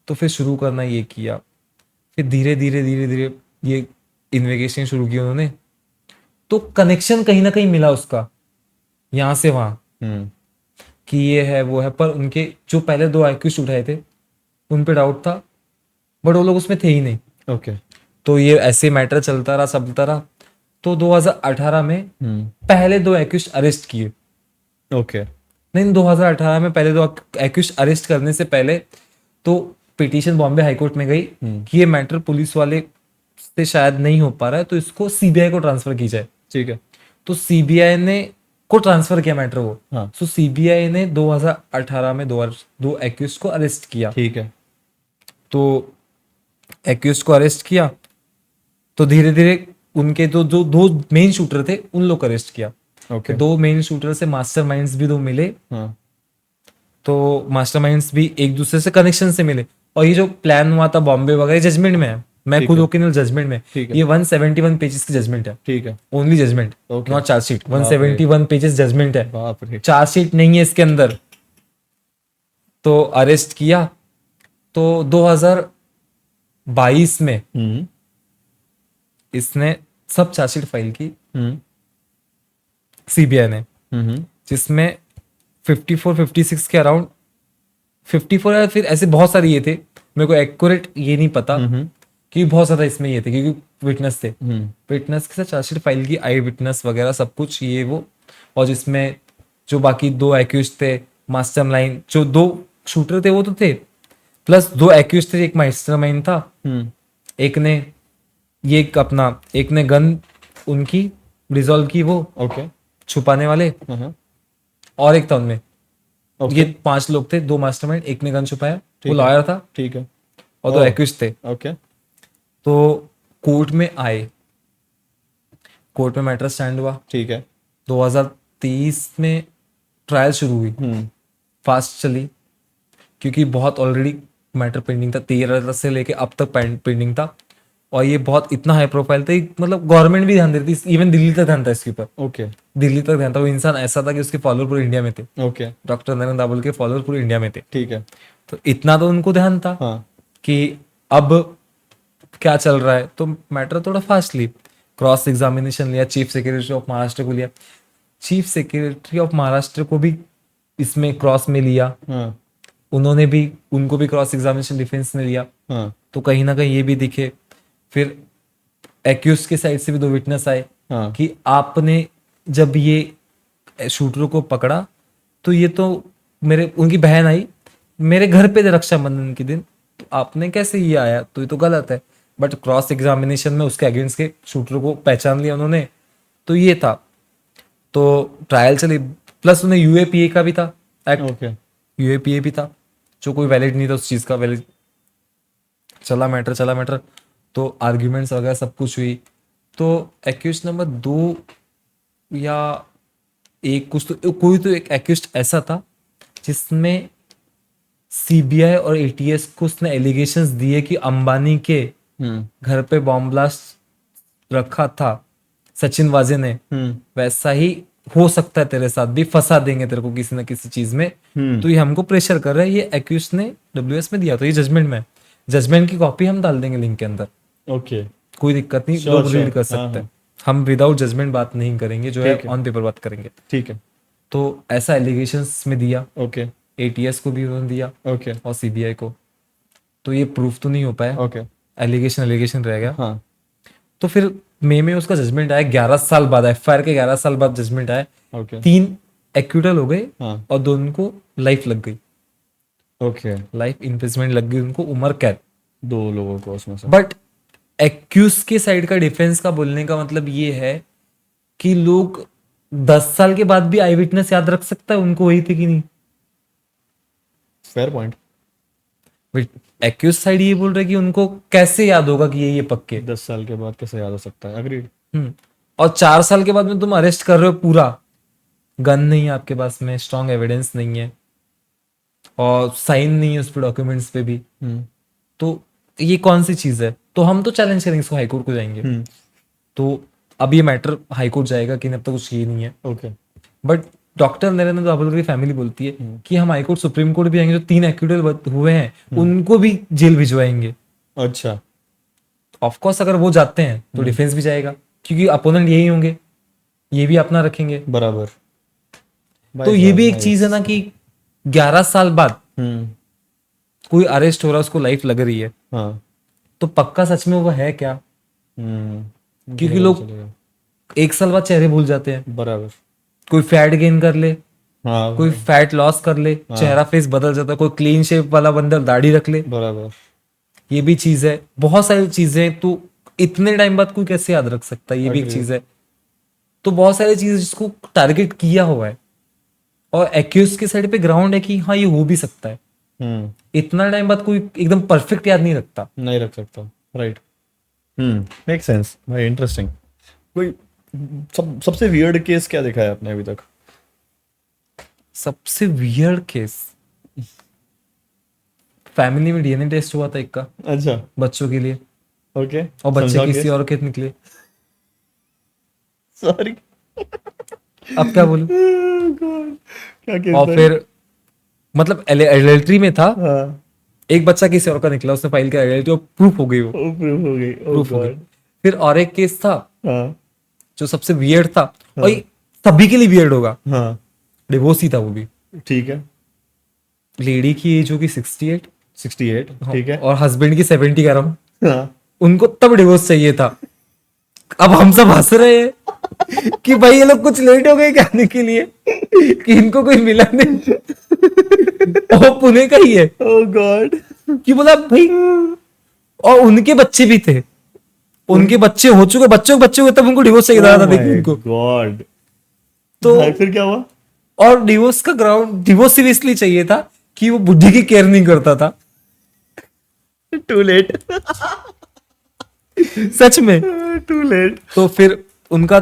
तो फिर शुरू करना ये किया। फिर धीरे धीरे धीरे धीरे ये इन्वेस्टिगेशन शुरू की उन्होंने। तो कनेक्शन कहीं ना कहीं मिला उसका, यहाँ से वहां, कि ये है वो है। पर उनके जो पहले 2 एक्यूज उठाए थे उन पे डाउट था, बट वो लोग उसमें थे ही नहीं। ओके। तो ये ऐसे मैटर चलता रहा। तो 2018 में पहले 2 एक्यूज अरेस्ट किए। ओके। नहीं, 2018 में पहले 2 एक्यूज अरेस्ट करने से पहले तो पिटीशन बॉम्बे हाईकोर्ट में गई कि ये मैटर पुलिस वाले से शायद नहीं हो पा रहा है, तो इसको सीबीआई को ट्रांसफर की जाए। ठीक है। तो सीबीआई ने को ट्रांसफर किया मैटर वो। हाँ। सो सीबीआई ने 2018 में 2 एक्यूज को अरेस्ट किया। ठीक है। तो एक्यूज को अरेस्ट किया, तो धीरे धीरे उनके जो 2 मेन शूटर थे उन लोग को अरेस्ट किया। ओके। 2 मेन शूटर से मास्टरमाइंड्स भी 2 मिले। हाँ। तो मास्टरमाइंड्स भी एक दूसरे से कनेक्शन से मिले। और ये जो प्लान हुआ था बॉम्बे वगैरह, जजमेंट में है, मैं खुद ओकेनल जजमेंट में, ये 171 पेजेस की जजमेंट है। ठीक है। Only judgement, not chargesheet. 171 pages judgement है, चार्जशीट नहीं है इसके अंदर। तो अरेस्ट किया। तो 2022 में इसने सब चार्जशीट फाइल की सीबीआई ने, जिसमें 54 56 के अराउंड 54 या फिर ऐसे बहुत सारे ये थे, मेरे को एक्यूरेट ये नहीं पता कि बहुत ज्यादा इसमें ये थे, क्योंकि विटनेस थे। विटनेस के साथ चार्जशीट फाइल की, आई विटनेस वगैरह सब कुछ ये वो। और जिसमें जो बाकी 2 एक्यूज थे, मास्टरमाइंड जो 2 शूटर थे वो तो थे, प्लस 2 एक्यूज थे, एक मास्टरमाइंड था। एक ने ये अपना, एक ने गन उनकी रिजॉल्व की वो, ओके, छुपाने वाले, और एक था उनमें। ये 5 लोग थे, 2 मास्टरमाइंड, एक ने गन छुपाया, वो लॉयर था। ठीक है। और 2 एक्यूज थे। ओके। तो कोर्ट में आए, कोर्ट में मैटर स्टैंड हुआ। ठीक है। 2023 में ट्रायल शुरू हुई, फास्ट चली, क्योंकि बहुत ऑलरेडी मैटर पेंडिंग था, 13 से लेके अब तक पेंडिंग था। और ये बहुत इतना हाई प्रोफाइल था, मतलब गवर्नमेंट भी ध्यान देती थी, इवन दिल्ली तक ध्यान था इसके ऊपर। ओके। दिल्ली तक ध्यान था। वो इंसान ऐसा था कि उसके फॉलोअर पूरे इंडिया में थे। ओके। डॉक्टर नरेंद्र दाभोलकर के फॉलोअर पूरे इंडिया में थे। ठीक है। तो इतना तो उनको ध्यान था कि अब क्या चल रहा है। तो मैटर थोड़ा फास्टली क्रॉस एग्जामिनेशन लिया, चीफ सेक्रेटरी ऑफ महाराष्ट्र को लिया, चीफ सेक्रेटरी ऑफ महाराष्ट्र को भी इसमें क्रॉस में लिया। उन्होंने भी, उनको भी क्रॉस एग्जामिनेशन डिफेंस ने लिया। तो कहीं ना कहीं ये भी दिखे। फिर एक्यूज के साइड से भी 2 विटनेस आए कि आपने जब ये शूटरों को पकड़ा तो ये तो उनकी बहन आई मेरे घर पे रक्षाबंधन के दिन, तो आपने कैसे ये आया, तो ये तो गलत है। बट क्रॉस एग्जामिनेशन में उसके अगेंस्ट के शूटरों को पहचान लिया उन्होंने, तो ये था। तो ट्रायल चली, प्लस उन्हें यूएपीए का भी था एक्ट। यूएपीए भी था जो कोई वैलिड नहीं था उस चीज का, वैलिड चला मैटर। तो आर्ग्यूमेंट्स वगैरह सब कुछ हुई। तो एक्यूज नंबर 2 या 1 कुछ तो, कोई तो एक एक्यूज ऐसा था जिसमें सीबीआई और एटीएस को उसने एलिगेशंस दिए कि अंबानी के घर पे बॉम्ब ब्लास्ट रखा था सचिन वाजे ने, वैसा ही हो सकता है तेरे साथ भी, फंसा देंगे तेरे को किसी ना किसी चीज में, तो ये हमको प्रेशर कर रहा है। ये एक्यूज ने डब्ल्यूएस में दिया, तो ये जजमेंट में, जजमेंट की कॉपी हम डाल देंगे लिंक के अंदर, ओके कोई दिक्कत नहीं, लोग रीड कर सकते हैं। हम विदाउट जजमेंट बात नहीं करेंगे, जो है ऑन पेपर बात करेंगे। ठीक है। तो ऐसा एलिगेशंस में दिया, ओके एटीएस को भी उन्होंने दिया ओके और सीबीआई को, तो ये प्रूफ तो नहीं हो पाया, ओके एलिगेशन रह गया। हाँ तो फिर मई में उसका जजमेंट आया, 11 साल बाद, एफआईआर के 11 साल बाद जजमेंट आया। ओके 3 एक्यूटल हो गए हाँ और 2 को लाइफ लग गई, ओके लाइफ इम्प्रिजमेंट लग गई उनको, उम्र कैद। 2 लोगों को उसमें से। बट एक्यूज के साइड का डिफेंस का बोलने का मतलब ये है कि लोग 10 साल के बाद भी आई विटनेस याद रख सकता है उनको वही थे कि नहीं। Fair point. एक्यूज साइड ये बोल रहे कि उनको कैसे याद होगा कि ये पक्के, 10 साल के बाद कैसे याद हो सकता है, अग्रीड। और 4 साल के बाद में तुम अरेस्ट कर रहे हो, पूरा गन नहीं है आपके पास में, स्ट्रॉन्ग एविडेंस नहीं है और साइन नहीं है उस पर डॉक्यूमेंट्स पे भी, तो ये कौन सी चीज है। तो हम तो चैलेंज करेंगे इसको, हाईकोर्ट को जाएंगे। तो अब ये मैटर हाईकोर्ट जाएगा कि अब तक कुछ ये नहीं है। Okay but doctor Narendra Dabholkar की फैमिली बोलती है कि हम हाईकोर्ट सुप्रीम कोर्ट भी जाएंगे, जो 3 एक्यूटल हुए हैं उनको भी जेल भिजवाएंगे। अच्छा ऑफकोर्स अगर वो जाते हैं तो डिफेंस भी जाएगा, क्योंकि अपोनेंट यही होंगे, ये भी अपना रखेंगे बराबर। तो ये भी एक चीज है ना कि 11 साल बाद कोई अरेस्ट हो रहा है, उसको लाइफ लग रही है, हाँ तो पक्का सच में वो है क्या। क्योंकि लोग 1 साल बाद चेहरे भूल जाते हैं, बराबर। कोई फैट गेन कर ले, हाँ कोई फैट लॉस कर ले, चेहरा फेस बदल जाता है, कोई क्लीन शेप वाला बंदा दाढ़ी रख ले, बराबर। ये भी चीज है। बहुत सारी चीजें, तो इतने टाइम बाद कोई कैसे याद रख सकता है, ये भी एक चीज है। तो बहुत सारी चीजें जिसको टारगेट किया हुआ है और एक्यूज के साइड पे ग्राउंड है कि हाँ ये हो भी सकता है। इतना टाइम बाद कोई एकदम परफेक्ट याद नहीं रखता, नहीं रख सकता, राइट। मेक सेंस, भाई इंटरेस्टिंग। कोई सबसे वियर्ड केस क्या देखा है आपने अभी तक? सबसे वियर्ड केस, फैमिली में डीएनए टेस्ट हुआ था एक का, अच्छा बच्चों के लिए, ओके, और बच्चे किसी और के निकले। सॉरी अब क्या बोलूं। क्या केस और फिर मतलब एडल्ट्री में था, हाँ एक बच्चा किसी और का निकला, उसने फाइल किया एडल्ट्री और प्रूफ हो गई, वो प्रूफ हो गई, प्रूफ हो गई। फिर और एक केस था हाँ जो सबसे वियर्ड था, और ये सभी के लिए वियर्ड होगा, हाँ डिवोर्स ही था वो भी। ठीक है, लेडी की एज होगी 68, 68 ठीक है, और हस्बैंड की 70 कह रहा हूँ, हाँ उनको तब डिवोर्स चाहिए था। अब हम सब हंस रहे हैं कि भाई ये लोग कुछ लेट हो गए कहने के लिए कि इनको कोई मिला नहीं, और पुणे का ही है। ओह गॉड, कि बोला भाई, और उनके बच्चे भी थे, उनके बच्चे हो चुके, बच्चों के बच्चे हुए, तब उनको डिवोर्स चाहिए था, देखिए उनको। गॉड। तो फिर क्या हुआ? और डिवोर्स का ग्राउंड, डिवोर्स सिर्फ इसलिए चाहिए था कि वो बुद्धि की केयर नहीं करता था। टू लेट सच में टू लेट। तो फिर उनका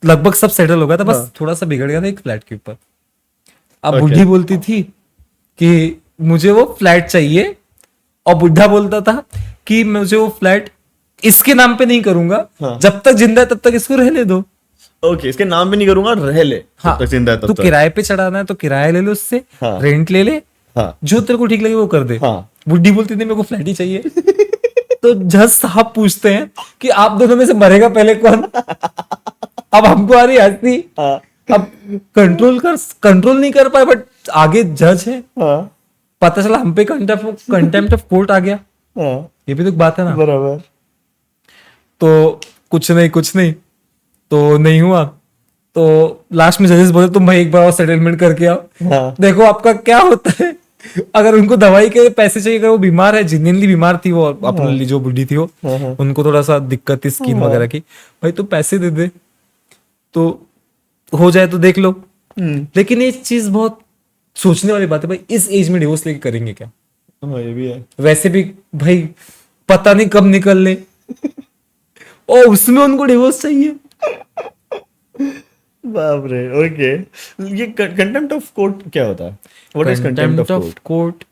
लगभग सब सेटल हो गया था, बस थोड़ा सा बिगड़ गया था एक फ्लैट के ऊपर। अब बुढ़ी बोलती थी कि मुझे वो फ्लैट चाहिए, और बुढ़ा बोलता था कि मुझे वो फ्लैट इसके नाम पे नहीं करूंगा, जब तक जिंदा है तब तक इसको रहने दो। ओके, इसके नाम पे नहीं करूंगा, रह ले हाँ, तब तक जिंदा है तब तो तक। किराए पे चढ़ाना है तो किराया ले लो उससे, हाँ, रेंट ले ले, हाँ, जो तेरे को ठीक लगे वो कर दे। हाँ, बुढ़ी बोलती थी मेरे को फ्लैट ही चाहिए। तो जज साहब पूछते हैं कि आप दोनों में से मरेगा पहले कौन। अब हमको आ रही हंसी, हाँ, अब कंट्रोल नहीं कर पाए, बट आगे जज है, हाँ, पता चला हम पे कंटेम्प्ट ऑफ कोर्ट आ गया। हाँ, ये भी तो एक बात है ना। बराबर। तो कुछ नहीं तो नहीं हुआ। तो लास्ट में जजेस बोले तुम भाई एक बार और सेटलमेंट करके आओ, हाँ, देखो आपका क्या होता है। अगर उनको दवाई के पैसे चाहिए, अगर वो बीमार है, जिनली बीमार थी वो, अपने जो बुढ़ी थी वो, उनको थोड़ा सा दिक्कत थी स्किन वगैरह की, भाई तो पैसे दे दे तो हो जाए तो देख लो। लेकिन ये चीज बहुत सोचने वाली बात है भाई, इस एज में डिवोर्स लेके करेंगे क्या। हाँ, ये भी है। वैसे भी भाई पता नहीं कब निकल ले, और उसमें उनको डिवोर्स चाहिए। बाप रे। ओके, ये कंटेम्प्ट ऑफ कोर्ट क्या होता है? What is contempt of court? Court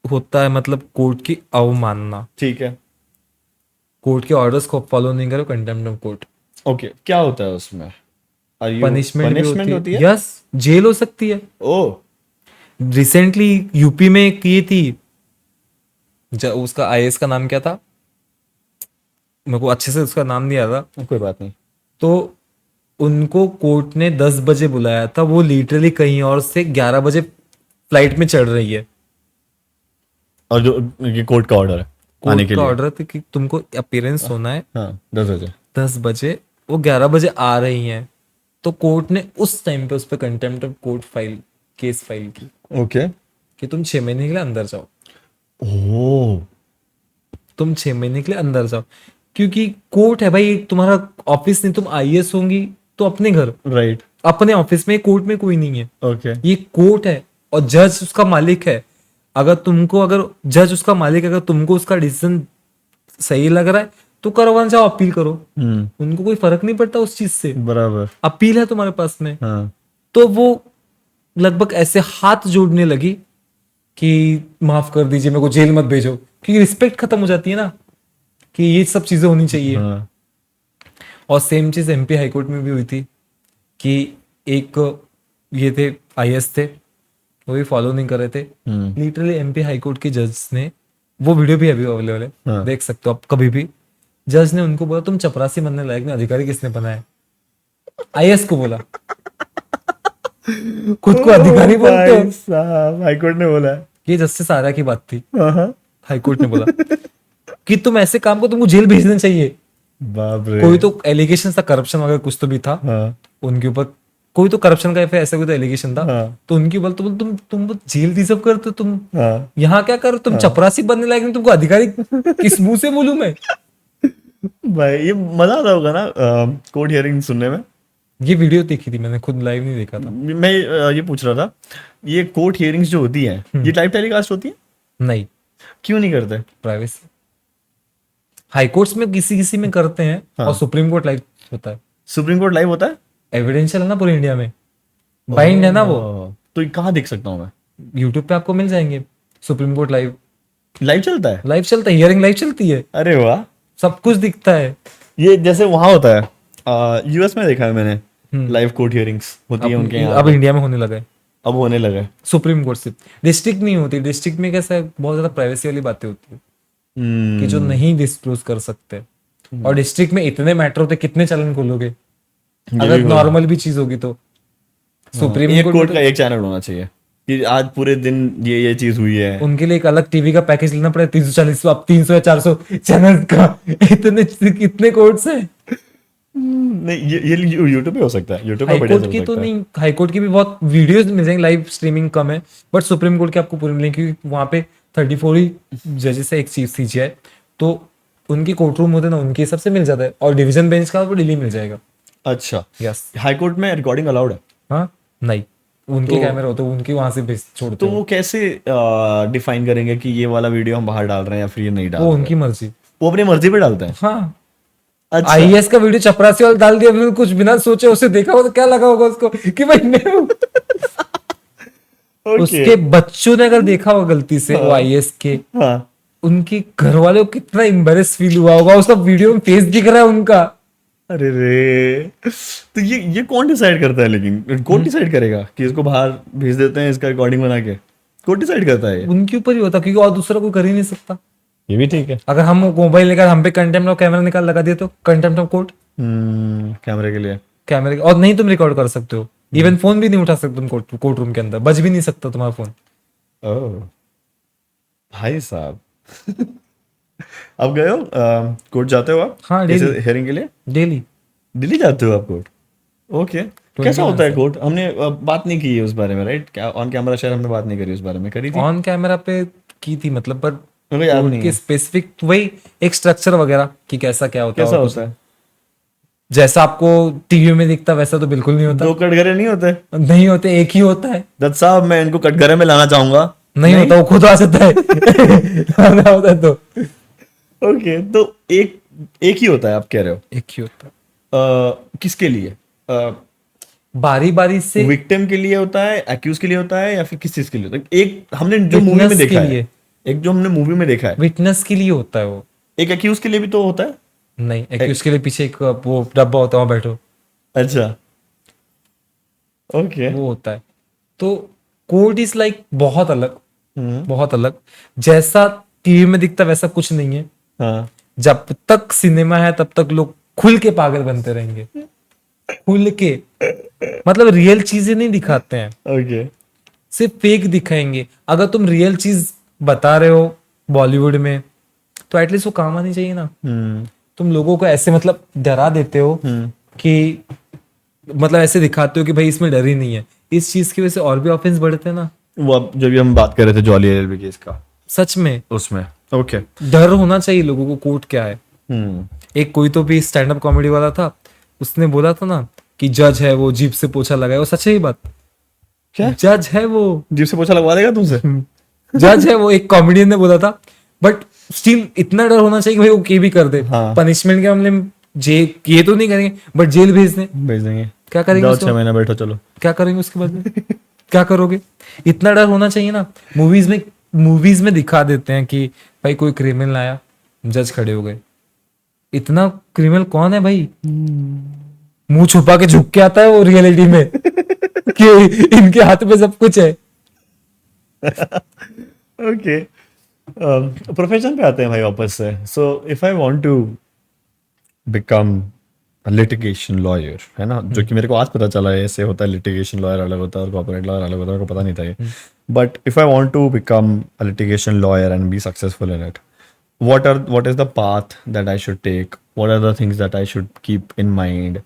होता है मतलब कोर्ट की अवमानना, ठीक है, कोर्ट के ऑर्डर्स को फॉलो नहीं करो, कंटेम्प्ट ऑफ कोर्ट। ओके, क्या होता है उसमें? आर यू पनिशमेंट भी पनिशमेंट होती होती है, है? यस, जेल हो सकती है। ओ, रिसेंटली यूपी में की थी, उसका आईएएस का नाम क्या था, मेरे को अच्छे से उसका नाम नहीं आ रहा। कोई बात नहीं। तो उनको कोर्ट ने 10 बजे बुलाया था, वो लिटरली कहीं और से 11 बजे फ्लाइट में चढ़ रही है। और जो ये कोर्ट का ऑर्डर है आने कोर्ट के का लिए? ऑर्डर था कि तुमको अपीयरेंस होना है हाँ, 10 बजे। 10 बजे, वो 11 बजे आ रही हैं, तो कोर्ट ने उस टाइम पे उस पर contempt of court case file की ओके। कि तुम 6 महीने के लिए अंदर जाओ, ओ, तुम 6 महीने के लिए अंदर जाओ, क्योंकि कोर्ट है भाई, तुम्हारा ऑफिस नहीं, तुम आईएएस होंगी तो अपने घर, राइट, अपने ऑफिस में, कोर्ट में कोई नहीं है। ओके। ये कोर्ट है और जज उसका मालिक है। अगर जज उसका मालिक है, अगर तुमको उसका डिसीजन सही लग रहा है तो करवाना जाओ, अपील करो, उनको कोई फर्क नहीं पड़ता उस चीज से, बराबर। अपील है तुम्हारे पास में। हाँ, तो वो लगभग ऐसे हाथ जोड़ने लगी कि माफ कर दीजिए, मेरे को जेल मत भेजो, क्योंकि रिस्पेक्ट खत्म हो जाती है ना कि ये सब चीजें होनी चाहिए। हाँ, और सेम चीज एमपी हाईकोर्ट में भी हुई थी कि एक ये थे आईएएस थे, वो भी फॉलो नहीं कर रहे थे, लिटरली एमपी हाईकोर्ट के जज ने, वो वीडियो भी अभी अवेलेबल है, हाँ। देख सकते हो आप कभी भी, जज ने उनको बोला तुम चपरासी बनने लायक नहीं, अधिकारी किसने बनाया? आईएएस को बोला, खुद को अधिकारी बोलते हो? साहब, हाईकोर्ट ने बोला है? ये जस्टिस आर्या की बात थी, हाँ, हाईकोर्ट ने बोला कि तुम ऐसे काम को तुमको जेल भेजना चाहिए। बाप रे। कोई तो एलिगेशन था, करप्शन वगैरह कुछ तो भी था हाँ, उनके ऊपर, कोई तो करप्शन का ऐसा कोई तो एलिगेशन था, हाँ, तो उनके ऊपर तो बोल तुम जेल डिजर्व करते हो, तुम हाँ। यहाँ क्या कर, तुम चपरासी बनने लायक नहीं, तुमको अधिकारी किस मुंह से बोलूं मैं? भाई ये मजा आता होगा ना कोर्ट हियरिंग सुनने में? ये वीडियो देखी थी मैंने, खुद लाइव नहीं देखा था। मैं ये पूछ रहा था, ये कोर्ट हियरिंग्स जो होती हैं ये लाइव टेलीकास्ट होती है? नहीं, क्यों नहीं करते? प्राइवेसी, हाईकोर्ट्स में किसी किसी में करते हैं, और सुप्रीम कोर्ट लाइव होता है, सुप्रीम कोर्ट लाइव होता है? एविडेंशियल है ना पूरे इंडिया में, बाइंड है ना वो। तो ये कहाँ देख सकता हूँ मैं? यूट्यूब पे आपको मिल जाएंगे, सुप्रीम कोर्ट लाइव, लाइव चलता है? लाइव चलता है, हियरिंग लाइव चलती है, अरे वाह। सब कुछ दिखता है। ये जैसे वहां होता है यूएस में, देखा है मैंने, लाइव कोर्ट हियरिंग्स होती है उनके यहाँ। अब इंडिया में होने लगा है, अब होने लगा है। सुप्रीम कोर्ट से, डिस्ट्रिक्ट नहीं होती, डिस्ट्रिक्ट में कैसा है, बहुत ज्यादा प्राइवेसी वाली बातें होती है कि जो नहीं डिस्क्लोज कर सकते, और डिस्ट्रिक्ट में इतने मैटर होते, कितने चलन खोलोगे अगर नॉर्मल भी चीज होगी तो। सुप्रीम एक कोर्ट कोर्ट का एक चैनल होना चाहिए कि आज पूरे दिन ये चीज हुई है। उनके लिए एक अलग टीवी का पैकेज लेना पड़ेगा, 340, अब 300 या 400 चैनल का, इतने कोर्ट्स हैं। नहीं, ये यूट्यूब पे हो सकता है, यूट्यूब पे बढ़िया हाईकोर्ट से की हो तो सकता है। नहीं, हाईकोर्ट की भी बहुत वीडियोस मिल जाएंगे, लाइव स्ट्रीमिंग कम है, बट सुप्रीम कोर्ट की आपको पूरी मिलेंगी, क्योंकि वहां पे 34 ही जजेस है, एक चीफ सीजीआई, तो उनकी कोर्ट रूम होते हैं ना, उनके हिसाब से मिल जाता है, और डिवीजन बेंच का वो दिल्ली मिल जाएगा। अच्छा, यस। हाई कोर्ट में रिकॉर्डिंग अलाउड है? हाँ, नहीं, उनके कैमरे होते हैं, उनके वहां से भेज छोड़ते तो हैं, वो कैसे डिफाइन करेंगे कि ये वाला वीडियो हम बाहर डाल रहे हैं या फिर ये नहीं डाल वो रहे उनकी हैं? मर्जी। वो अपनी मर्जी पे डालते हैं? हाँ, अच्छा। आईएएस का वीडियो चपरासी वाला डाल दिया, फिर कुछ बिना सोचे उसे देखा हो तो क्या लगा होगा उसको कि भाई मैं हूं। ओके। उसके बच्चों ने अगर देखा होगा गलती से, वो आईएएस के, हाँ, उनके घर वाले को कितना एम्बेरेस फील हुआ होगा, उसका वीडियो में फेस दिख रहा है उनका। अरे रे, तो ये कौन डिसाइड करता है? लेकिन कोर्ट डिसाइड करेगा कि इसको बाहर भेज देते हैं, इसका रिकॉर्डिंग बना के? कोर्ट डिसाइड करता है ये? उनके ऊपर ही होता, क्योंकि और दूसरा कोई कर ही नहीं सकता। ये भी ठीक है। अगर हम मोबाइल लेकर हम पे कंटेम्प्ट ऑफ कैमरा निकाल लगा दिए तो कंटेम्प्ट ऑफ कोर्ट, कैमरे के लिए। कैमरे, और नहीं तुम रिकॉर्ड कर सकते हो, इवन फोन भी नहीं उठा सकते तुम कोर्ट रूम के अंदर, बज भी नहीं सकता तुम्हारा फोन। ओह भाई साहब। अब गए हो कोर्ट जाते हो आप? हाँ, हियरिंग के लिए डेली। दिल्ली जाते हो आप कोर्ट? ओके। कैसा होता है कोर्ट? हमने बात नहीं की है उस बारे में, राइट? क्या ऑन कैमरा शायद हमने बात नहीं करी उस बारे में? करी थी ऑन कैमरा पे की थी मतलब, पर मेरे को याद नहीं की है। स्पेसिफिक वही एक स्ट्रक्चर वगैरह कि कैसा क्या होता कैसा है, होता है? जैसा आपको टीवी में दिखता वैसा तो बिल्कुल नहीं होता। 2 कटघरे नहीं होते? नहीं होते, एक ही होता है। दत्त साहब, मैं इनको कटघरे में लाना चाहूंगा। नहीं होता, वो खुद आ जाता है। आना होता है तो ओके, तो एक ही होता है आप कह रहे हो? एक ही होता है। किसके लिए? बारी बारी से विक्टिम के लिए होता है, एक्यूज के लिए होता है, या फिर किस चीज के लिए होता है? एक हमने जो मूवी में विटनेस देखा के है। लिए, एक जो हमने मूवी में देखा है, विटनेस के लिए होता है वो, एक एक्यूज के लिए भी तो होता है। नहीं एक्यूज के लिए पीछे एक वो डब्बा होता है, वहाँ बैठो, अच्छा, ओके। वो होता है। तो कोर्ट इज लाइक बहुत अलग, हम्म, बहुत अलग। जैसा टीवी में दिखता वैसा कुछ नहीं है। हाँ, जब तक सिनेमा है तब तक लोग खुल के पागल बनते रहेंगे, खुल के, मतलब रियल चीजें नहीं दिखाते हैं, ओके। सिर्फ फेक दिखाएंगे। अगर तुम रियल चीज बता रहे हो बॉलीवुड में तो एटलीस्ट वो काम आनी चाहिए ना। हम्म, तुम लोगों को ऐसे मतलब डरा देते हो कि मतलब ऐसे दिखाते हो कि भाई इसमें डर ही नहीं है, इस चीज की वजह से और भी ऑफेंस बढ़ते हैं ना। वो अब जब भी हम बात कर रहे थे जॉली एलएलबी केस का, सच में उसमें, ओके। डर होना चाहिए लोगों को, कोर्ट क्या है। हम्म, एक कोई तो भी स्टैंड अप कॉमेडी वाला था, उसने बोला था ना कि जज है वो जीभ से पोछा लगाए, वो सच है ही बात। क्या? जज है वो, जीभ से पोछा लगवा देगा तुमसे? जज है वो, एक कॉमेडियन ने बोला था। बट स्टिल इतना डर होना चाहिए कि भाई वो के भी कर दे। हाँ। पनिशमेंट के मामले में जेल ये तो नहीं करेंगे, बट जेल भेज दें, भेज देंगे। क्या करेंगे जाओ उसके 6 बाद? महीना बैठो, चलो। क्या करेंगे उसके बाद में? क्या करोगे? इतना डर होना चाहिए ना। मूवीज में दिखा देते हैं कि भाई कोई क्रिमिनल आया, जज खड़े हो गए। इतना क्रिमिनल कौन है भाई? मुंह छुपा के झुक के आता है वो रियलिटी में कि इनके हाथ में सब कुछ है। ओके, प्रोफेशन पे आते हैं भाई वापस से। So if I want to become litigation lawyer, है ना, जो कि मेरे को आज पता चला है ऐसे होता है, लिटिगेशन लॉयर अलग होता है और कॉर्पोरेट लॉयर अलग होता है, मेरे को पता नहीं था ये। But if I want to become a litigation lawyer and be successful in it, what is the path that I should take? What are the things that I should keep in mind?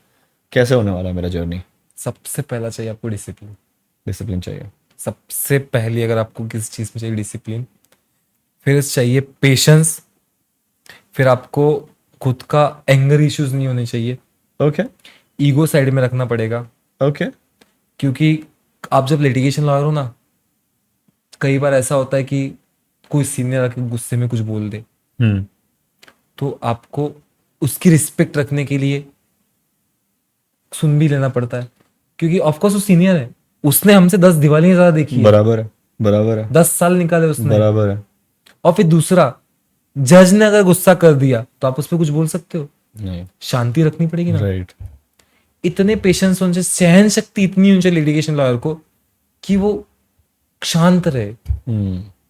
कैसे होने वाला है मेरा journey? सबसे पहला चाहिए आपको discipline. Discipline चाहिए। सबसे पहली अगर आपको किसी चीज में चाहिए डिसिप्लिन, फिर चाहिए पेशेंस, फिर आपको खुद का एंगर इश्यूज नहीं होने चाहिए, ओके, ईगो साइड में रखना पड़ेगा। ओके। क्योंकि आप जब लिटिगेशन लॉयर हो ना, कई बार ऐसा होता है कि कोई सीनियर आके गुस्से में कुछ बोल दे, हम्म, तो आपको उसकी रिस्पेक्ट रखने के लिए सुन भी लेना पड़ता है। क्योंकि ऑफकोर्स वो सीनियर है, उसने हमसे 10 दिवालियां ज्यादा देखी है, बराबर है, बराबर है, 10 साल निकाले उसने। बराबर है। और फिर दूसरा, जज ने अगर गुस्सा कर दिया तो आप उस पर कुछ बोल सकते हो? नहीं, शांति रखनी पड़ेगी ना। राइट। इतने पेशेंस होने चाहिए, सहन शक्ति इतनी होनी चाहिए लिटिगेशन लॉयर को कि वो शांत रहे,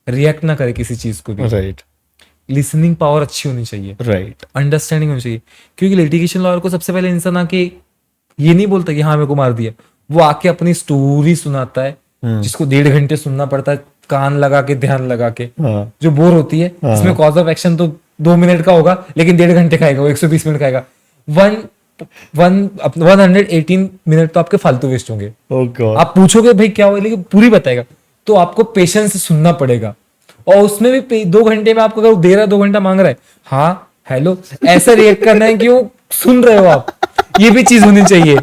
रिएक्ट ना करे किसी चीज को भी। राइट, लिसनिंग पावर अच्छी होनी चाहिए, राइट। अंडरस्टैंडिंग होनी चाहिए। क्योंकि लिटिगेशन लॉयर को सबसे पहले इंसान आके ये नहीं बोलता कि हाँ मेरे को मार दिया, वो आके अपनी स्टोरी सुनाता है, जिसको 1.5 घंटे सुनना पड़ता है, कान लगा के, ध्यान लगा के, हाँ, जो बोर होती है। इसमें कॉज ऑफ एक्शन तो 2 मिनट का होगा, लेकिन 1.5 घंटे खाएगा वो, 120 मिनट खाएगा। 118 मिनट तो आपके फालतू वेस्ट होंगे। ओह गॉड। आप पूछोगे भाई क्या हुआ, लेकिन पूरी बताएगा। तो आपको पेशेंस से सुनना पड़ेगा। और उसमें भी 2 घंटे में आपको अगर दे रहा है, 2 घंटा मांग रहा है, हाँ हेलो, ऐसा रिएक्ट करना है कि वो सुन रहे हो आप, ये भी चीज होनी चाहिए।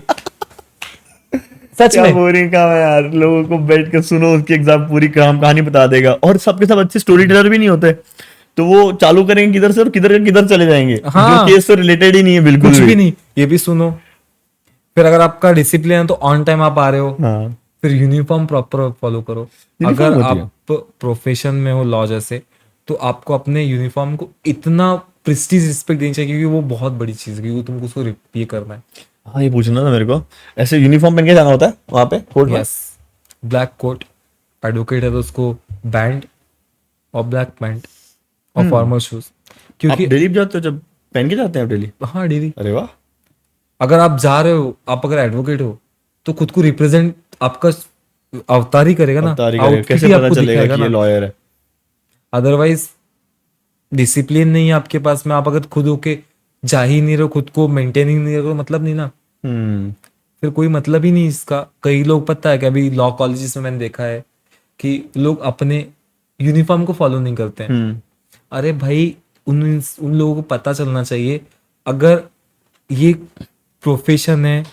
सच क्या में बोरिंग काम है यार, लोगों को बैठ के सुनो, उसकी एग्जाम पूरी कहानी बता देगा। और सबके सब अच्छे स्टोरी टेलर भी नहीं होते, तो वो चालू करेंगे किधर से और किधर चले जाएंगे, हाँ, जो केस से रिलेटेड ही नहीं है बिल्कुल कुछ भी नहीं। ये भी सुनो। फिर अगर आपका डिसिप्लिन है तो ऑन टाइम आप आ रहे हो, हाँ, फिर यूनिफॉर्म प्रॉपर फॉलो करो। यूनिफॉर्म अगर होती है। आप प्रोफेशन में हो लॉ जैसे, तो आपको अपने यूनिफॉर्म को इतना प्रेस्टीज रिस्पेक्ट देनी चाहिए, क्योंकि वो बहुत बड़ी चीज है, क्योंकि तुमको उसको ये करना है। हाँ, ये पूछना था मेरे को, ऐसे यूनिफॉर्म पहन के जाना होता है वहां पे कोर्ट में? यस, ब्लैक कोट, एडवोकेट है तो उसको बैंड और ब्लैक पैंट और फॉर्मल शूज। आप क्योंकि डेली भी जाते हो, जब पहन के जाते हैं आप डेली? हाँ डेली। अरे वाह। अगर आप जा रहे हो, आप अगर एडवोकेट हो तो खुद को रिप्रेजेंट आपका अवतार ही करेगा ना, तारीख है, आउटफिट कैसे ही पता आपको चलेगा दिखाएगा कि ये ना। लॉयर है? अदरवाइज डिसिप्लिन नहीं है आपके पास में, आप अगर खुद होके जा ही नहीं रहे हो, खुद को मेंटेन ही नहीं रहे हो, मतलब नहीं ना, फिर कोई मतलब ही नहीं इसका। कई लोग, पता है कि अभी लॉ कॉलेजेस में मैंने देखा है कि लोग अपने यूनिफॉर्म को फॉलो नहीं करते हैं। अरे भाई, उन लोगों को पता चलना चाहिए, अगर ये प्रोफेशन है,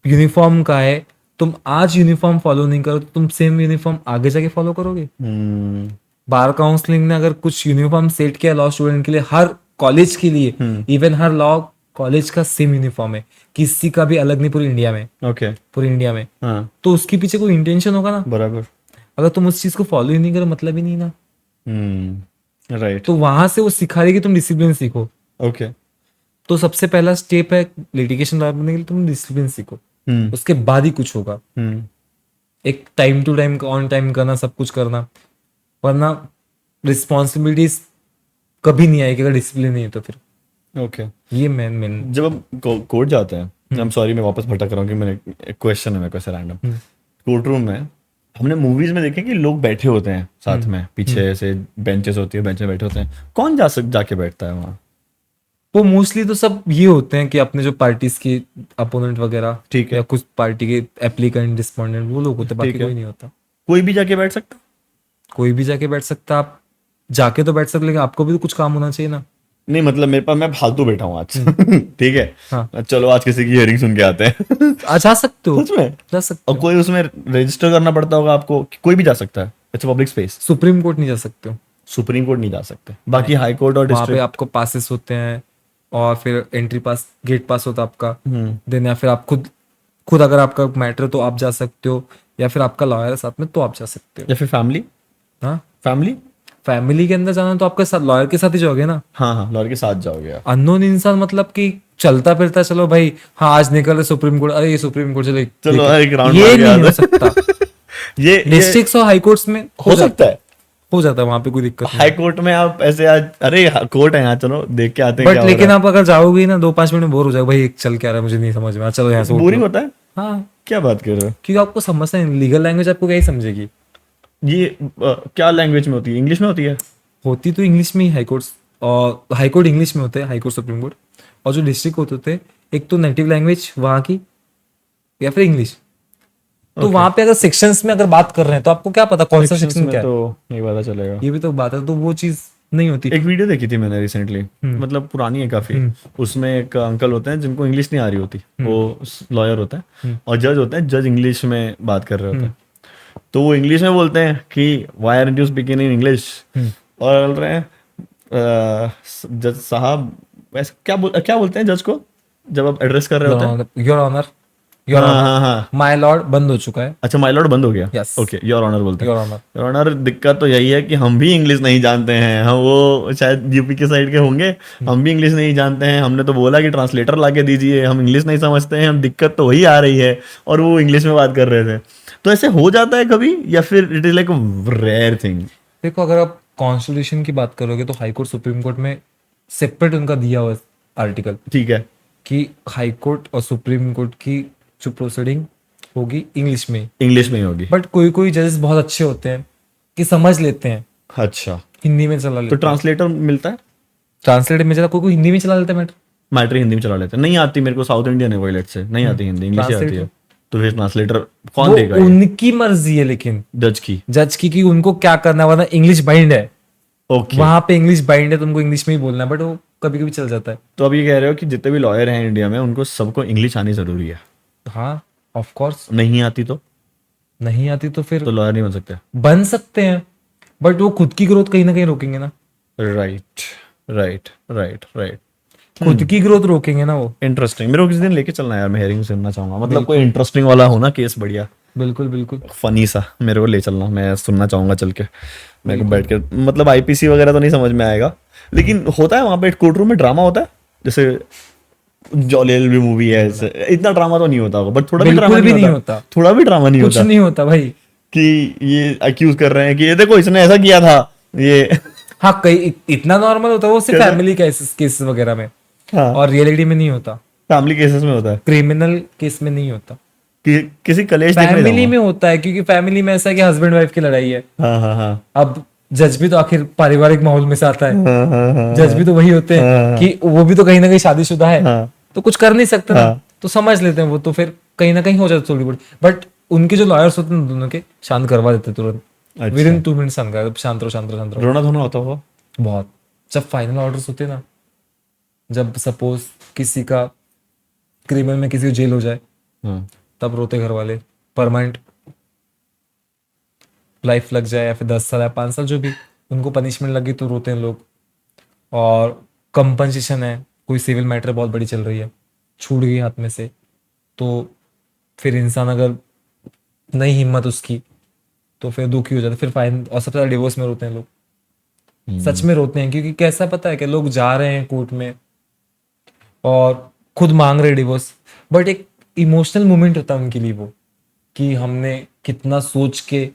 यूनिफॉर्म का है, तुम आज यूनिफॉर्म फॉलो नहीं करो तो तुम सेम यूनिफॉर्म आगे जाके फॉलो करोगे। बार काउंसलिंग ने अगर कुछ यूनिफॉर्म सेट किया लॉ स्टूडेंट के लिए, हर कॉलेज के लिए, इवन हर लॉ कॉलेज का सेम यूनिफॉर्म है, किसी का भी अलग नहीं, पूरी इंडिया में। ओके, पूरी इंडिया में। हाँ, तो उसके पीछे कोई इंटेंशन होगा ना। बराबर। अगर तुम उस चीज को फॉलो ही नहीं करो, मतलब ही नहीं ना। राइट, तो वहां से वो सिखा रही है कि तुम डिसिप्लिन सीखो। ओके, तो सबसे पहला स्टेप है लिटिगेशन लॉयर बनने के लिए, तुम डिसिप्लिन सीखो, उसके बाद ही कुछ होगा। एक time to time on time करना, सब कुछ करना, वरना रिस्पॉन्सिबिलिटीज कभी नहीं आएगी अगर डिसिप्लिन नहीं है तो। फिर ओके। ये मेन जब हम कोर्ट जाते हैं, आई एम सॉरी मैं वापस भटक रहा हूँ कि मैंने एक क्वेश्चन है मेरे को ऐसे रैंडम, कोर्ट रूम में हमने मूवीज में देखे कि लोग बैठे होते हैं साथ में, पीछे ऐसे बेंचेस होती है, बेंच में बैठे होते हैं, कौन जाके बैठता है वहाँ? वो मोस्टली तो सब ये होते हैं कि अपने जो पार्टीज के अपोनेंट वगैरह, ठीक है, या कुछ पार्टी के एप्लीकेंट रिस्पोंडेंट, वो लोग होते हैं, बाकी कोई नहीं होता। कोई भी जाके बैठ सकता? कोई भी जाके बैठ सकता, आप जाके तो बैठ सकते, लेकिन आपको भी तो कुछ काम होना चाहिए ना। नहीं मतलब मेरे पास, मैं फालतू बैठा हूँ आज ठीक है, हाँ। चलो आज किसी की हियरिंग सुन के आते हैं आ जा सकते हो, सच में जा सकते और हो। कोई उसमें रजिस्टर करना पड़ता होगा आपको कि कोई भी जा सकता है? It's public space. Supreme court नहीं जा सकते हो, सुप्रीम कोर्ट नहीं जा सकते, बाकी हाई कोर्ट और वहां पे डिस्ट्रिक्ट? आपको पासेस होते हैं, और फिर एंट्री पास, गेट पास होता है आपका, देन या फिर आप खुद अगर आपका मैटर है तो आप जा सकते हो, या फिर आपका लॉयर है साथ में तो आप जा सकते हो। या फिर फैमिली? हाँ, फैमिली? फैमिली के अंदर जाना तो आपके साथ लॉयर के साथ ही जाओगे ना। हाँ हाँ, लॉयर के साथ जाओगे आप। अननोन इंसान मतलब कि चलता फिरता, चलो भाई हाँ आज निकल रहे सुप्रीम कोर्ट, अरे ये सुप्रीम कोर्ट, चलो चलो एक राउंड ये मार के नहीं आते हो हैं। सकता। ये डिस्ट्रिक्ट्स और हाई कोर्ट्स में हो सकता है, हो जाता है, वहां पे कोई दिक्कत नहीं। हाई कोर्ट में आप ऐसे आज, अरे कोर्ट है यहाँ, चलो देख के आते हैं बट क्या हो लेकिन रहा आप अगर जाओगे ही ना 2-5 मिनट में बोर हो जाओगे, भाई एक चल के आ रहा है मुझे नहीं समझ में आ, चलो यहाँ से है। उठ बोरिंग लो। होता है? हाँ, क्या बात कर रहे हो? क्योंकि आपको समझना है, लीगल लैंग्वेज आपको क्या ही समझेगी। ये क्या लैंग्वेज में होती है? इंग्लिश में होती है? होती तो इंग्लिश में ही हाई कोर्ट्स, और हाई कोर्ट इंग्लिश में होते हैं, हाई कोर्ट सुप्रीम कोर्ट। और जो डिस्ट्रिक्ट कोर्ट होते हैं, एक तो नेटिव लैंग्वेज वहाँ की, या फिर इंग्लिश। तो वहां पे अगर सेक्शंस में अगर बात कर रहे हैं तो आपको क्या पता कौन सा Sections सेक्शन में क्या है, तो नहीं पता चलेगा। ये भी तो बात है। तो वो चीज नहीं होती। एक वीडियो देखी थी मैंने रिसेंटली, मतलब पुरानी है काफी, उसमें एक अंकल होते हैं जिनको इंग्लिश नहीं आ रही होती, वो लॉयर होता है और जज होता है, जज इंग्लिश में बात कर रहे होते हैं, तो वो इंग्लिश में बोलते हैं कि why aren't you speaking in English, और बोल रहे हैं जज साहब, वैसे क्या बोलते हैं जज को जब आप एड्रेस कर रहे होते हैं? योर ऑनर, योर हाँ ऑनर, हाँ हाँ, माय लॉर्ड बंद हो चुका है। अच्छा माय लॉर्ड बंद हो गया, Yes. ओके, योर ऑनर बोलते हैं। योर ऑनर, योर ऑनर, दिक्कत तो यही है कि हम भी इंग्लिश नहीं जानते हैं, हम वो शायद यूपी के साइड के होंगे, हम भी इंग्लिश नहीं जानते हैं, हमने तो बोला कि ट्रांसलेटर ला के दीजिए, हम इंग्लिश नहीं समझते हैं, हम दिक्कत तो वही आ रही है, और वो इंग्लिश में बात कर रहे थे। तो ऐसे हो जाता है कभी, या फिर it is like rare thing? देखो अगर आप कॉन्स्टिट्यूशन की बात करोगे तो हाई कोर्ट सुप्रीम कोर्ट में सेपरेट उनका दिया हुआ आर्टिकल, ठीक है, कि हाई कोर्ट और सुप्रीम कोर्ट की जो प्रोसीडिंग होगी इंग्लिश में। इंग्लिश में ही होगी। बट कोई कोई जजेस बहुत अच्छे होते हैं कि समझ लेते हैं, अच्छा, हिंदी में चला तो लेते हैं, ट्रांसलेटर मिलता है? ट्रांसलेट में चला, कोई कोई हिंदी में चला लेता है मैटर। मैटर हिंदी में चला लेते हैं, नहीं आती मेरे को, साउथ इंडियन है कोई, लेट से नहीं आती हिंदी, इंग्लिश ही आती है, तो फिर ट्रांसलेटर कौन देगा? वो उनकी मर्जी है, लेकिन जज की? जज की कि उनको क्या करना है, वरना इंग्लिश बाइंड है, ओके। वहां पे इंग्लिश बाइंड है, तुमको इंग्लिश में ही बोलना है, बट वो कभी कभी चल जाता है। तो अब ये कह रहे हो कि जितने भी लॉयर हैं इंडिया में उनको सबको इंग्लिश आनी जरूरी है? हाँ ऑफ कोर्स, नहीं आती तो नहीं आती तो फिर लॉयर नहीं बन सकते? बन सकते हैं, बट वो खुद की ग्रोथ कहीं ना कहीं रोकेंगे ना, राइट राइट राइट राइट, खुद की ग्रोथ रोकेंगे ना वो। इंटरेस्टिंग। मेरे को किसी दिन लेके चलना है यार, मैं हेयरिंग सुनना चाहूंगा, मतलब कोई इंटरेस्टिंग वाला हो ना केस, बढ़िया बिल्कुल बिल्कुल। फनी सा, मेरे को ले चलना, मैं सुनना चाहूंगा चल के, मेरे को बैठ के, मतलब आईपीसी वगैरह तो नहीं समझ में आएगा, लेकिन होता है वहां पे कोर्ट रूम में ड्रामा होता है, जैसे जॉली एलबी मूवी है ऐसे, इतना ड्रामा तो नहीं होता होगा, बट थोड़ा भी ड्रामा बिल्कुल भी नहीं नहीं होता, होता, थोड़ा भी ड्रामा नहीं कुछ होता नहीं होता भाई। कि ये अक्यूज कर रहे हैं कि ये देखो इसने ऐसा किया था ये हाँ कई इतना नॉर्मल होता है वो सिर्फ कैसा? फैमिली केसेस वगैरह में, हाँ, और रियलिटी में नहीं होता, फैमिली केसेस में होता है, क्रिमिनल केस में नहीं होता, किसी कलेश देखने फैमिली जाऊंगा। में होता है, क्योंकि फैमिली में ऐसा है कि हस्बैंड वाइफ की लड़ाई है। हाँ हाँ हाँ अब जज भी तो आखिर पारिवारिक माहौल में से आता है, हाँ हाँ हाँ जज भी तो वही होते हैं कि वो भी तो कहीं ना कहीं शादीशुदा है, हाँ। तो कुछ कर नहीं सकते ना, हाँ। तो समझ लेते हैं वो, तो फिर कहीं ना कहीं हो जाता थोड़ी बहुत। बट उनके जो लॉयर्स होते हैं दोनों के, शांत करवा देते तुरंत, अच्छा। विद इन 2 मिनट शांत कर, शांत रहो शांत रहो शांत रहो। रोना धोना होता होगा बहुत, जब फाइनल ऑर्डर्स होते हैं ना, जब सपोज किसी का क्रिमिनल में किसी को जेल हो जाए, हाँ। तब रोते घर वाले, परमानेंट लाइफ लग जाए या फिर 10 साल या 5 साल जो भी उनको पनिशमेंट लगी तो रोते हैं लोग। और कंपनसेशन है, कोई सिविल मैटर बहुत बड़ी चल रही है, छूट गई हाथ में से, तो फिर इंसान अगर नहीं हिम्मत उसकी तो फिर दुखी हो जाता है, फिर फाइन, और सबसे ज्यादा डिवोर्स में रोते हैं लोग। सच में रोते हैं, क्योंकि कैसा पता है कि लोग जा रहे हैं कोर्ट में और खुद मांग रहे डिवोर्स, बट एक इमोशनल मोमेंट होता है उनके लिए वो, कि हमने कितना सोच के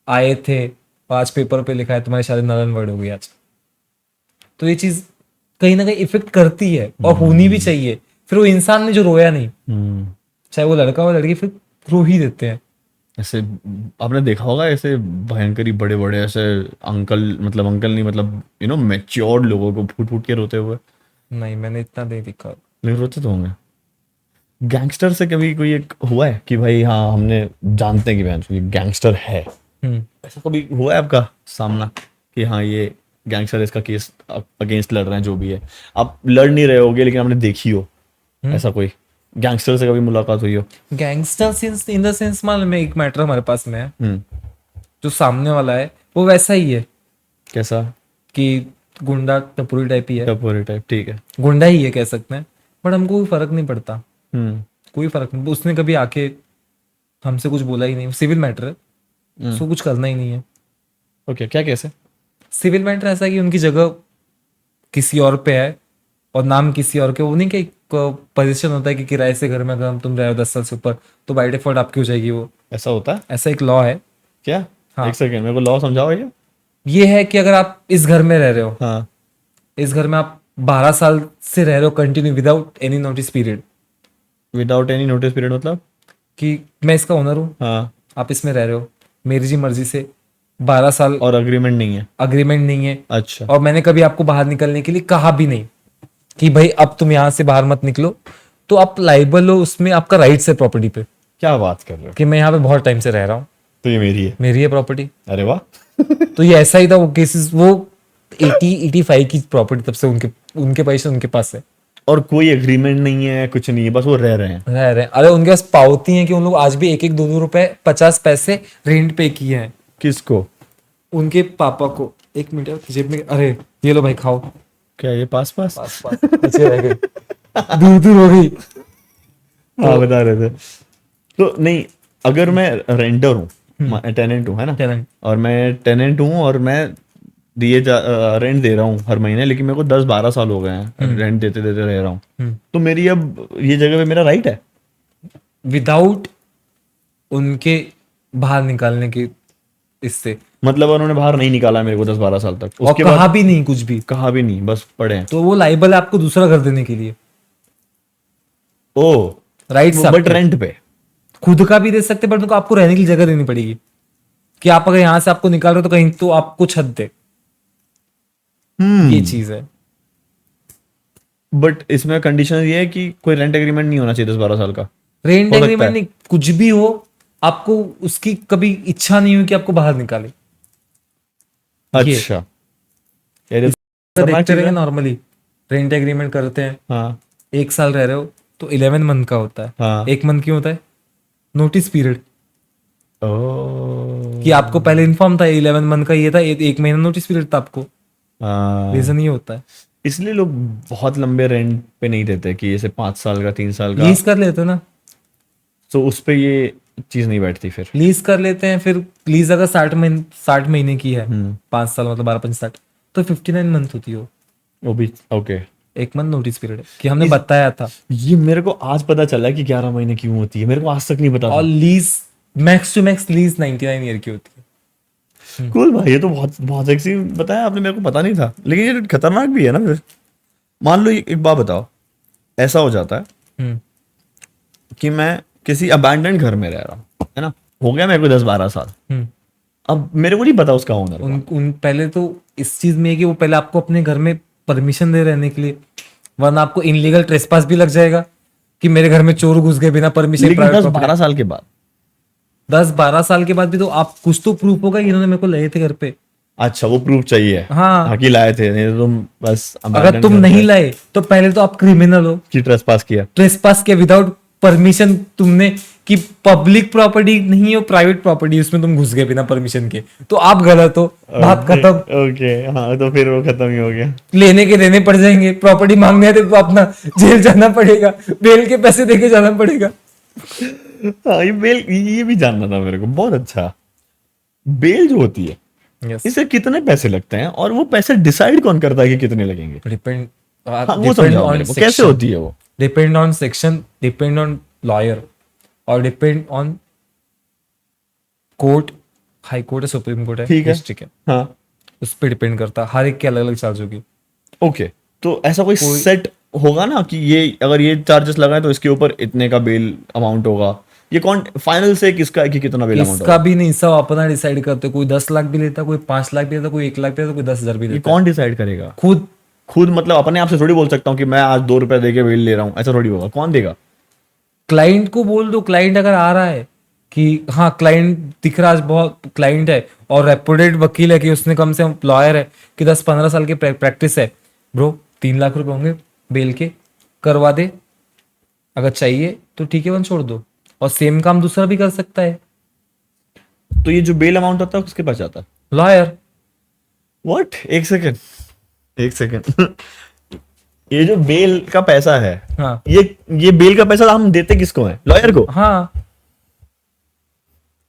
आए थे और आज पेपर पे लिखा है तुम्हारी शादी नल एंड वॉइड हो गई आज। तो ये चीज कहीं ना कहीं इफेक्ट करती है और होनी भी चाहिए। फिर वो इंसान ने जो रोया नहीं, चाहे वो लड़का हो लड़की, फिर रो ही देते हैं। ऐसे आपने देखा होगा ऐसे भयंकरी बड़े बड़े ऐसे अंकल, मतलब अंकल नहीं, मतलब मैच्योर लोगों को फूट फूट के रोते हुए। नहीं, मैंने इतना नहीं देखा। लेकिन रोते तो होंगे। गैंगस्टर से कभी कोई एक हुआ है कि भाई हाँ हमने जानते हैं कि बहन ये गैंगस्टर है, ऐसा कभी हुआ है आपका सामना कि हाँ ये गैंगस्टर, इसका केस अगेंस्ट लड़ रहे हैं, जो भी है, आप लड़ नहीं रहे होगे लेकिन आपने देखी हो, ऐसा कोई गैंगस्टर से कभी मुलाकात हुई हो? Gangster since in the sense, मालूम है एक मैटर हमारे पास में है, जो सामने वाला है वो वैसा ही है। कैसा? कि गुंडा टपोरी टाइप ही है। टपोरी टाइप, ठीक है, गुंडा ही है कह सकते हैं, बट हमको कोई फर्क नहीं पड़ता। कोई फर्क नहीं, उसने कभी आके हमसे कुछ बोला ही नहीं। सिविल मैटर है, उसको कुछ करना ही नहीं है। ओके, क्या कैसे? सिविल मैटर ऐसा है कि उनकी जगह किसी और पे है और नाम किसी और के, वो नहीं कि पोजीशन होता है कि किराए से घर में अगर हम तुम रहे हो 10 साल से ऊपर तो बाय डिफॉल्ट आपकी हो जाएगी वो। ऐसा होता है? ऐसा एक लॉ है क्या? हाँ। एक सेकंड, मेरे को लॉ समझाओ। ये है कि अगर आप इस घर में रह रहे हो, हाँ, इस घर में आप 12 साल से रह रहे हो continue without any notice period. Without any notice period मतलब कि मैं इसका ओनर हूँ, हाँ, आप इसमें रह रहे हो मेरी जी मर्जी से 12 साल, और अग्रीमेंट नहीं है? अग्रीमेंट नहीं है। अच्छा। और मैंने कभी आपको बाहर निकलने के लिए कहा भी नहीं कि भाई अब तुम यहाँ से बाहर मत निकलो, तो आप लाइबल हो, उसमें आपका राइट्स है प्रॉपर्टी पे। क्या बात कर रहे हो? कि मैं यहाँ पे बहुत टाइम से रह रहा हूँ तो ये मेरी है प्रॉपर्टी। अरे वाह। तो ये ऐसा ही था वो केसेस, वो 85 की प्रॉपर्टी तब से उनके पैसे उनके पास है और कोई एग्रीमेंट नहीं है, कुछ नहीं है, बस वो रह रहे हैं। अरे उनके पास पावती है कि उन लोग आज भी 1-1, 2-2 रुपए 50 पैसे रेंट पे किए हैं। किसको? उनके पापा को। एक मिनट जेब में, अरे ये लो भाई खाओ। क्या ये पास पीछे रह गई, दूर दूर हो गई। हाँ, बता रहे थे। तो नहीं, अगर मैं रेंटर हूँ, टेनेंट हूँ, है ना, टेनेंट, और मैं टेनेंट हूँ और मैं रेंट दे रहा हूँ हर महीने, लेकिन मेरे को 10-12 साल हो गए हैं रेंट देते देते रह रहा हूँ, तो मेरी अब ये जगह पे मेरा राइट है विदाउट उनके बाहर निकालने के। इससे मतलब उन्होंने बाहर नहीं निकाला मेरे को 10-12 साल तक, उसके बाद कहा भी नहीं, कुछ भी कहा भी नहीं, बस पड़े हैं, तो वो लाइबल है आपको दूसरा घर देने के लिए। ओ राइट्स, बट रेंट पे खुद का भी दे सकते, बट उनको आपको रहने की जगह देनी पड़ेगी कि आप अगर यहां से आपको निकाल रहे हो तो कहीं तो आपको छत दे। ये चीज है। बट इसमें कंडीशन ये है कि कोई रेंट एग्रीमेंट नहीं होना चाहिए 10-12 साल का। रेंट एग्रीमेंट नहीं, कुछ भी हो, आपको उसकी कभी इच्छा नहीं हुई कि आपको बाहर निकाले। अच्छा, देखते रहेंगे नॉर्मली रेंट एग्रीमेंट करते हैं, हाँ, 1 साल रह रहे हो तो 11 मंथ का होता है। हाँ। 1 मंथ क्यों होता है? नोटिस पीरियड, ओह, कि आपको पहले इन्फॉर्म था 11 मंथ का ये था, 1 महीना नोटिस पीरियड था आपको। हाँ, रीजन ये होता है। इसलिए लोग बहुत लंबे रेंट पे नहीं देते कि जैसे 5 साल का, 3 साल का लीज कर लेते हैं ना, तो उस पे ये चीज नहीं बैठती। फिर लीज कर लेते हैं, फिर लीज अगर 60 महीने की है, 5 साल मतलब 12-5 तो 59 मंथ होती हो। वो भी ओके, 1 मंथ नोटिस पीरियड है कि हमने बताया था। ये मेरे को आज पता चला कि 11 महीने क्यों होती है, मेरे को आज तक नहीं पता और lease max to max lease 99 year की होती है। कूल भाई, ये तो बहुत बहुत सेक्सी बताया आपने, मेरे को पता नहीं था, लेकिन ये खतरनाक भी है ना। फिर मान लो एक बात बताओ, ऐसा हो जाता है कि मैं किसी अबैंडन घर में रह रहा हूँ, है ना, हो गया मेरे को 10-12 साल, अब मेरे को नहीं पता उसका ओनर। उन पहले तो इस चीज में है कि वो पहले आपको अपने घर में परमिशन दे रहने के लिए, वरना आपको इनलीगल ट्रेसपास भी लग जाएगा कि मेरे घर में चोर घुस गए बिना परमिशन। 10-12 साल के बाद, 10-12 साल के बाद भी तो आप कुछ तो प्रूफ होगा कि इन्होंने मेरे को लाए थे घर पे। अच्छा, वो प्रूफ चाहिए, हाँ, कि लाए थे, नहीं तो तुम बस अगर तुम नहीं लाए तो पहले तो आप क्रिमिनल हो कि ट्रेसपास किया। ट्रेसपास किया विदाउट परमिशन तुमने, कि पब्लिक प्रॉपर्टी नहीं हो, प्राइवेट प्रॉपर्टी, उसमें तुम घुस गए बिना परमिशन के, तो आप गलत हो, बात खत्म। ओके, हाँ, तो फिर वो खत्म ही हो गया। लेने के देने पड़ जाएंगे, प्रॉपर्टी मांगने आते तो अपना जेल जाना पड़ेगा, बेल के पैसे देके जाना पड़ेगा। हाँ, ये बेल, ये भी जानना था मेरे को, बहुत अच्छा। बेल जो होती है Yes. इससे कितने पैसे लगते हैं और वो पैसे डिसाइड कौन करता है कि कितने लगेंगे? डिपेंड हाँ, वो समझाओ मेरे को, कैसे होती है वो? Depend on section, depend on lawyer, और depend on court, high court है, सुप्रीम कोर्ट है, ठीक है। डिस्ट्रिक्ट है, हाँ, उस पर डिपेंड करता है, हर एक के अलग अलग चार्ज होगी। ओके। तो ऐसा कोई सेट होगा ना कि ये अगर ये चार्जेस लगाए तो इसके ऊपर इतने का बेल अमाउंट होगा? ये कौन फाइनल से किसका है कि कितना बेल अमाउंट इसका भी नहीं, सब अपना डिसाइड करते, कोई 10 लाख भी लेता, कोई 5 लाख भी लेता, कोई 1 लाख भी लेता, कोई 10,000 भी ये लेता। कौन डिसाइड करेगा? खुद खुद मतलब अपने आप से थोड़ी बोल सकता हूँ कि मैं आज 2 रुपए देके बेल ले रहा हूँ, ऐसा थोड़ी होगा। कौन देगा? क्लाइंट को बोल दो, क्लाइंट अगर आ रहा है कि हाँ क्लाइंट दिख रहा है, बहुत क्लाइंट है और रेपुटेड वकील है, कि उसने कम से कम लॉयर है कि 10-15 साल की प्रैक्टिस है, ब्रो 3 लाख रुपए होंगे बेल के, करवा दे, अगर चाहिए तो ठीक है, वन छोड़ दो, और सेम काम दूसरा भी कर सकता है। तो ये जो बेल अमाउंट होता है किसके पास जाता है? लॉयर। व्हाट? एक सेकंड ये जो बेल का पैसा है, हाँ ये बेल का पैसा हम देते किसको है? लॉयर को? हाँ,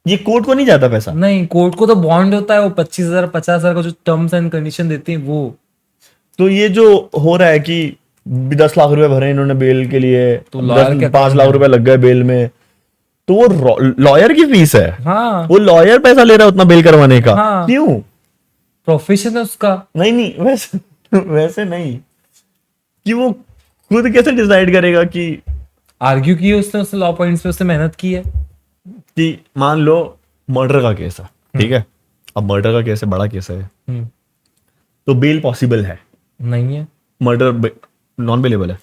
ये कोर्ट को नहीं जाता पैसा? नहीं, कोर्ट को तो बॉन्ड होता है, वो 25,000 50,000 का जो टर्म्स एंड कंडीशन देते हैं वो। तो ये जो हो रहा है कि 10 लाख रुपए भरे इन्होंने बेल के लिए, तो lawyer क्या 5 लाख रुपए लग गए बेल में, तो वो लॉयर की फीस है। हाँ, वो लॉयर पैसा ले रहा है उतना बेल करवाने का। हाँ। क्यों? प्रोफेशन है उसका। नहीं वैसे नहीं कि वो खुद कैसे डिसाइड करेगा कि आर्ग्यू की है उसने लॉ पॉइंट्स पे, उसने मेहनत की है। कि मान लो मर्डर का केस है, ठीक है, अब मर्डर का केस है, बड़ा केस है, हम्म, तो बेल पॉसिबल है? नहीं है, मर्डर नॉन बेलेबल है।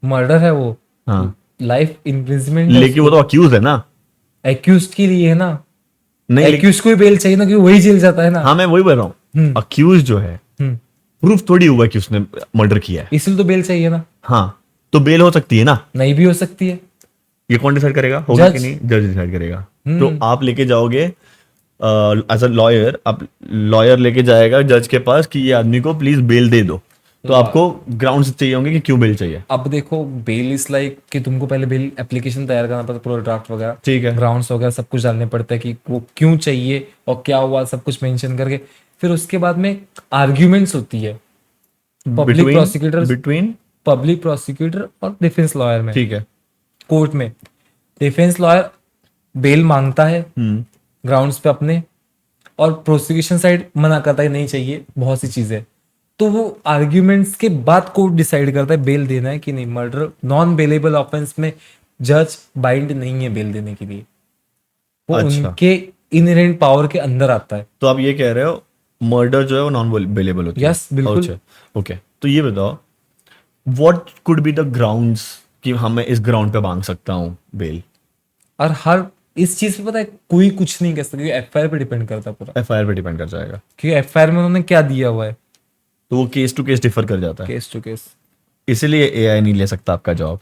मर्डर है वो, हाँ, लाइफ इम्प्रिजमेंट। लेकिन वो तो अक्यूज है ना। एक्यूज के लिए है ना, नहीं एक्यूज को ही बेल चाहिए ना, क्योंकि वही जेल जाता है ना। हाँ, मैं वही बोल रहा हूँ, अक्यूज जो है हम्म, प्रूफ थोड़ी हुआ कि उसने मर्डर किया है। इसलिए तो बेल चाहिए ना। हाँ, तो बेल हो सकती है ना। नहीं भी हो सकती है। ये कौन डिसाइड करेगा? होगा Judge। कि नहीं? जज डिसाइड करेगा। तो आप लेके जाओगे एज अ लॉयर, आप लॉयर लेके जाएगा जज के पास कि ये आदमी को प्लीज बेल दे दो, तो आपको ग्राउंड्स चाहिए होंगे कि क्यों बेल चाहिए। अब देखो, बेल इज लाइक कि तुमको पहले बेल एप्लीकेशन तैयार करना पड़ता है, पूरा ड्राफ्ट वगैरह, ठीक है, ग्राउंड्स वगैरह सब कुछ डालने पड़ता है कि वो क्यों चाहिए और क्या हुआ, सब कुछ मेंशन करके। फिर उसके बाद में आर्ग्यूमेंट्स होती है पब्लिक प्रोसिक्यूटर और डिफेंस लॉयर में। ठीक है, कोर्ट में डिफेंस लॉयर बेल मांगता है ग्राउंड्स पे अपने, और प्रोसिक्यूशन साइड मना करता है नहीं चाहिए, बहुत सी चीजें। तो वो आर्ग्यूमेंट्स के बाद कोर्ट डिसाइड करता है बेल देना है कि नहीं। मर्डर नॉन बेलेबल ऑफेंस में जज बाइंड नहीं है बेल देने के लिए, वो अच्छा। उनके इनहेरेंट पावर के अंदर आता है। तो आप ये कह रहे हो मर्डर जो है वो नॉन बेलेबल होती है? यस, बिल्कुल। ओके, तो ये बताओ what could be the grounds कि हाँ मैं इस ग्राउंड पे मांग सकता हूँ बेल? और हर इस चीज पे पता है कोई कुछ नहीं कह सकता, क्योंकि एफआईआर पे डिपेंड करता है पूरा। एफआईआर पे डिपेंड कर जाएगा, क्योंकि एफआईआर में उन्होंने क्या दिया हुआ है, तो वो केस टू केस डिफर कर जाता है। Case to case. इसीलिए एआई नहीं ले सकता आपका जॉब।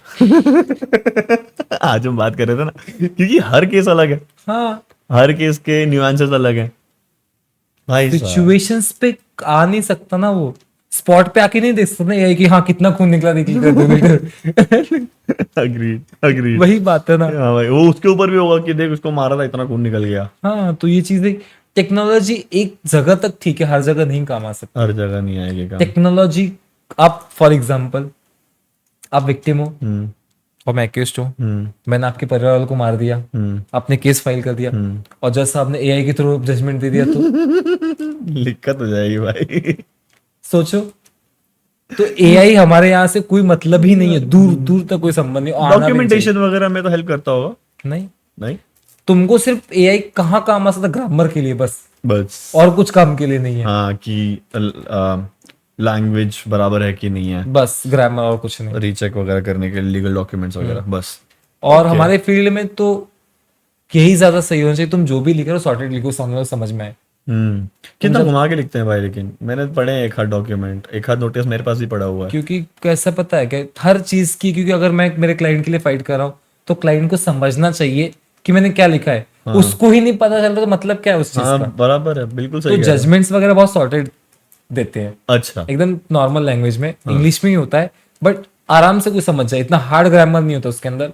आज हम बात कर रहे थे ना, क्योंकि हर केस अलग है, हाँ, हर केस के न्यूएंसेस अलग हैं भाई साहब। सिचुएशंस पे आ नहीं सकता ना, वो स्पॉट पे आके नहीं देख सकता ना ये कि हाँ कितना खून निकला देख अग्रीड वही बात है ना। हाँ भाई, वो उसके ऊपर भी होगा कि देख उसको मारा था इतना खून निकल गया। हाँ, तो ये चीजें टेक्नोलॉजी एक जगह तक ठीक है, हर जगह नहीं काम आ सकती। हर जगह नहीं आएगी काम। टेक्नोलॉजी, आप फॉर एग्जाम्पल आप विक्टिम हो और मैं एक्यूज्ड हूँ, मैंने आपके परिवार वालों को मार दिया, आपने केस फाइल कर दिया, और जज साहब ने एआई के थ्रू जजमेंट दे दिया, तो दिक्कत हो जाएगी भाई। सोचो, तो एआई हमारे यहाँ से कोई मतलब ही नहीं है, दूर दूर तक कोई संबंध नहीं। आना भी नहीं डॉक्यूमेंटेशन वगैरह में तो हेल्प करता होगा? चाहिए। नहीं, तुमको सिर्फ एआई कहाँ काम आ सकता है? ग्रामर के लिए बस और कुछ काम के लिए नहीं है। हाँ, कि लैंग्वेज बराबर है कि नहीं है, बस ग्रामर और कुछ नहीं। रीचेक वगैरह करने के लीगल डॉक्यूमेंट्स वगैरह, बस। और हमारे फील्ड में तो यही ज्यादा सही होना चाहिए, तुम जो भी लिख रहे हो सॉर्टेड लिखो, समझ में आए। कितना घुमा के लिखते हैं भाई, लेकिन मैंने पढ़े हैं एक हाथ डॉक्यूमेंट, एक हाथ नोटिस मेरे पास भी पड़ा हुआ है। क्योंकि कैसा पता है कि हर चीज की, क्योंकि अगर मैं मेरे क्लाइंट के लिए फाइट कर रहा हूँ तो क्लाइंट को समझना चाहिए कि मैंने क्या लिखा है। उसको ही नहीं पता चल रहा तो मतलब क्या है उस चीज का। बराबर है, बिल्कुल सही। तो जजमेंट्स वगैरह बहुत सॉर्टेड देते हैं, अच्छा, एकदम नॉर्मल लैंग्वेज में, इंग्लिश में ही होता है, बट आराम से कोई समझ जाए। इतना हार्ड ग्रामर नहीं होता उसके अंदर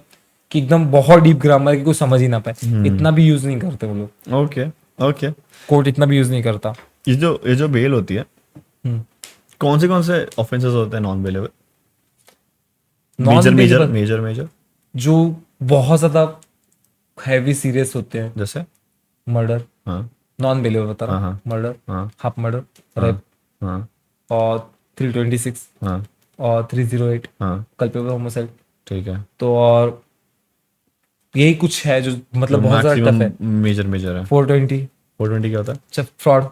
कि एकदम बहुत डीप ग्रामर की कोई समझ ही ना पाए। इतना भी यूज नहीं करते वो लोग, ओके ओके। कोर्ट इतना भी यूज नहीं करता। ये जो बेल होती है, हम्म। कौन से ऑफेंसेस होते हैं नॉन बेलेबल? Non-bailable मेजर जो बहुत ज्यादा हैवी सीरियस होते हैं, जैसे? मर्डर, हाँ नॉन बेलेबल बता रहा हाँ हूँ, मर्डर, हाँ हाफ मर्डर, हाँ रेप हाँ और 326 हाँ और 308 हाँ, कल्पेबल होमोसाइड। ठीक है। तो और यही कुछ है जो तो मतलब बहुत ज्यादा टफ मैक्सिमम है। मेजर है। 420 420 क्या होता है? अच्छा फ्रॉड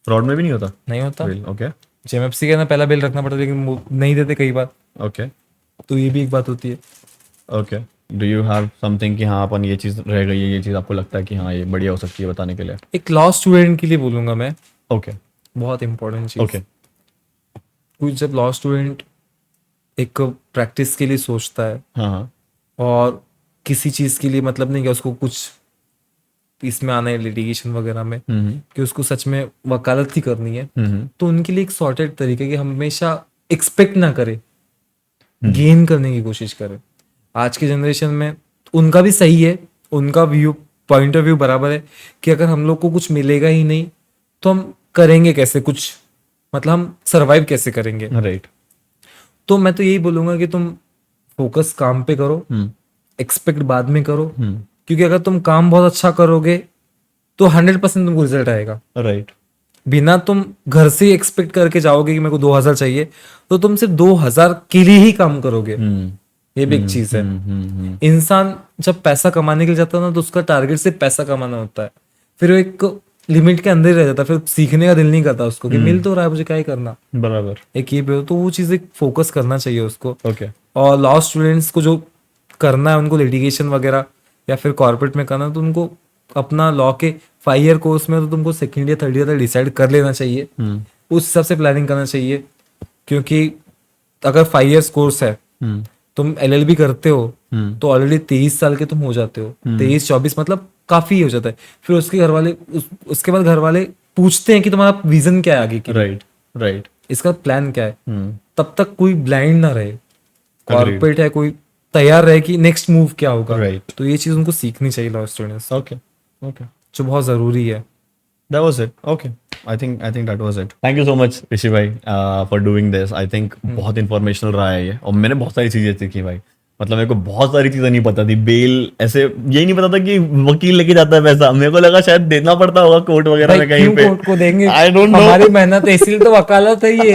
फ्रॉड में भी नहीं होता नहीं होता। बेल? ओके जेएमएफसी के ना पहला बेल रखना पड़ता है, लेकिन वो नहीं देते कई बार, ओके तो ये भी एक बात होती है। Okay. Do you have something कि हाँ अपन ये चीज़ रह गई है, ये चीज़ आपको लगता है कि हाँ ये बढ़िया हो सकती है बताने के लिए? एक लॉ स्टूडेंट के लिए बोलूंगा मैं, ओके बहुत इंपॉर्टेंट चीज। ओके कोई जब लॉ स्टूडेंट एक प्रैक्टिस के लिए सोचता है हाँ हाँ और किसी चीज के लिए मतलब नहीं कि उसको कुछ इसमें आना है लिटिगेशन वगैरह में, कि उसको सच में वकालत ही करनी है, तो उनके लिए एक सॉर्टेड तरीका है कि हमेशा एक्सपेक्ट ना करे, गेन करने की कोशिश करे। आज के जनरेशन में उनका भी सही है, उनका व्यू पॉइंट ऑफ व्यू बराबर है कि अगर हम लोग को कुछ मिलेगा ही नहीं तो हम करेंगे कैसे कुछ, मतलब हम सरवाइव कैसे करेंगे। राइट। तो मैं तो यही बोलूंगा कि तुम फोकस काम पे करो, एक्सपेक्ट बाद में करो, क्योंकि अगर तुम काम बहुत अच्छा करोगे तो 100% तुमको रिजल्ट आएगा। राइट। बिना तुम घर से एक्सपेक्ट करके जाओगे कि मेरे को 2000 चाहिए, तो तुम सिर्फ 2000 के लिए ही काम करोगे। ये भी एक चीज है। इंसान जब पैसा कमाने के लिए जाता है ना, तो उसका टारगेट सिर्फ पैसा कमाना होता है, फिर वो एक लिमिट के अंदर ही रह जाता है, फिर सीखने का दिल नहीं करता उसको कि मिल तो रहा है मुझे क्या ही करना। बराबर। एक ये भी हो, तो वो चीज एक फोकस करना चाहिए उसको। ओके और लॉ स्टूडेंट्स को जो करना है, उनको लिटिगेशन वगैरह या फिर कॉर्पोरेट में करना, तो उनको अपना लॉ के 5 ईयर कोर्स में तो तुमको सेकेंड ईयर थर्ड ईयर तक डिसाइड कर लेना चाहिए, उस हिसाब से प्लानिंग करना चाहिए। क्योंकि अगर 5 ईयर्स कोर्स है, तुम एलएलबी करते हो तो ऑलरेडी 23 साल के तुम हो जाते हो, 23-24 मतलब काफी हो जाता है। फिर उसके घर वाले उसके बाद घर वाले पूछते हैं कि तुम्हारा विजन क्या है आगे की, राइट राइट, इसका प्लान क्या है। तब तक कोई ब्लाइंड ना रहे, कॉर्पोरेट है कोई तैयार रहे कि नेक्स्ट मूव क्या होगा। Right. तो ये चीज उनको सीखनी चाहिए लॉ स्टूडेंट्स, ओके ओके, जो बहुत जरूरी है। that was it. Okay, I think that was it. Thank you so much ऋषि भाई for doing this. I think बहुत informational रहा है ये, और मैंने बहुत सारी चीजें सीखी भाई। मतलब मेरे को बहुत सारी चीजें नहीं पता थी। बेल ऐसे यही नहीं पता था कि वकील लेके जाता है पैसा। मेरे को लगा शायद देना पड़ता होगा कोर्ट वगैरह में कहीं पे। कोर्ट को देंगे? आई डोंट नो, हमारी मेहनत है, इसीलिए तो वकालत है ये।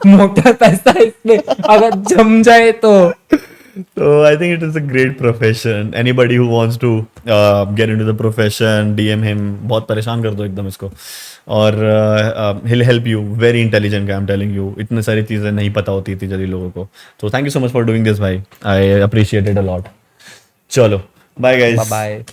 मोटा पैसा इसमें अगर जम जाए तो। So I think it is a great profession. Anybody who wants to get into the profession, DM him. बहुत परेशान कर दो एकदम इसको, और he'll help you. Very intelligent guy, I'm telling you. इतने सारी चीजें नहीं पता होती थी जल्दी लोगों को। So thank you so much for doing this भाई. I appreciate it a lot. चलो, bye guys. Bye bye.